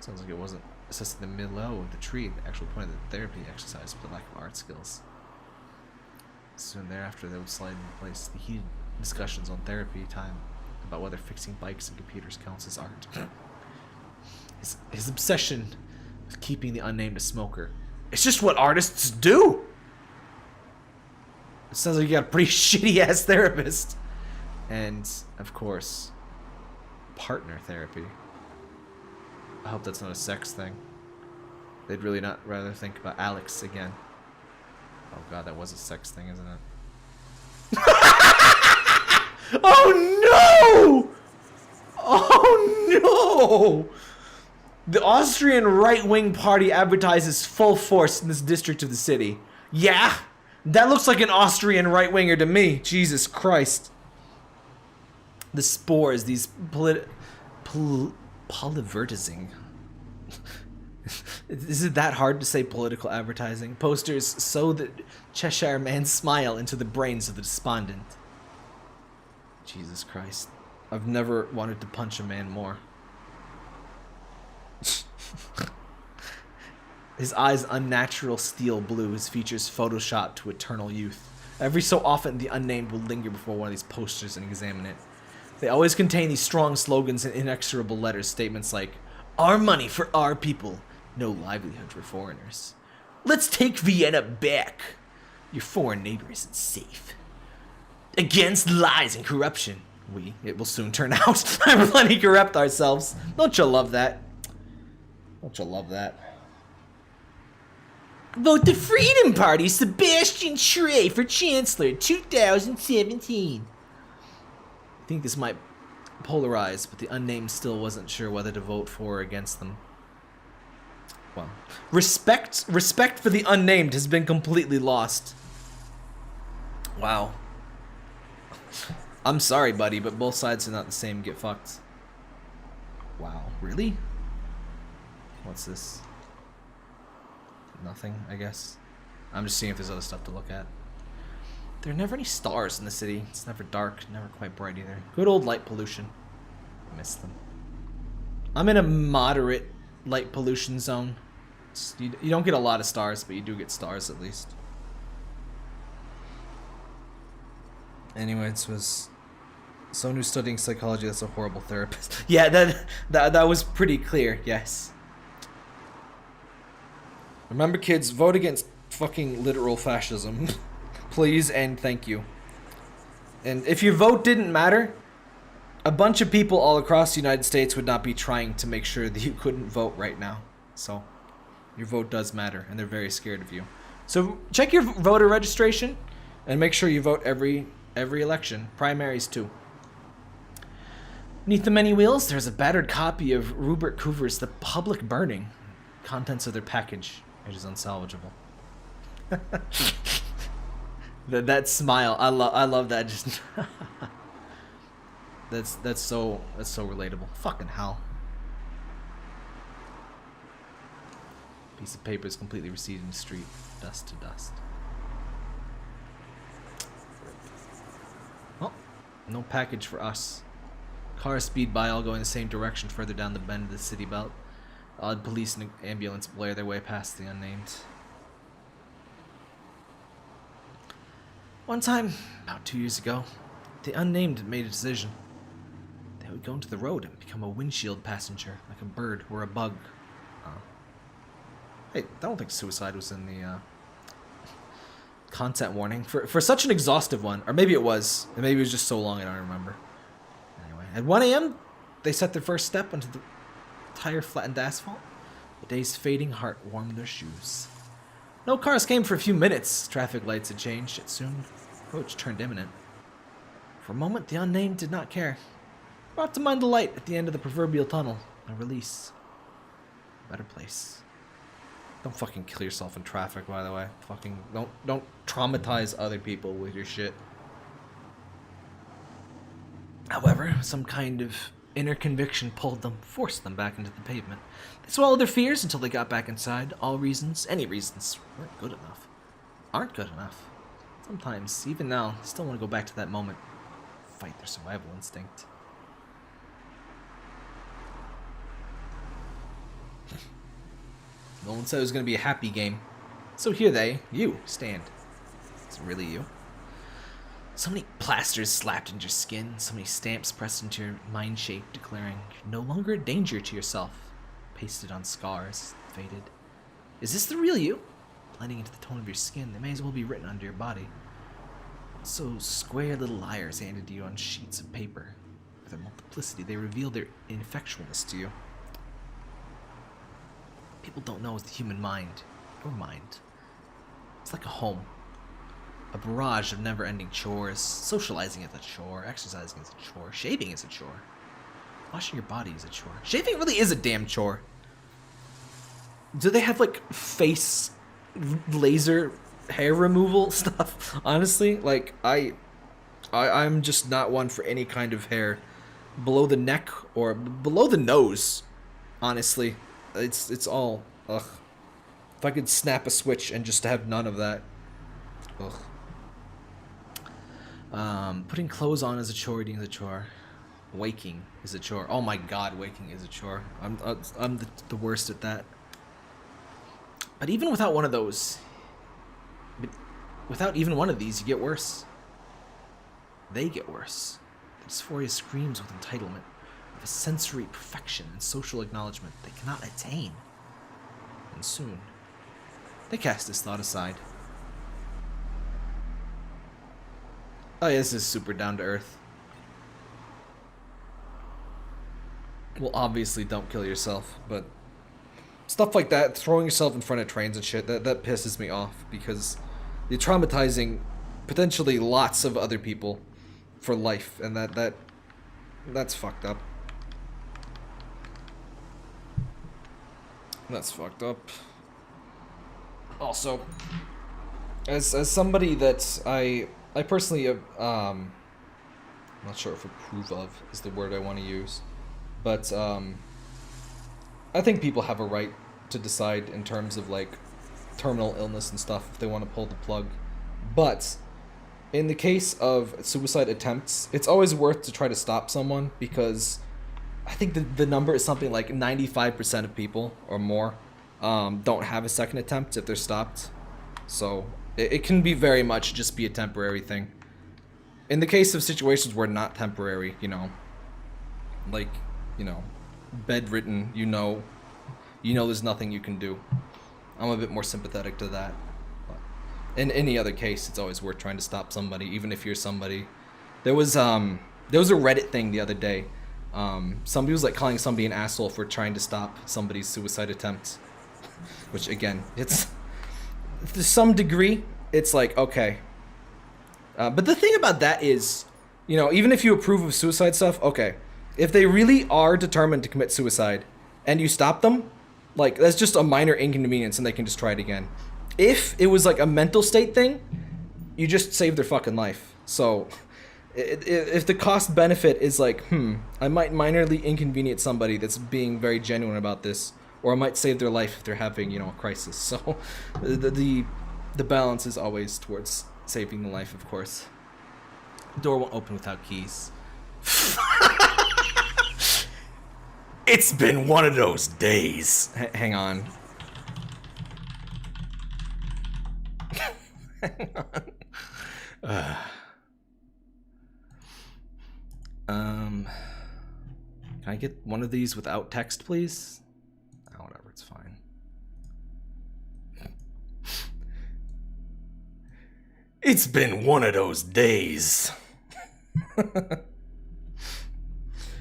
Sounds like it wasn't assessing the milieu of the tree, the actual point of the therapy exercise, but the lack of art skills. Soon thereafter, they would slide into place the heated discussions on therapy time about whether fixing bikes and computers counts as art. His obsession with keeping the unnamed a smoker. It's just what artists do! It sounds like you got a pretty shitty-ass therapist. And, of course, partner therapy. I hope that's not a sex thing. They'd really not rather think about Alex again. Oh god, that was a sex thing, isn't it? Oh no! Oh no! The Austrian right-wing party advertises full force in this district of the city. Yeah? That looks like an Austrian right-winger to me. Jesus Christ. The spores, these polyvertising. Is it that hard to say political advertising? Posters sow the Cheshire Man's smile into the brains of the despondent. Jesus Christ. I've never wanted to punch a man more. His eyes unnatural steel blue, his features photoshopped to eternal youth. Every so often the unnamed will linger before one of these posters and examine it. They always contain these strong slogans and inexorable letters, statements like, "Our money for our people. No livelihood for foreigners. Let's take Vienna back. Your foreign neighbor isn't safe. Against lies and corruption. It will soon turn out. I'm plenty corrupt ourselves. Don't you love that? Don't you love that? Vote the Freedom Party, Sebastian Schrey for Chancellor, 2017. I think this might polarize, but the unnamed still wasn't sure whether to vote for or against them. Well, respect for the unnamed has been completely lost. Wow. I'm sorry, buddy, but both sides are not the same. Get fucked. Wow, really? What's this? Nothing, I guess. I'm just seeing if there's other stuff to look at. There are never any stars in the city. It's never dark, never quite bright either. Good old light pollution. I miss them. I'm in a moderate light pollution zone. You don't get a lot of stars, but you do get stars at least. Anyway, it was someone who's studying psychology. That's a horrible therapist. Yeah, that was pretty clear. Yes. Remember, kids, vote against fucking literal fascism, please and thank you. And if your vote didn't matter, a bunch of people all across the United States would not be trying to make sure that you couldn't vote right now. So, your vote does matter, and they're very scared of you. So check your voter registration, and make sure you vote every election, primaries too. Beneath the many wheels, there's a battered copy of Rupert Coover's The Public Burning. Contents of their package. It is unsalvageable. that smile, I love that. Just that's so relatable. Fucking hell. Piece of paper is completely receding the street, dust to dust. Well, no package for us. Cars speed by, all going the same direction further down the bend of the city belt. Odd police and ambulance blare their way past the unnamed. One time, about 2 years ago, the unnamed made a decision. They would go into the road and become a windshield passenger, like a bird or a bug. Hey, I don't think suicide was in the content warning for such an exhaustive one, or maybe it was. Maybe it was just so long I don't remember. Anyway, at 1 a.m., they set their first step onto the tire flattened asphalt. The day's fading heart warmed their shoes. No cars came for a few minutes. Traffic lights had changed. It soon approach turned imminent. For a moment, the unnamed did not care. Brought to mind the light at the end of the proverbial tunnel. A release. A better place. Don't fucking kill yourself in traffic, by the way. Fucking don't traumatize other people with your shit. However, some kind of inner conviction pulled them, forced them back into the pavement. They swallowed their fears until they got back inside. All reasons, any reasons, weren't good enough. Aren't good enough. Sometimes, even now, they still want to go back to that moment. Fight their survival instinct. No one said it was going to be a happy game. So here you, stand. Is it really you? So many plasters slapped into your skin, so many stamps pressed into your mind shape, declaring you're no longer a danger to yourself. Pasted on scars, faded. Is this the real you? Blending into the tone of your skin, they may as well be written onto your body. So square little liars handed to you on sheets of paper. With their multiplicity, they reveal their ineffectualness to you. People don't know it's the human mind. Your mind. It's like a home. A barrage of never-ending chores. Socializing is a chore. Exercising is a chore. Shaving is a chore. Washing your body is a chore. Shaving really is a damn chore. Do they have, like, face laser hair removal stuff? Honestly, like, I'm just not one for any kind of hair below the neck or below the nose. Honestly. It's all, ugh. If I could snap a switch and just have none of that. Ugh. Putting clothes on is a chore, eating is a chore. Waking is a chore. Oh my god, waking is a chore. I'm the worst at that. But even without one of those, without even one of these, you get worse. They get worse. The dysphoria screams with entitlement. Of a sensory perfection and social acknowledgement they cannot attain. And soon, they cast this thought aside. Oh yeah, this is super down to earth. Well, obviously don't kill yourself, but stuff like that, throwing yourself in front of trains and shit, that pisses me off because you're traumatizing potentially lots of other people for life, and that's fucked up. That's fucked up. Also, as somebody that I personally I'm not sure if approve of is the word I want to use, but I think people have a right to decide in terms of like terminal illness and stuff if they want to pull the plug. But in the case of suicide attempts, it's always worth to try to stop someone because I think the number is something like 95% of people or more don't have a second attempt if they're stopped. So it can be very much just be a temporary thing. in the case of situations where not temporary, you know, like, you know, bedridden, you know there's nothing you can do. I'm a bit more sympathetic to that. But in any other case, it's always worth trying to stop somebody, even if you're somebody. There was a Reddit thing the other day. Somebody was like calling somebody an asshole for trying to stop somebody's suicide attempt. Which again, it's to some degree, it's like, okay. But the thing about that is, you know, even if you approve of suicide stuff, okay. If they really are determined to commit suicide and you stop them, like, that's just a minor inconvenience and they can just try it again. If it was like a mental state thing, you just save their fucking life. So if the cost benefit is like, I might minorly inconvenience somebody that's being very genuine about this, or I might save their life if they're having, you know, a crisis. So the balance is always towards saving the life, of course. The door won't open without keys. It's been one of those days. Hang on. Hang on. Can I get one of these without text, please? Oh, whatever, it's fine. It's been one of those days.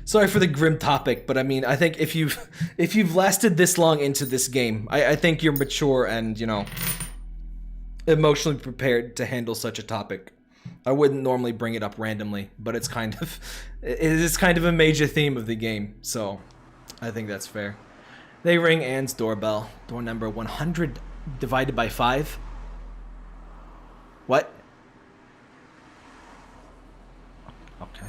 Sorry for the grim topic, but I mean, I think if you've lasted this long into this game, I think you're mature and, you know, emotionally prepared to handle such a topic. I wouldn't normally bring it up randomly, but it is kind of a major theme of the game, so I think that's fair. They ring Anne's doorbell. Door number 100 divided by 5. What? Okay.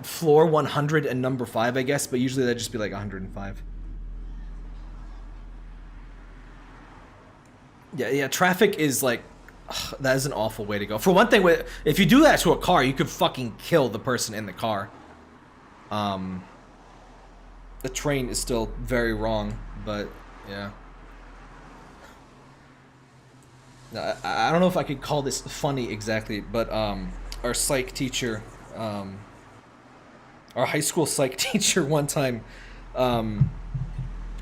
Floor 100 and number 5, I guess, but usually that'd just be like 105. Yeah, traffic is like, that is an awful way to go. For one thing, if you do that to a car, you could fucking kill the person in the car. The train is still very wrong, but yeah. I don't know if I could call this funny exactly, but our psych teacher, our high school psych teacher one time,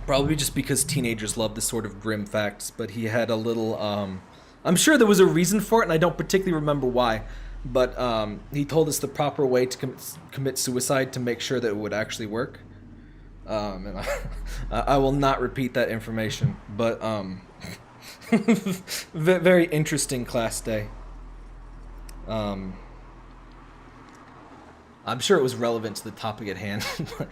probably just because teenagers love this sort of grim facts, but he had a little, I'm sure there was a reason for it, and I don't particularly remember why, but he told us the proper way to commit suicide to make sure that it would actually work. And I will not repeat that information, but very interesting class day. I'm sure it was relevant to the topic at hand, but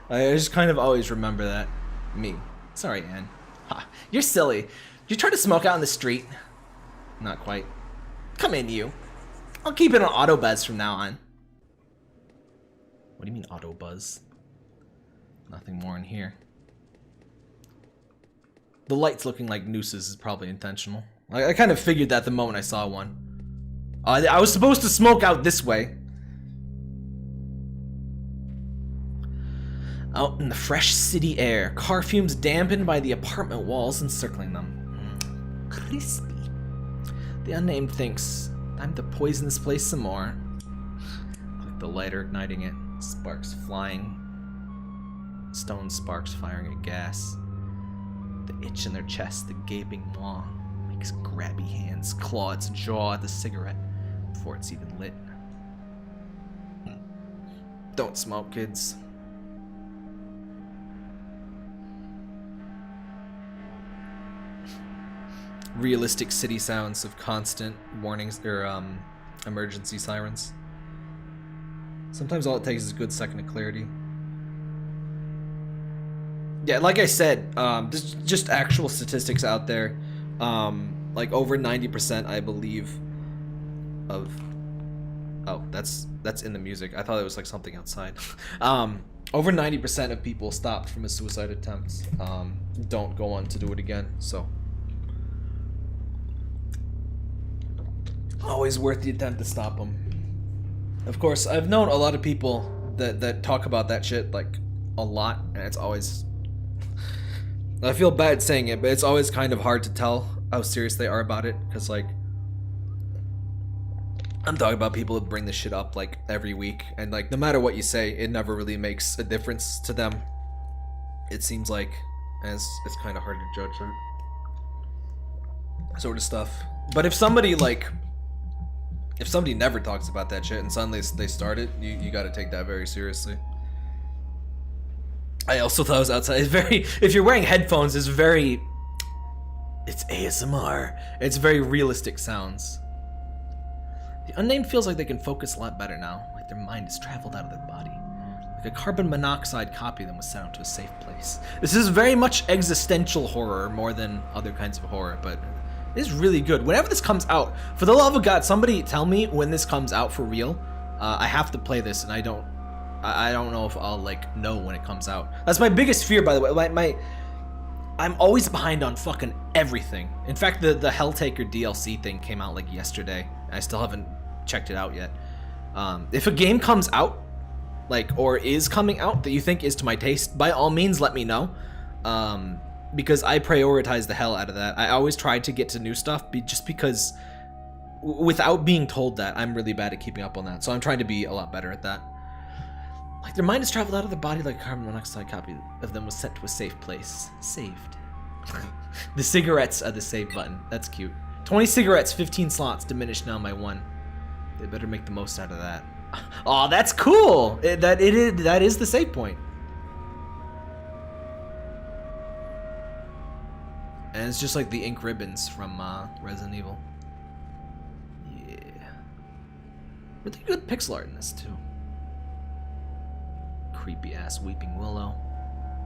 I just kind of always remember that. Me. Sorry, Anne. Ha, you're silly. Did you try to smoke out in the street? Not quite. Come in, you. I'll keep it on auto buzz from now on. What do you mean auto buzz? Nothing more in here. The light's looking like nooses is probably intentional. I kind of figured that the moment I saw one. I was supposed to smoke out this way. Out in the fresh city air, car fumes dampened by the apartment walls encircling them. Crispy. The unnamed thinks, time to poison this place some more. Click the lighter, igniting it. Sparks flying. Stone sparks firing at gas. The itch in their chest, the gaping maw, makes grabby hands claw its jaw at the cigarette before it's even lit. Don't smoke, kids. Realistic city sounds of constant warnings or emergency sirens. Sometimes all it takes is a good second of clarity. Yeah, like I said, there's just actual statistics out there. Like over 90%, I believe, of... Oh, that's in the music. I thought it was like something outside. Over 90% of people stopped from a suicide attempt don't go on to do it again, so... Always worth the attempt to stop them. Of course, I've known a lot of people that talk about that shit, like, a lot, and it's always... I feel bad saying it, but it's always kind of hard to tell how serious they are about it, because, like, I'm talking about people who bring this shit up like every week, and like no matter what you say, it never really makes a difference to them. It seems like, as it's kind of hard to judge that sort of stuff. But if somebody never talks about that shit and suddenly they start it, you got to take that very seriously. I also thought it was outside. It's very, if you're wearing headphones, it's ASMR. It's very realistic sounds. The unnamed feels like they can focus a lot better now, like their mind has traveled out of their body. Like a carbon monoxide copy of them was sent out to a safe place. This is very much existential horror more than other kinds of horror, but it is really good. Whenever this comes out, for the love of God, somebody tell me when this comes out for real. I have to play this, and I don't know if I'll like know when it comes out. That's my biggest fear, by the way. I'm always behind on fucking everything. In fact, the Helltaker DLC thing came out like yesterday. I still haven't checked it out yet. If a game comes out, like, or is coming out that you think is to my taste, by all means let me know. Because I prioritize the hell out of that. I always try to get to new stuff just because without being told that, I'm really bad at keeping up on that. So I'm trying to be a lot better at that. Like their mind has traveled out of their body like a carbon monoxide copy of them was sent to a safe place. Saved. The cigarettes are the save button. That's cute. 20 cigarettes, 15 slots, diminished now by 1. They better make the most out of that. Oh, that's cool! That is the save point. And it's just like the ink ribbons from Resident Evil. Yeah. Really good pixel art in this too. Creepy ass Weeping Willow.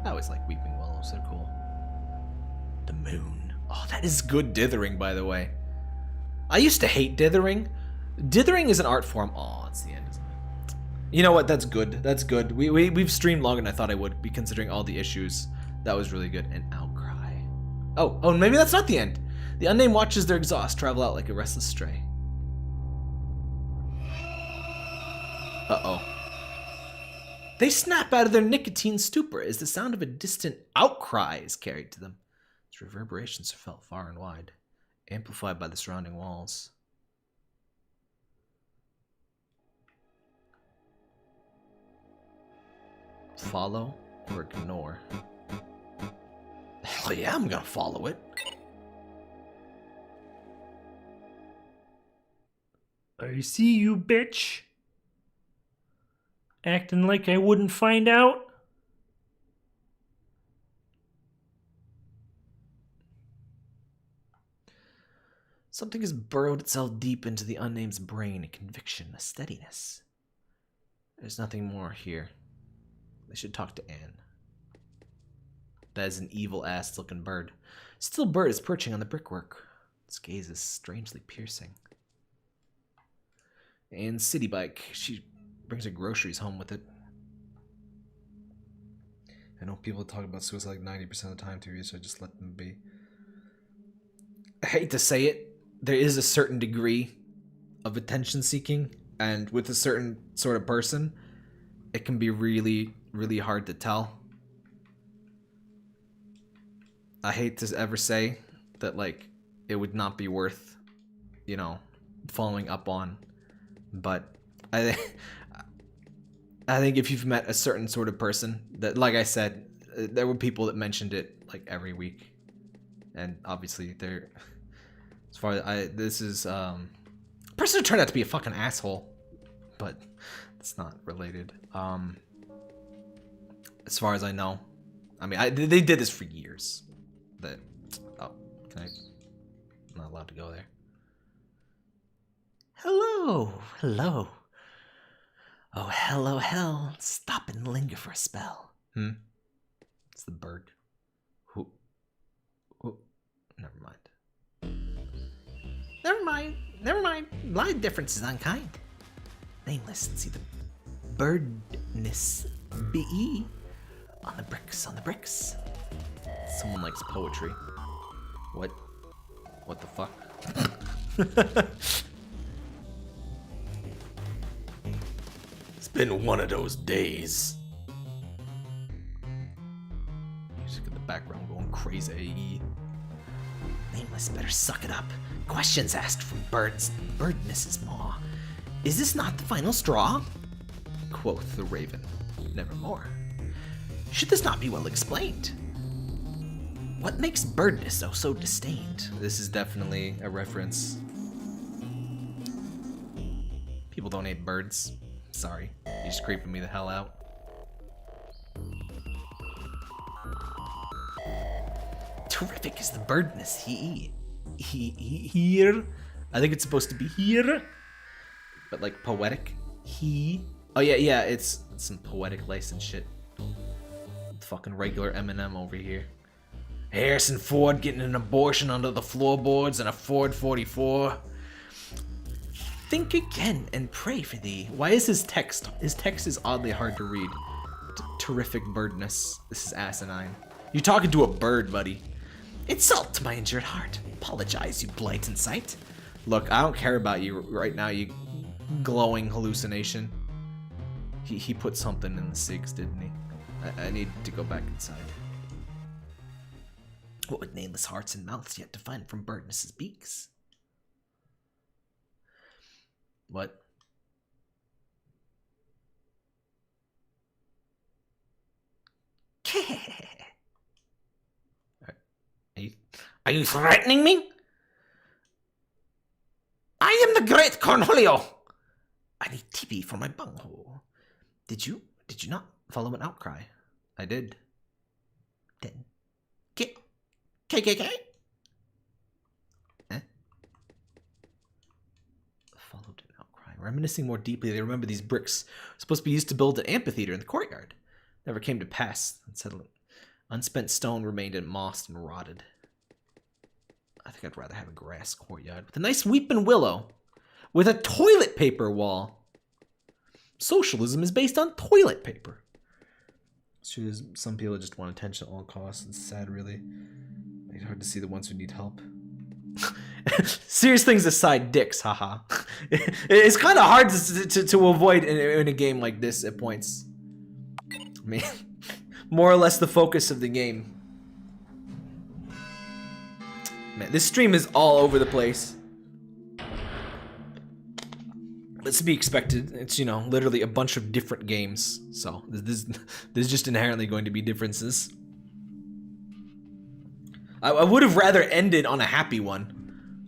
I always like Weeping Willows, they're cool. The moon. Oh, that is good dithering, by the way. I used to hate dithering. Dithering is an art form. Oh, it's the end, isn't it? You know what? That's good. That's good. We've streamed longer than I thought I would be, considering all the issues. That was really good. And Outcry. Oh, maybe that's not the end. The unnamed watches their exhaust travel out like a restless stray. Uh-oh. They snap out of their nicotine stupor as the sound of a distant outcry is carried to them. Its reverberations are felt far and wide, amplified by the surrounding walls. Follow or ignore? Hell yeah, I'm gonna follow it. I see you, bitch. Acting like I wouldn't find out. Something has burrowed itself deep into the unnamed's brain, a conviction, a steadiness. There's nothing more here. They should talk to Anne. That is an evil-ass looking bird. Still bird is perching on the brickwork. Its gaze is strangely piercing. Anne's city bike. She brings her groceries home with it. I know people talk about suicide like 90% of the time too, so I just let them be. I hate to say it, there is a certain degree of attention seeking, and with a certain sort of person, it can be really, really hard to tell. I hate to ever say that, like, it would not be worth, you know, following up on, but I think if you've met a certain sort of person that, like I said, there were people that mentioned it like every week, and obviously they're, as far as this is person who turned out to be a fucking asshole, but it's not related. As far as I know, I mean, they did this for years. That I'm not allowed to go there. Hello. Oh, hello, hell. Stop and linger for a spell. It's the bird. Who? Never mind. Blind difference is unkind. Nameless, see the birdness be on the bricks. Someone likes poetry. What the fuck? It's been one of those days. Music in the background going crazy. Nameless better suck it up. Questions asked from birds. Birdness is maw. Is this not the final straw? Quoth the raven. Nevermore. Should this not be well explained? What makes birdness so disdained? This is definitely a reference. People don't hate birds. Sorry. You're just creeping me the hell out. Terrific is the birdness here. I think it's supposed to be here. But like poetic. Oh yeah, it's some poetic license shit. Fucking regular Eminem over here. Harrison Ford getting an abortion under the floorboards in a Ford 44. Think again and pray for thee. Why is his text? His text is oddly hard to read. Terrific birdness. This is asinine. You're talking to a bird, buddy. Insult to my injured heart. Apologize, you blighted sight. Look, I don't care about you right now, you glowing hallucination. He put something in the SIGs, didn't he? I need to go back inside. What would nameless hearts and mouths yet to find from birdness's beaks? What? Are you threatening me? I am the great Cornholio. I need TP for my bunghole. Did you not follow an outcry? I did. Then. KKK? Followed an outcry. Reminiscing more deeply, they remember these bricks were supposed to be used to build an amphitheater in the courtyard. Never came to pass. Unspent stone remained in moss and rotted. I think I'd rather have a grass courtyard with a nice weeping willow with a toilet paper wall. Socialism is based on toilet paper. Some people just want attention at all costs. It's sad, really. It's hard to see the ones who need help. Serious things aside, dicks, haha. It's kind of hard to avoid in a game like this at points. I mean, more or less the focus of the game. Man, this stream is all over the place. It's to be expected. It's, you know, literally a bunch of different games. So there's just inherently going to be differences. I would have rather ended on a happy one.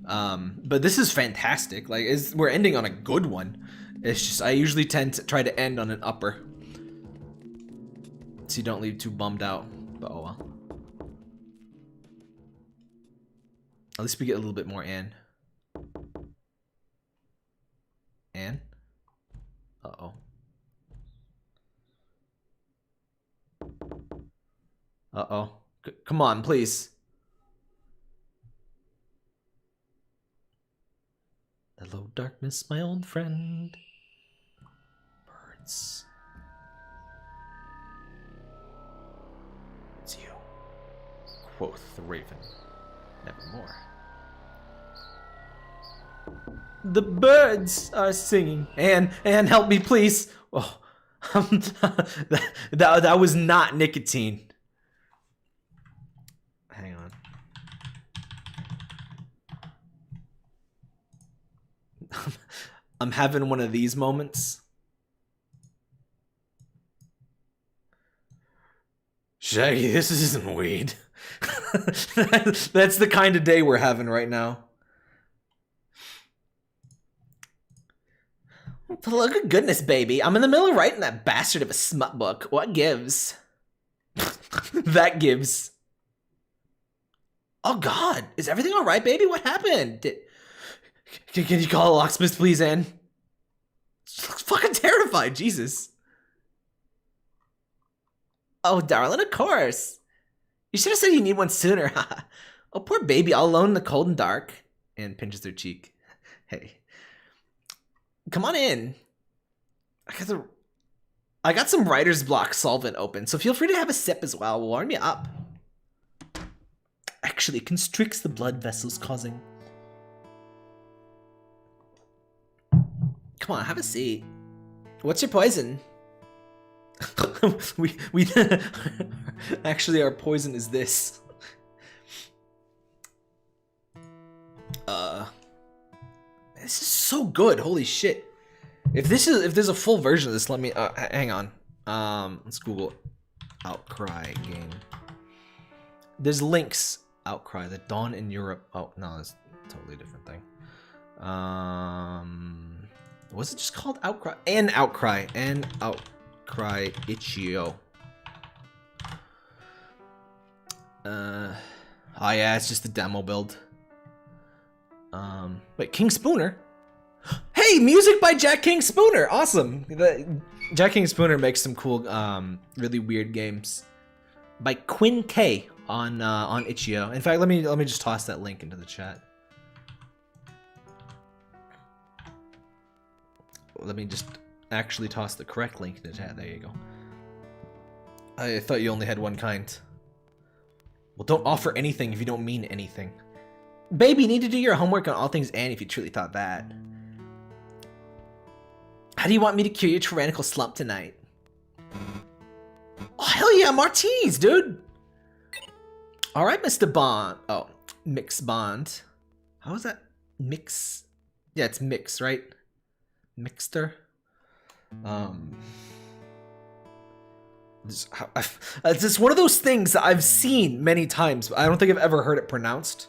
But this is fantastic. Like, we're ending on a good one. It's just, I usually tend to try to end on an upper. So you don't leave too bummed out. But oh well. At least we get a little bit more Anne. Anne? Uh-oh. Uh-oh. Come on, please. Hello, darkness, my old friend. Birds. It's you, quoth the raven. Nevermore. The birds are singing. Anne, help me, please. Oh, that was not nicotine. Hang on. I'm having one of these moments. Shaggy, this isn't weed. That's the kind of day we're having right now. For the love of goodness, baby. I'm in the middle of writing that bastard of a smut book. What gives? That gives. Oh, God. Is everything all right, baby? What happened? Can you call a locksmith, please, Anne? She looks fucking terrified. Jesus. Oh, darling, of course. You should have said you need one sooner. Oh, poor baby, all alone in the cold and dark. Anne pinches her cheek. Hey. Come on in. I got some writer's block solvent open, so feel free to have a sip as well. We'll warm you up. Actually, it constricts the blood vessels, causing... Come on, have a seat. What's your poison? we actually, our poison is this. This is so good. Holy shit. If there's a full version of this, let me hang on. Let's Google Outcry game. There's links. Outcry, the Dawn in Europe. Oh no, that's a totally different thing. Was it just called Outcry? Outcry itch.io. Oh yeah, it's just a demo build. Wait, King Spooner? Hey, music by Jack King Spooner! Awesome! Jack King Spooner makes some cool, really weird games. By Quinn K on itch.io. In fact, let me just toss that link into the chat. Let me just actually toss the correct link into the chat. There you go. I thought you only had one kind. Well, don't offer anything if you don't mean anything. Baby, you need to do your homework on all things Annie if you truly thought that. How do you want me to cure your tyrannical slump tonight? Oh, hell yeah, martinis, dude! Alright, Mr. Bond. Oh, Mix Bond. How is that? Mix? Yeah, it's Mix, right? Mixter? It's just one of those things that I've seen many times, but I don't think I've ever heard it pronounced.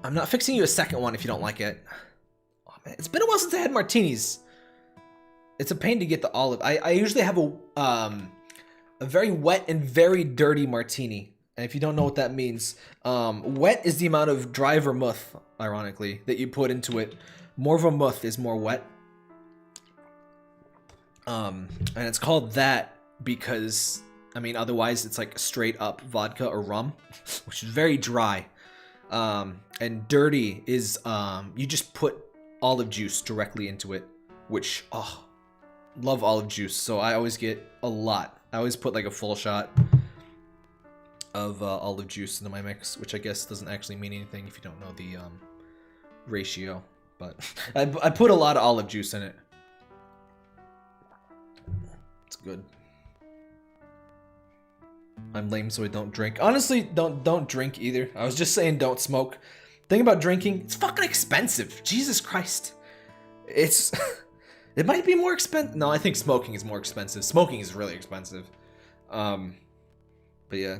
I'm not fixing you a second one if you don't like it. Oh man, it's been a while since I had martinis. It's a pain to get the olive. I usually have a very wet and very dirty martini. And if you don't know what that means, wet is the amount of dry vermouth, ironically, that you put into it. More vermouth is more wet. And it's called that because, I mean, otherwise it's like straight up vodka or rum, which is very dry. And dirty is, you just put olive juice directly into it, which, oh, love olive juice. So I always get a lot. I always put like a full shot of olive juice into my mix, which I guess doesn't actually mean anything if you don't know the ratio. But I put a lot of olive juice in it. It's good. I'm lame, so I don't drink. Honestly, don't drink either. I was just saying don't smoke. Thing about drinking, it's fucking expensive. Jesus Christ. It's it might be more expensive. No, I think smoking is more expensive. Smoking is really expensive. But yeah,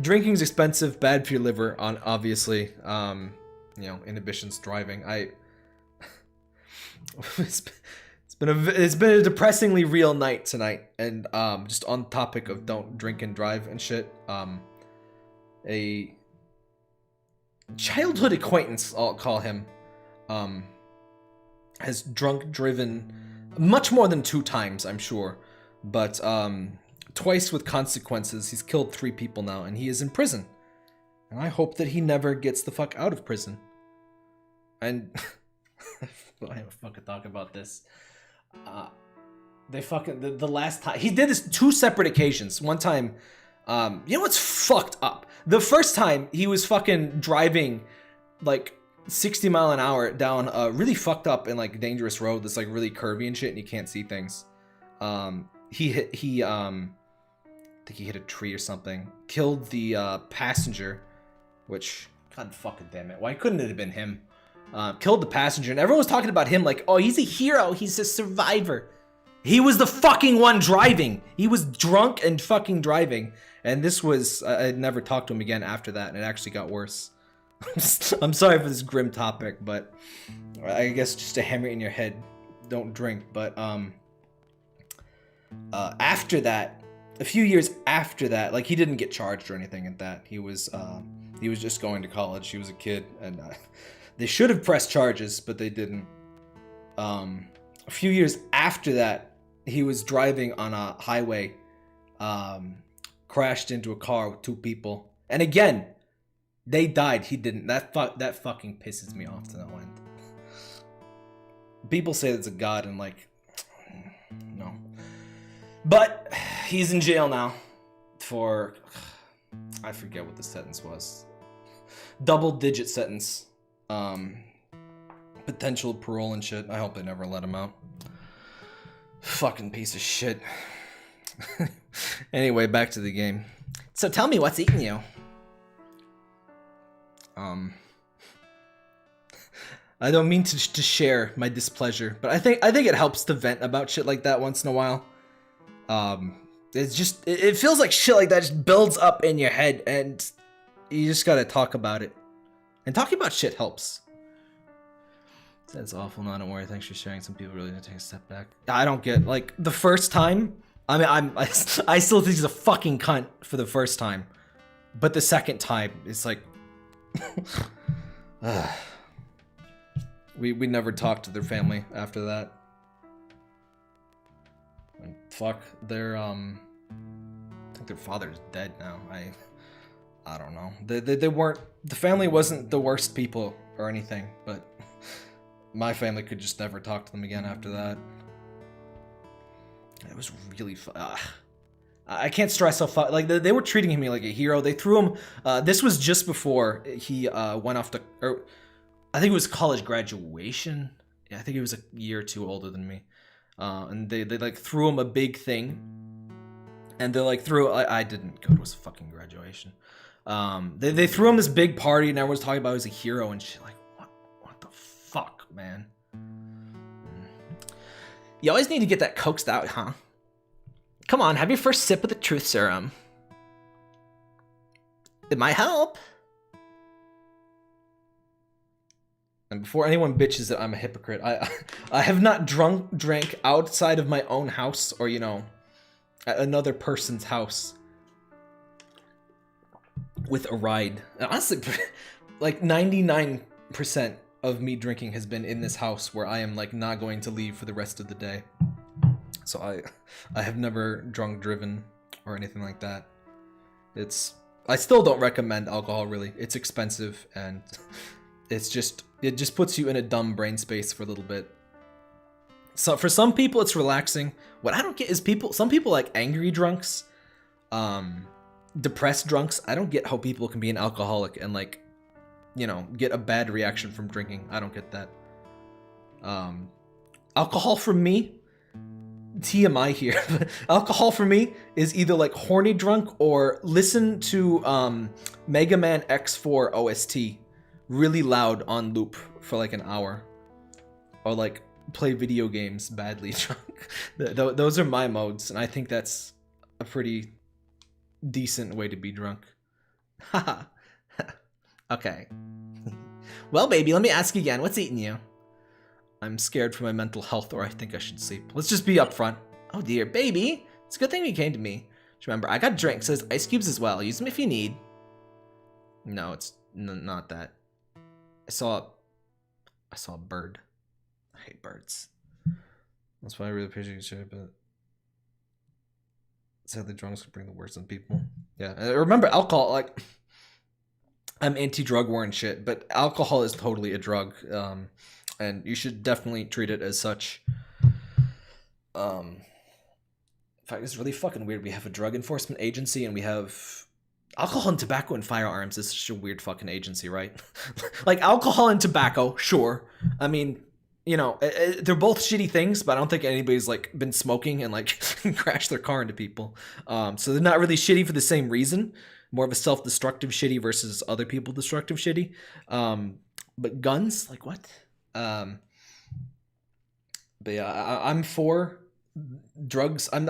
drinking's expensive, bad for your liver, obviously. You know, inhibitions driving. It's been a depressingly real night tonight, and just on topic of don't drink and drive and shit. A childhood acquaintance, I'll call him, has driven much more than 2 times, I'm sure, but twice with consequences. He's killed 3 people now, and he is in prison. And I hope that he never gets the fuck out of prison. And I have a fucking talk about this. They fucking the last time he did this 2 separate occasions. One time, you know what's fucked up? The first time he was fucking driving like 60 mile an hour down a really fucked up and like dangerous road that's like really curvy and shit, and you can't see things. He I think he hit a tree or something. Killed the passenger, which, god fucking damn it, why couldn't it have been him? Killed the passenger, and everyone was talking about him like, oh, he's a hero, he's a survivor. He was the fucking one driving. He was drunk and fucking driving. And this was, I'd never talked to him again after that, and it actually got worse. I'm sorry for this grim topic, but I guess just to hammer it in your head, don't drink. But after that, a few years after that, like, he didn't get charged or anything at that. He was just going to college. He was a kid, and they should have pressed charges, but they didn't. A few years after that, he was driving on a highway, crashed into a car with 2 people, and again, they died. He didn't. That fucking pisses me off to no end. People say it's a god, and like, no. But he's in jail now for, I forget what the sentence was. Double-digit sentence. Potential parole and shit. I hope they never let him out. Fucking piece of shit. Anyway, back to the game. So tell me what's eating you. I don't mean to share my displeasure, but I think it helps to vent about shit like that once in a while. It's just it feels like shit like that just builds up in your head, and you just gotta talk about it. And talking about shit helps. That's awful. No, don't worry. Thanks for sharing. Some people really need to take a step back. I don't get, like, the first time. I mean, I still think he's a fucking cunt for the first time, but the second time, it's like, we never talked to their family after that. And fuck, their I think their father's dead now. I don't know. They weren't, the family wasn't the worst people or anything, but my family could just never talk to them again after that. It was really I can't stress how like they were treating him like a hero. They threw him. This was just before he went off to, or I think it was college graduation. Yeah, I think he was a year or two older than me. And they like threw him a big thing, and they like threw. I didn't go to his fucking graduation. They threw him this big party, and everyone's talking about he was a hero and shit. Like, what the fuck, man? You always need to get that coaxed out, huh? Come on, have your first sip of the truth serum. It might help. And before anyone bitches that I'm a hypocrite, I have not drank outside of my own house or, you know, at another person's house with a ride. And honestly, like 99% of me drinking has been in this house where I am like not going to leave for the rest of the day. So I have never driven or anything like that. I still don't recommend alcohol really. It's expensive and it just puts you in a dumb brain space for a little bit. So for some people it's relaxing. What I don't get is some people like angry drunks, depressed drunks. I don't get how people can be an alcoholic and like, you know, get a bad reaction from drinking. I don't get that. Alcohol for me, TMI here, but alcohol for me is either like horny drunk or listen to Mega Man X4 OST really loud on loop for like an hour, or like play video games badly drunk. Those are my modes, and I think that's a pretty decent way to be drunk. Haha. Okay. Well, baby, let me ask you again. What's eating you? I'm scared for my mental health, or I think I should sleep. Let's just be upfront. Oh dear, baby. It's a good thing you came to me. Just remember, I got drinks. There's ice cubes as well. Use them if you need. No, it's not that. I saw a bird. I hate birds. That's why I really appreciate you share, but sadly, drunks can bring the worst in people. Yeah, remember alcohol. Like, I'm anti-drug war and shit, but alcohol is totally a drug, and you should definitely treat it as such. In fact, it's really fucking weird. We have a drug enforcement agency, and we have alcohol and tobacco and firearms. Is such a weird fucking agency, right? Like, alcohol and tobacco, sure. I mean, you know, they're both shitty things, but I don't think anybody's like been smoking and like crashed their car into people. So they're not really shitty for the same reason. More of a self-destructive shitty versus other people destructive shitty. But guns, like what? But yeah, I'm for drugs. I'm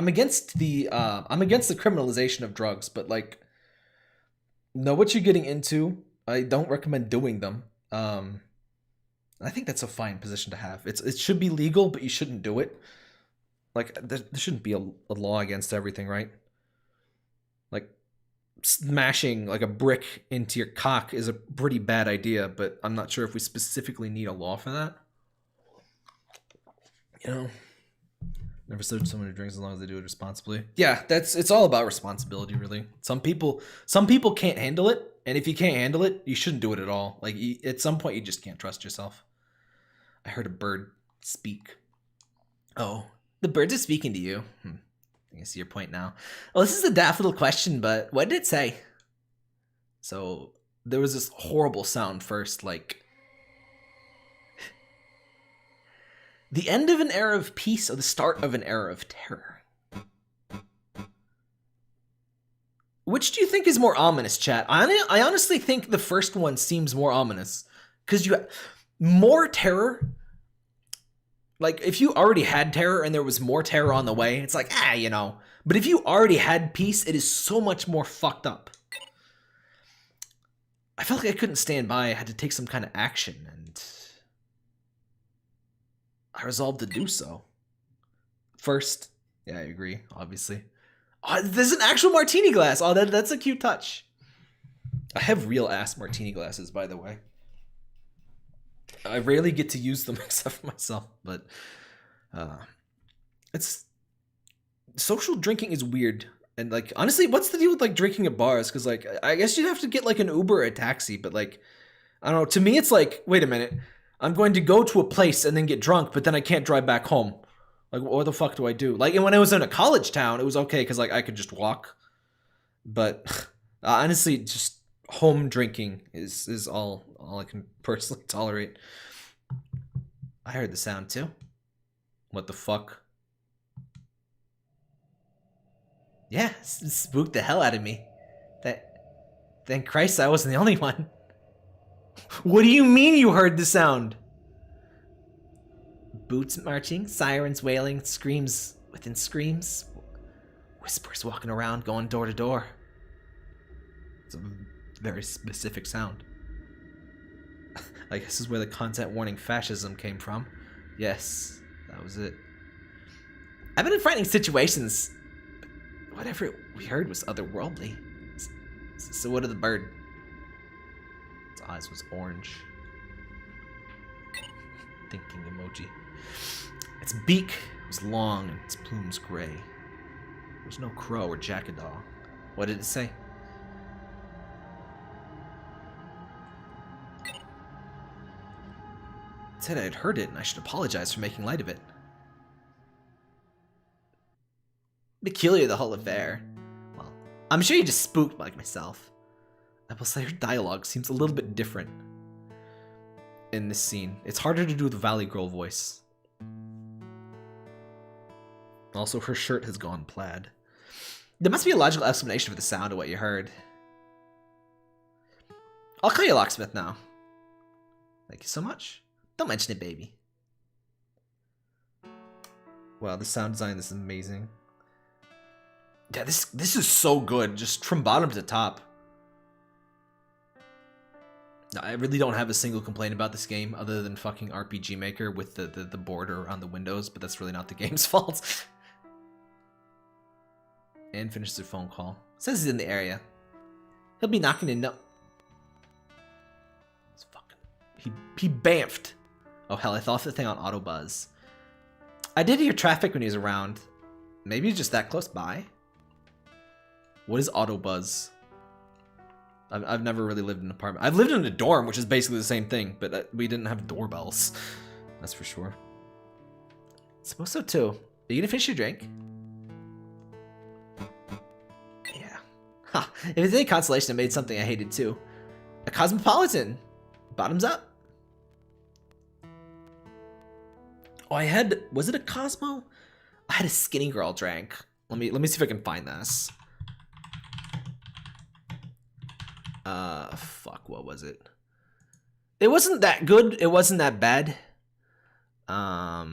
against the criminalization of drugs, but like, know what you're getting into. I don't recommend doing them. I think that's a fine position to have. It should be legal, but you shouldn't do it. Like, there shouldn't be a law against everything, right? Like, smashing like a brick into your cock is a pretty bad idea, but I'm not sure if we specifically need a law for that. You know, never said someone who drinks as long as they do it responsibly. Yeah, it's all about responsibility, really. Some people can't handle it, and if you can't handle it, you shouldn't do it at all. Like, at some point, you just can't trust yourself. I heard a bird speak. Oh, the birds are speaking to you. I can see your point now. Well, this is a daft little question, but what did it say? So there was this horrible sound first, like the end of an era of peace or the start of an era of terror. Which do you think is more ominous, chat? I honestly think the first one seems more ominous, because more terror. Like, if you already had terror and there was more terror on the way, it's like, you know. But if you already had peace, it is so much more fucked up. I felt like I couldn't stand by. I had to take some kind of action, and I resolved to do so. First, yeah, I agree, obviously. Oh, there's an actual martini glass. Oh, that's a cute touch. I have real ass martini glasses, by the way. I rarely get to use them except for myself, but it's social drinking is weird. And like, honestly, what's the deal with like drinking at bars? Because like, I guess you'd have to get like an Uber or a taxi, but like, I don't know. To me, it's like, wait a minute, I'm going to go to a place and then get drunk, but then I can't drive back home. Like, what the fuck do I do? Like, and when I was in a college town, it was okay because like I could just walk. But honestly, just home drinking is all I can personally tolerate. I heard the sound too. What the fuck? Yeah, it spooked the hell out of me. Thank Christ I wasn't the only one. What do you mean you heard the sound? Boots marching, sirens wailing, screams within screams. Whispers walking around, going door to door. It's a very specific sound. I guess this is where the content warning fascism came from. Yes, that was it. I've been in frightening situations. Whatever we heard was otherworldly. So what of the bird? Its eyes was orange. Thinking emoji. Its beak was long and its plumes gray. There was no crow or jackdaw. What did it say? It said I had heard it and I should apologize for making light of it. Peculiar, the whole affair. Well, I'm sure you just spooked like myself. I will say her dialogue seems a little bit different in this scene. It's harder to do the Valley Girl voice. Also, her shirt has gone plaid. There must be a logical explanation for the sound of what you heard. I'll call you Locksmith now. Thank you so much. Don't mention it, baby. Wow, the sound design is amazing. Yeah, this is so good, just from bottom to top. I really don't have a single complaint about this game other than fucking RPG Maker with the border around the windows, but that's really not the game's fault. And finishes their phone call. Says he's in the area. He'll be knocking in no. It's fucking. He bamfed. Oh hell, I thought the thing on auto buzz. I did hear traffic when he was around. Maybe he's just that close by. What is auto buzz? I've never really lived in an apartment. I've lived in a dorm, which is basically the same thing, but we didn't have doorbells. That's for sure. I suppose so too. Are you gonna finish your drink? Yeah. Ha! If it's any consolation, I made something I hated too. A cosmopolitan. Bottoms up. Oh, I had. Was it a Cosmo? I had a skinny girl drink. Let me see if I can find this. Fuck, what was it? It wasn't that good. It wasn't that bad. Let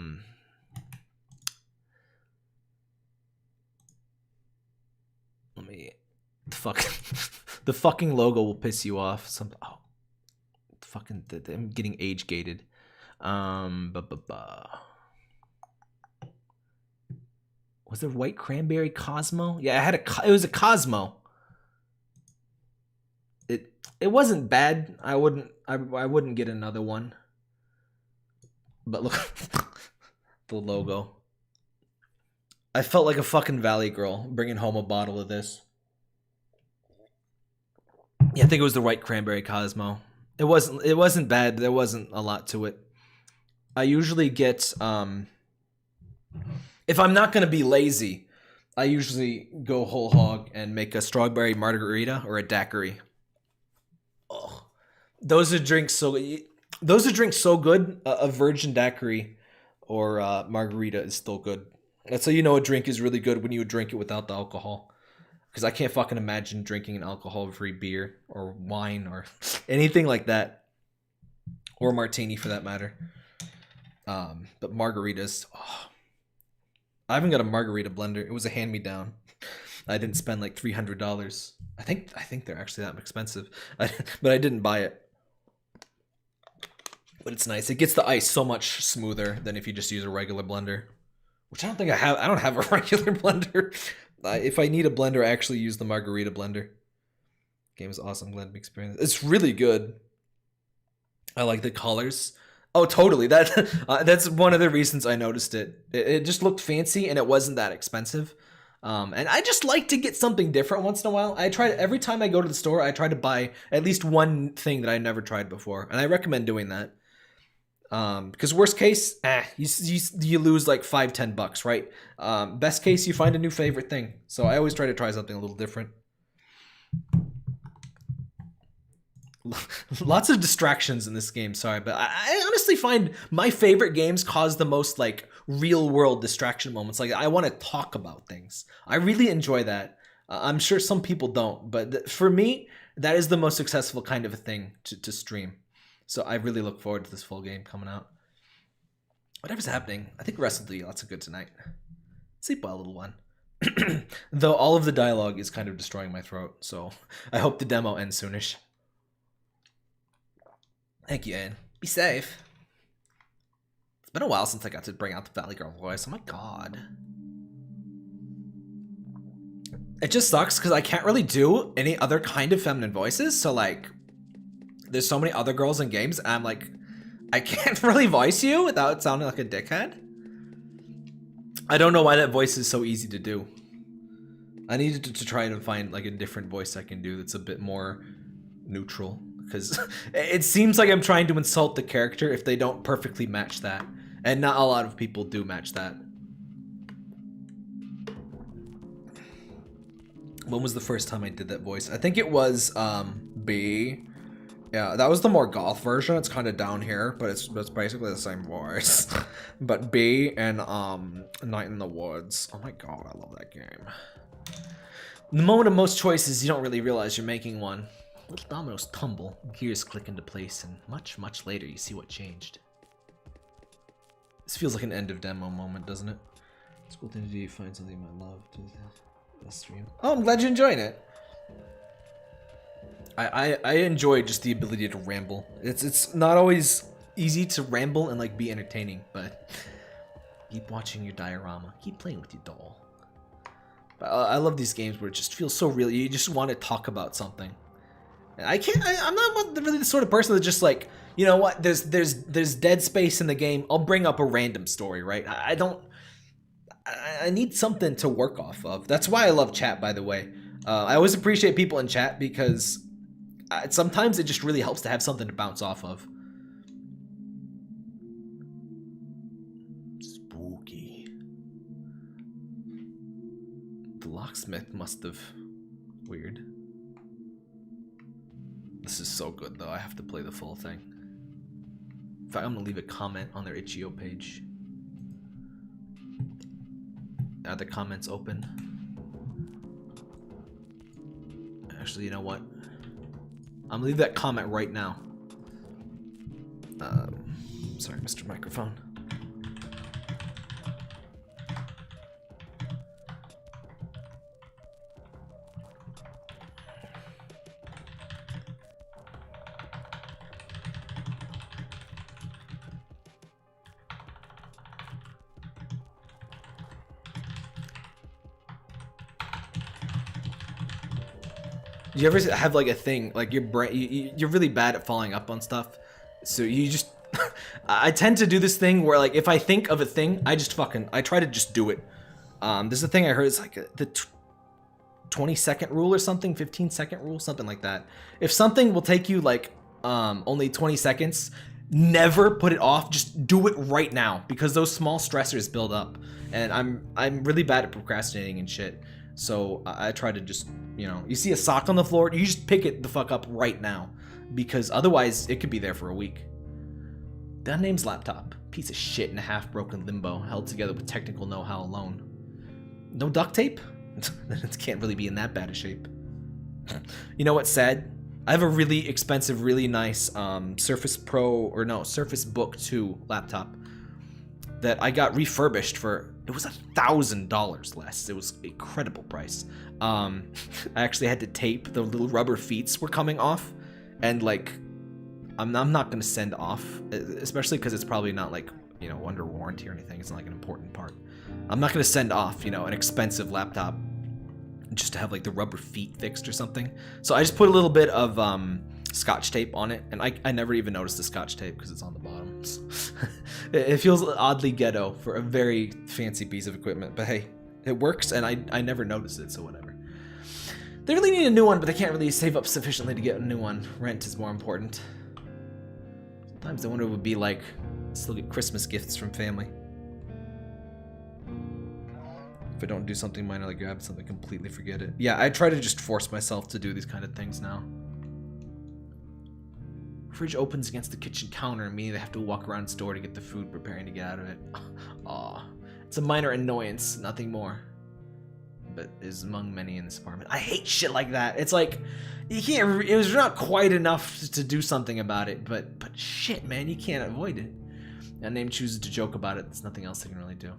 me, the fucking logo will piss you off. I'm getting age gated. Was there white cranberry Cosmo? Yeah, it was a Cosmo. It wasn't bad. I wouldn't get another one. But look, the logo. I felt like a fucking Valley Girl bringing home a bottle of this. Yeah, I think it was the white cranberry Cosmo. It wasn't bad. There wasn't a lot to it. I usually get if I'm not gonna be lazy, I usually go whole hog and make a strawberry margarita or a daiquiri. Oh, those are drinks so good. A virgin daiquiri or margarita is still good. That's how you know a drink is really good, when you drink it without the alcohol. Because I can't fucking imagine drinking an alcohol-free beer or wine or anything like that. or martini for that matter. But margaritas, oh, I haven't got a margarita blender. It was a hand-me-down. I didn't spend like $300. I think they're actually that expensive, but I didn't buy it. But it's nice. It gets the ice so much smoother than if you just use a regular blender, which I don't think I have. I don't have a regular blender. If I need a blender, I actually use the margarita blender. Game is awesome. Glad to be experienced. It's really good. I like the colors. Oh, totally. That's one of the reasons I noticed it. It just looked fancy and it wasn't that expensive. And I just like to get something different once in a while. Every time I go to the store, I try to buy at least one thing that I never tried before, and I recommend doing that. Because worst case, you lose like $5-10, right? Best case, you find a new favorite thing. So I always try to try something a little different. Lots of distractions in this game, sorry, but I honestly find my favorite games cause the most like real world distraction moments. Like I want to talk about things. I really enjoy that. I'm sure some people don't, but for me, that is the most successful kind of a thing to stream. So I really look forward to this full game coming out. Whatever's happening, I think the rest of the lots of good tonight. Sleep well, little one. Though all of the dialogue is kind of destroying my throat, so I hope the demo ends soonish. Thank you, Anne. Be safe. It's been a while since I got to bring out the Valley Girl voice. Oh my god. It just sucks because I can't really do any other kind of feminine voices. So like, there's so many other girls in games, and I'm like, I can't really voice you without sounding like a dickhead. I don't know why that voice is so easy to do. I needed to try to find like a different voice I can do that's a bit more neutral. Because it seems like I'm trying to insult the character if they don't perfectly match that. And not a lot of people do match that. When was the first time I did that voice? I think it was B. Yeah, that was the more goth version. It's kind of down here, but it's basically the same voice. But B and Night in the Woods. Oh my god, I love that game. In the moment of most choices, you don't really realize you're making one. Little dominoes tumble, gears click into place, and much, much later you see what changed. This feels like an end of demo moment, doesn't it? It's cool thing to do, you find something you might love to the stream. Oh, I'm glad you're enjoying it. I enjoy just the ability to ramble. It's not always easy to ramble and like be entertaining, but keep watching your diorama, keep playing with your doll. But I love these games where it just feels so real. You just want to talk about something. I'm not really the sort of person that's just like, you know what, there's dead space in the game, I'll bring up a random story, right? I need something to work off of. That's why I love chat, by the way. I always appreciate people in chat because sometimes it just really helps to have something to bounce off of. Spooky. The locksmith must have... Weird. This is so good, though. I have to play the full thing. In fact, I'm gonna leave a comment on their itch.io page. Are the comments open? Actually, you know what? I'm gonna leave that comment right now. Sorry, Mr. Microphone. Do you ever have like a thing, like your brain, you're really bad at following up on stuff, so you just, I tend to do this thing where like if I think of a thing, I try to just do it. There's a thing I heard, it's like the 20-second rule or something, 15-second rule, something like that. If something will take you like only 20 seconds, never put it off, just do it right now, because those small stressors build up, and I'm really bad at procrastinating and shit. So I try to just, you know, you see a sock on the floor, you just pick it the fuck up right now, because otherwise it could be there for a week. That name's laptop. Piece of shit in a half-broken limbo, held together with technical know-how alone. No duct tape? It can't really be in that bad a shape. You know what's sad? I have a really expensive, really nice Surface Book 2 laptop that I got refurbished for, it was $1,000 less. It was an incredible price. I actually had to tape, the little rubber feet were coming off, and like, I'm not gonna send off, especially because it's probably not like, you know, under warranty or anything. It's not like an important part. I'm not gonna send off, you know, an expensive laptop just to have like the rubber feet fixed or something. So I just put a little bit of Scotch tape on it, and I never even noticed the Scotch tape because it's on the bottom. So it feels oddly ghetto for a very fancy piece of equipment, but hey, it works, and I never noticed it, so whatever. They really need a new one, but they can't really save up sufficiently to get a new one. Rent is more important. Sometimes I wonder what it would be like to still get Christmas gifts from family. If I don't do something minor, like grab something, completely forget it. Yeah, I try to just force myself to do these kind of things now. Fridge opens against the kitchen counter, meaning they have to walk around the store to get the food preparing to get out of it. Aw, it's a minor annoyance, nothing more. But is among many in this apartment. I hate shit like that. It's like, you can't, it was not quite enough to do something about it, but shit, man, you can't avoid it. And name chooses to joke about it, there's nothing else they can really do.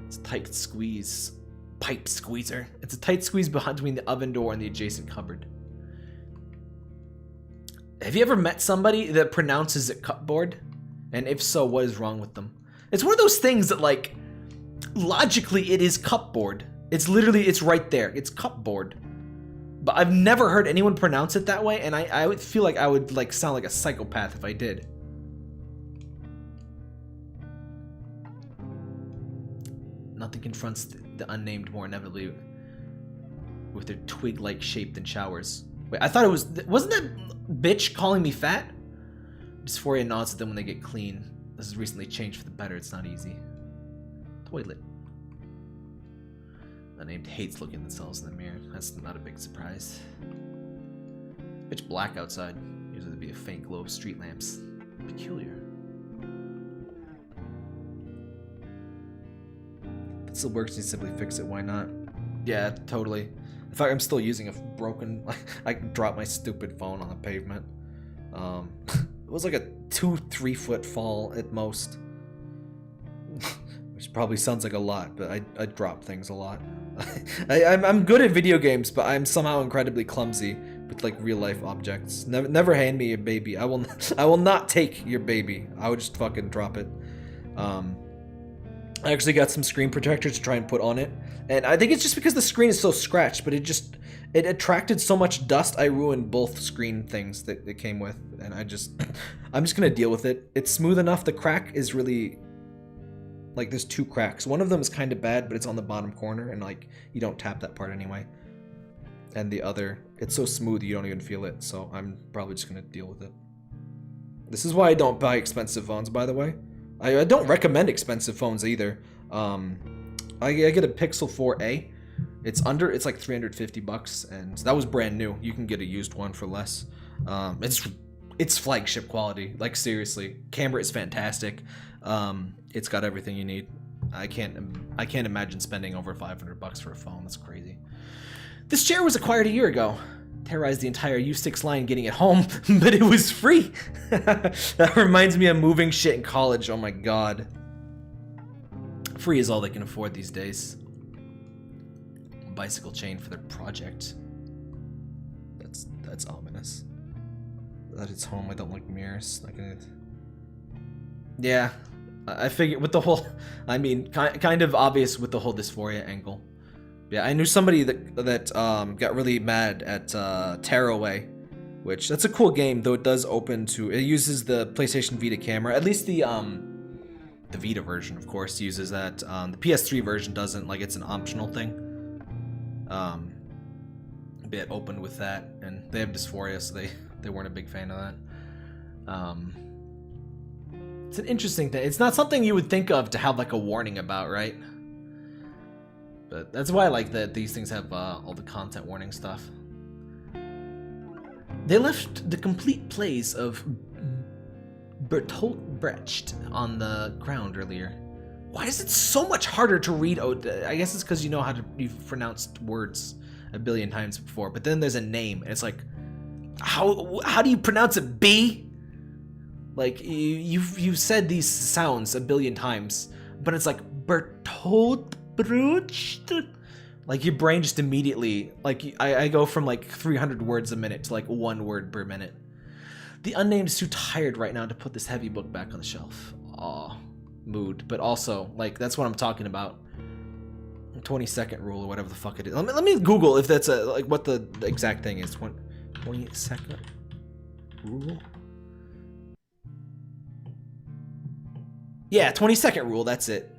It's a tight squeeze. Pipe squeezer. It's a tight squeeze between the oven door and the adjacent cupboard. Have you ever met somebody that pronounces it cupboard? And if so, what is wrong with them? It's one of those things that, like, logically it is cupboard. It's literally, it's right there. It's cupboard. But I've never heard anyone pronounce it that way, and I would feel like I would like sound like a psychopath if I did. Nothing confronts the unnamed more inevitably with their twig-like shape than showers. Wait, I thought it was, wasn't that bitch calling me fat? Dysphoria nods at them when they get clean. This has recently changed for the better, it's not easy. Toilet. Unnamed hates looking at themselves in the mirror. That's not a big surprise. It's pitch black outside. Usually there'd be a faint glow of street lamps. Peculiar. If it still works, you simply fix it, why not? Yeah, totally. In fact, I'm still using a broken, I dropped my stupid phone on the pavement. It was like a 2-3 foot fall at most. Which probably sounds like a lot, but I drop things a lot. I'm good at video games, but I'm somehow incredibly clumsy with like real life objects. Never hand me a baby. I will not take your baby. I would just fucking drop it. I actually got some screen protectors to try and put on it, and I think it's just because the screen is so scratched, but it attracted so much dust, I ruined both screen things that it came with, and I'm just gonna deal with it. It's smooth enough. The crack is really, like, there's 2 cracks. One of them is kind of bad, but it's on the bottom corner, and like, you don't tap that part anyway. And the other, it's so smooth you don't even feel it, so I'm probably just gonna deal with it. This is why I don't buy expensive phones, by the way. I don't recommend expensive phones either. I get a Pixel 4a. It's like 350 bucks, and that was brand new. You can get a used one for less. It's flagship quality, like seriously. Camera is fantastic. It's got everything you need. I can't imagine spending over 500 bucks for a phone. That's crazy. This chair was acquired a year ago. Terrorized the entire U6 line getting it home, but it was free. That reminds me of moving shit in college. Oh my god. Free is all they can afford these days. Bicycle chain for their project. That's ominous. That it's home. I don't like mirrors. Not gonna... Yeah, I figured with the whole. I mean, kind of obvious with the whole dysphoria angle. Yeah, I knew somebody that got really mad at Tearaway, which that's a cool game, though it does open to. It uses the PlayStation Vita camera. At least the Vita version, of course, uses that. The PS3 version doesn't. Like, it's an optional thing. It opened with that, and they have dysphoria, so they weren't a big fan of that. It's an interesting thing. It's not something you would think of to have like a warning about, right? But that's why I like that these things have all the content warning stuff. They left the complete plays of Bertolt Brecht on the ground earlier. Why is it so much harder to read? I guess it's because you know how to, you've pronounced words a billion times before, but then there's a name, and it's like How do you pronounce it? B? Like you've said these sounds a billion times, but it's like Bertolt Brecht. Like your brain just immediately, like I go from like 300 words a minute to like 1 word per minute. The unnamed is too tired right now to put this heavy book back on the shelf. Aw, mood. But also, like, that's what I'm talking about. 20-second rule or whatever the fuck it is. Let me Google if that's like what the exact thing is. 20-second rule? Yeah, 20-second rule, that's it.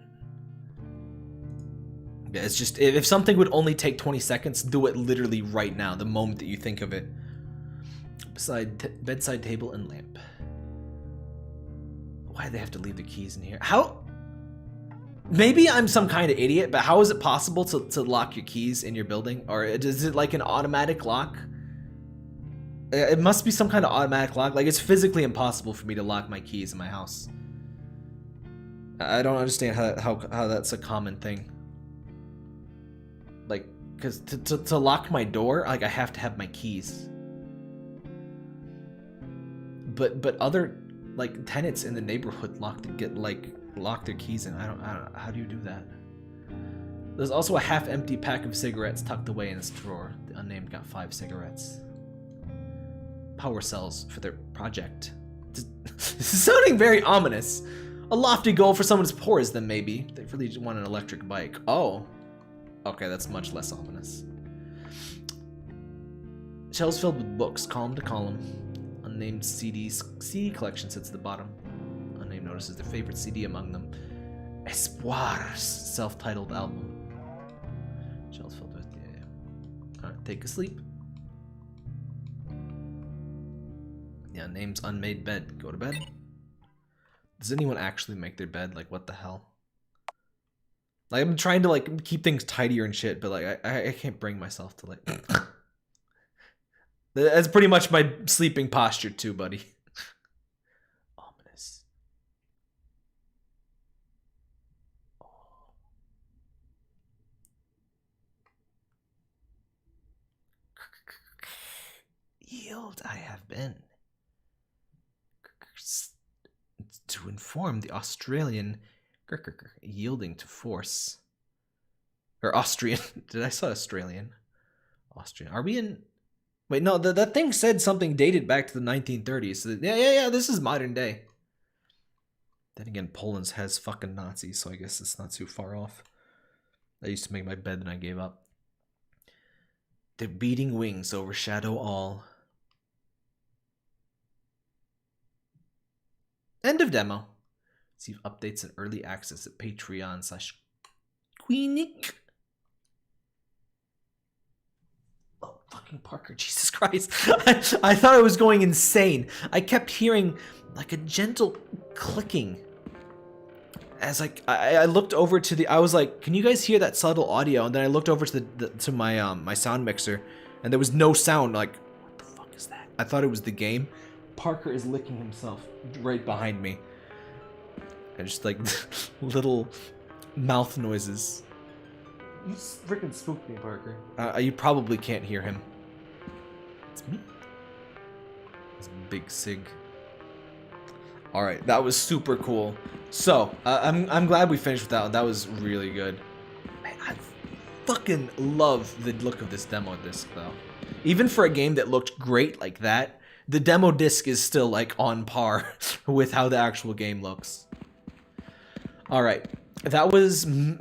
Yeah, it's just, if something would only take 20 seconds, do it literally right now, the moment that you think of it. Bedside table and lamp. Why do they have to leave the keys in here? How? Maybe I'm some kind of idiot, but how is it possible to lock your keys in your building? Or is it like an automatic lock? It must be some kind of automatic lock. Like, it's physically impossible for me to lock my keys in my house. I don't understand how that's a common thing. Like, because to lock my door, like, I have to have my keys. But other, like, tenants in the neighborhood lock their keys in. I don't how do you do that? There's also a half-empty pack of cigarettes tucked away in his drawer. The unnamed got 5 cigarettes. Power cells for their project. This is sounding very ominous. A lofty goal for someone as poor as them, maybe. They really want an electric bike. Oh. Okay, that's much less ominous. Shelves filled with books, column to column. Unnamed CDs. CD collection sits at the bottom. Unnamed notices their favorite CD among them. Espoir's self-titled album. Shelves filled with, yeah. Alright, take a sleep. Yeah, name's unmade bed. Go to bed. Does anyone actually make their bed? Like, what the hell? Like, I'm trying to, like, keep things tidier and shit, but, like, I can't bring myself to, like... That's pretty much my sleeping posture, too, buddy. Ominous. Oh. Yield I have been. To inform the Australian yielding to force. Or Austrian. Did I say Australian? Austrian. Are we in... Wait, no, that thing said something dated back to the 1930s. So yeah, this is modern day. Then again, Poland has fucking Nazis, so I guess it's not too far off. I used to make my bed and I gave up. Their beating wings overshadow all. End of demo. Receive updates and early access at Patreon/Queenic. Oh, fucking Parker, Jesus Christ. I thought I was going insane. I kept hearing like a gentle clicking. As like I looked over to the, I was like, can you guys hear that subtle audio? And then I looked over to my my sound mixer, and there was no sound. Like, what the fuck is that? I thought it was the game. Parker is licking himself right behind me. And just like little mouth noises. You freaking spooked me, Parker. You probably can't hear him. It's me. It's big sig. All right, that was super cool. So I'm glad we finished with that one. That was really good. Man, I fucking love the look of this demo disc, though. Even for a game that looked great like that, the demo disc is still like on par with how the actual game looks. All right, that was. I'm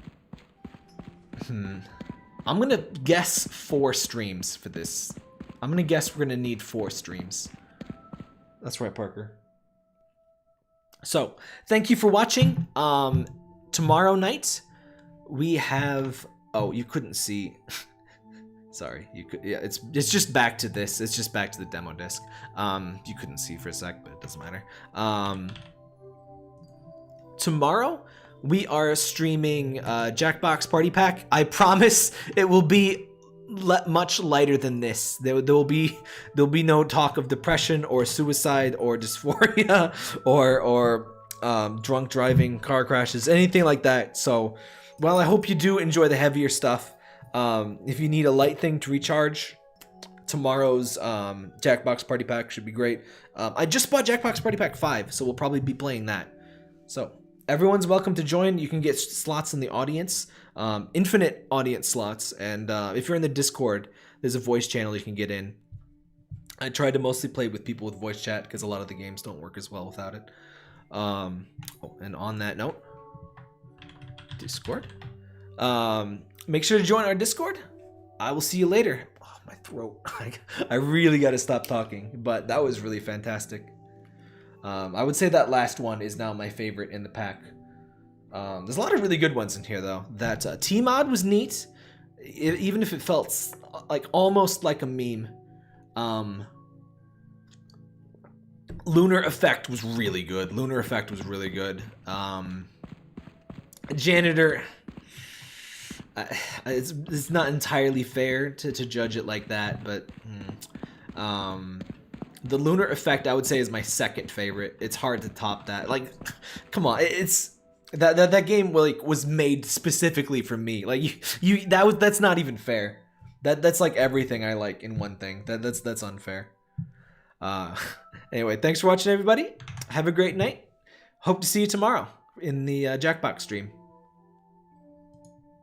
gonna guess 4 streams for this. I'm gonna guess we're gonna need 4 streams. That's right, Parker. So, thank you for watching. Tomorrow night, we have... Oh, you couldn't see... Sorry, you could... Yeah, it's just back to this. It's just back to the demo disc. You couldn't see for a sec, but it doesn't matter. Tomorrow, we are streaming Jackbox Party Pack. I promise it will be much lighter than this. There'll be no talk of depression or suicide or dysphoria or drunk driving, car crashes, anything like that. So, well, I hope you do enjoy the heavier stuff. If you need a light thing to recharge, tomorrow's Jackbox Party Pack should be great. I just bought Jackbox Party Pack 5, so we'll probably be playing that. So everyone's welcome to join. You can get slots in the audience, infinite audience slots, and if you're in the Discord, there's a voice channel you can get in. I tried to mostly play with people with voice chat because a lot of the games don't work as well without it. And on that note, Discord. Make sure to join our Discord. I will see you later. Oh, my throat. I really got to stop talking, but that was really fantastic. I would say that last one is now my favorite in the pack. There's a lot of really good ones in here, though. That tmOD was neat, even if it felt like almost like a meme. Lunar Effect was really good. Lunar Effect was really good. Janitor, it's not entirely fair to judge it like that, but the Lunar Effect I would say is my second favorite. It's hard to top that. Like, come on, it's that game was made specifically for me. Like that's not even fair. That's like everything I like in one thing. That's unfair. Anyway, thanks for watching, everybody. Have a great night. Hope to see you tomorrow in the Jackbox stream.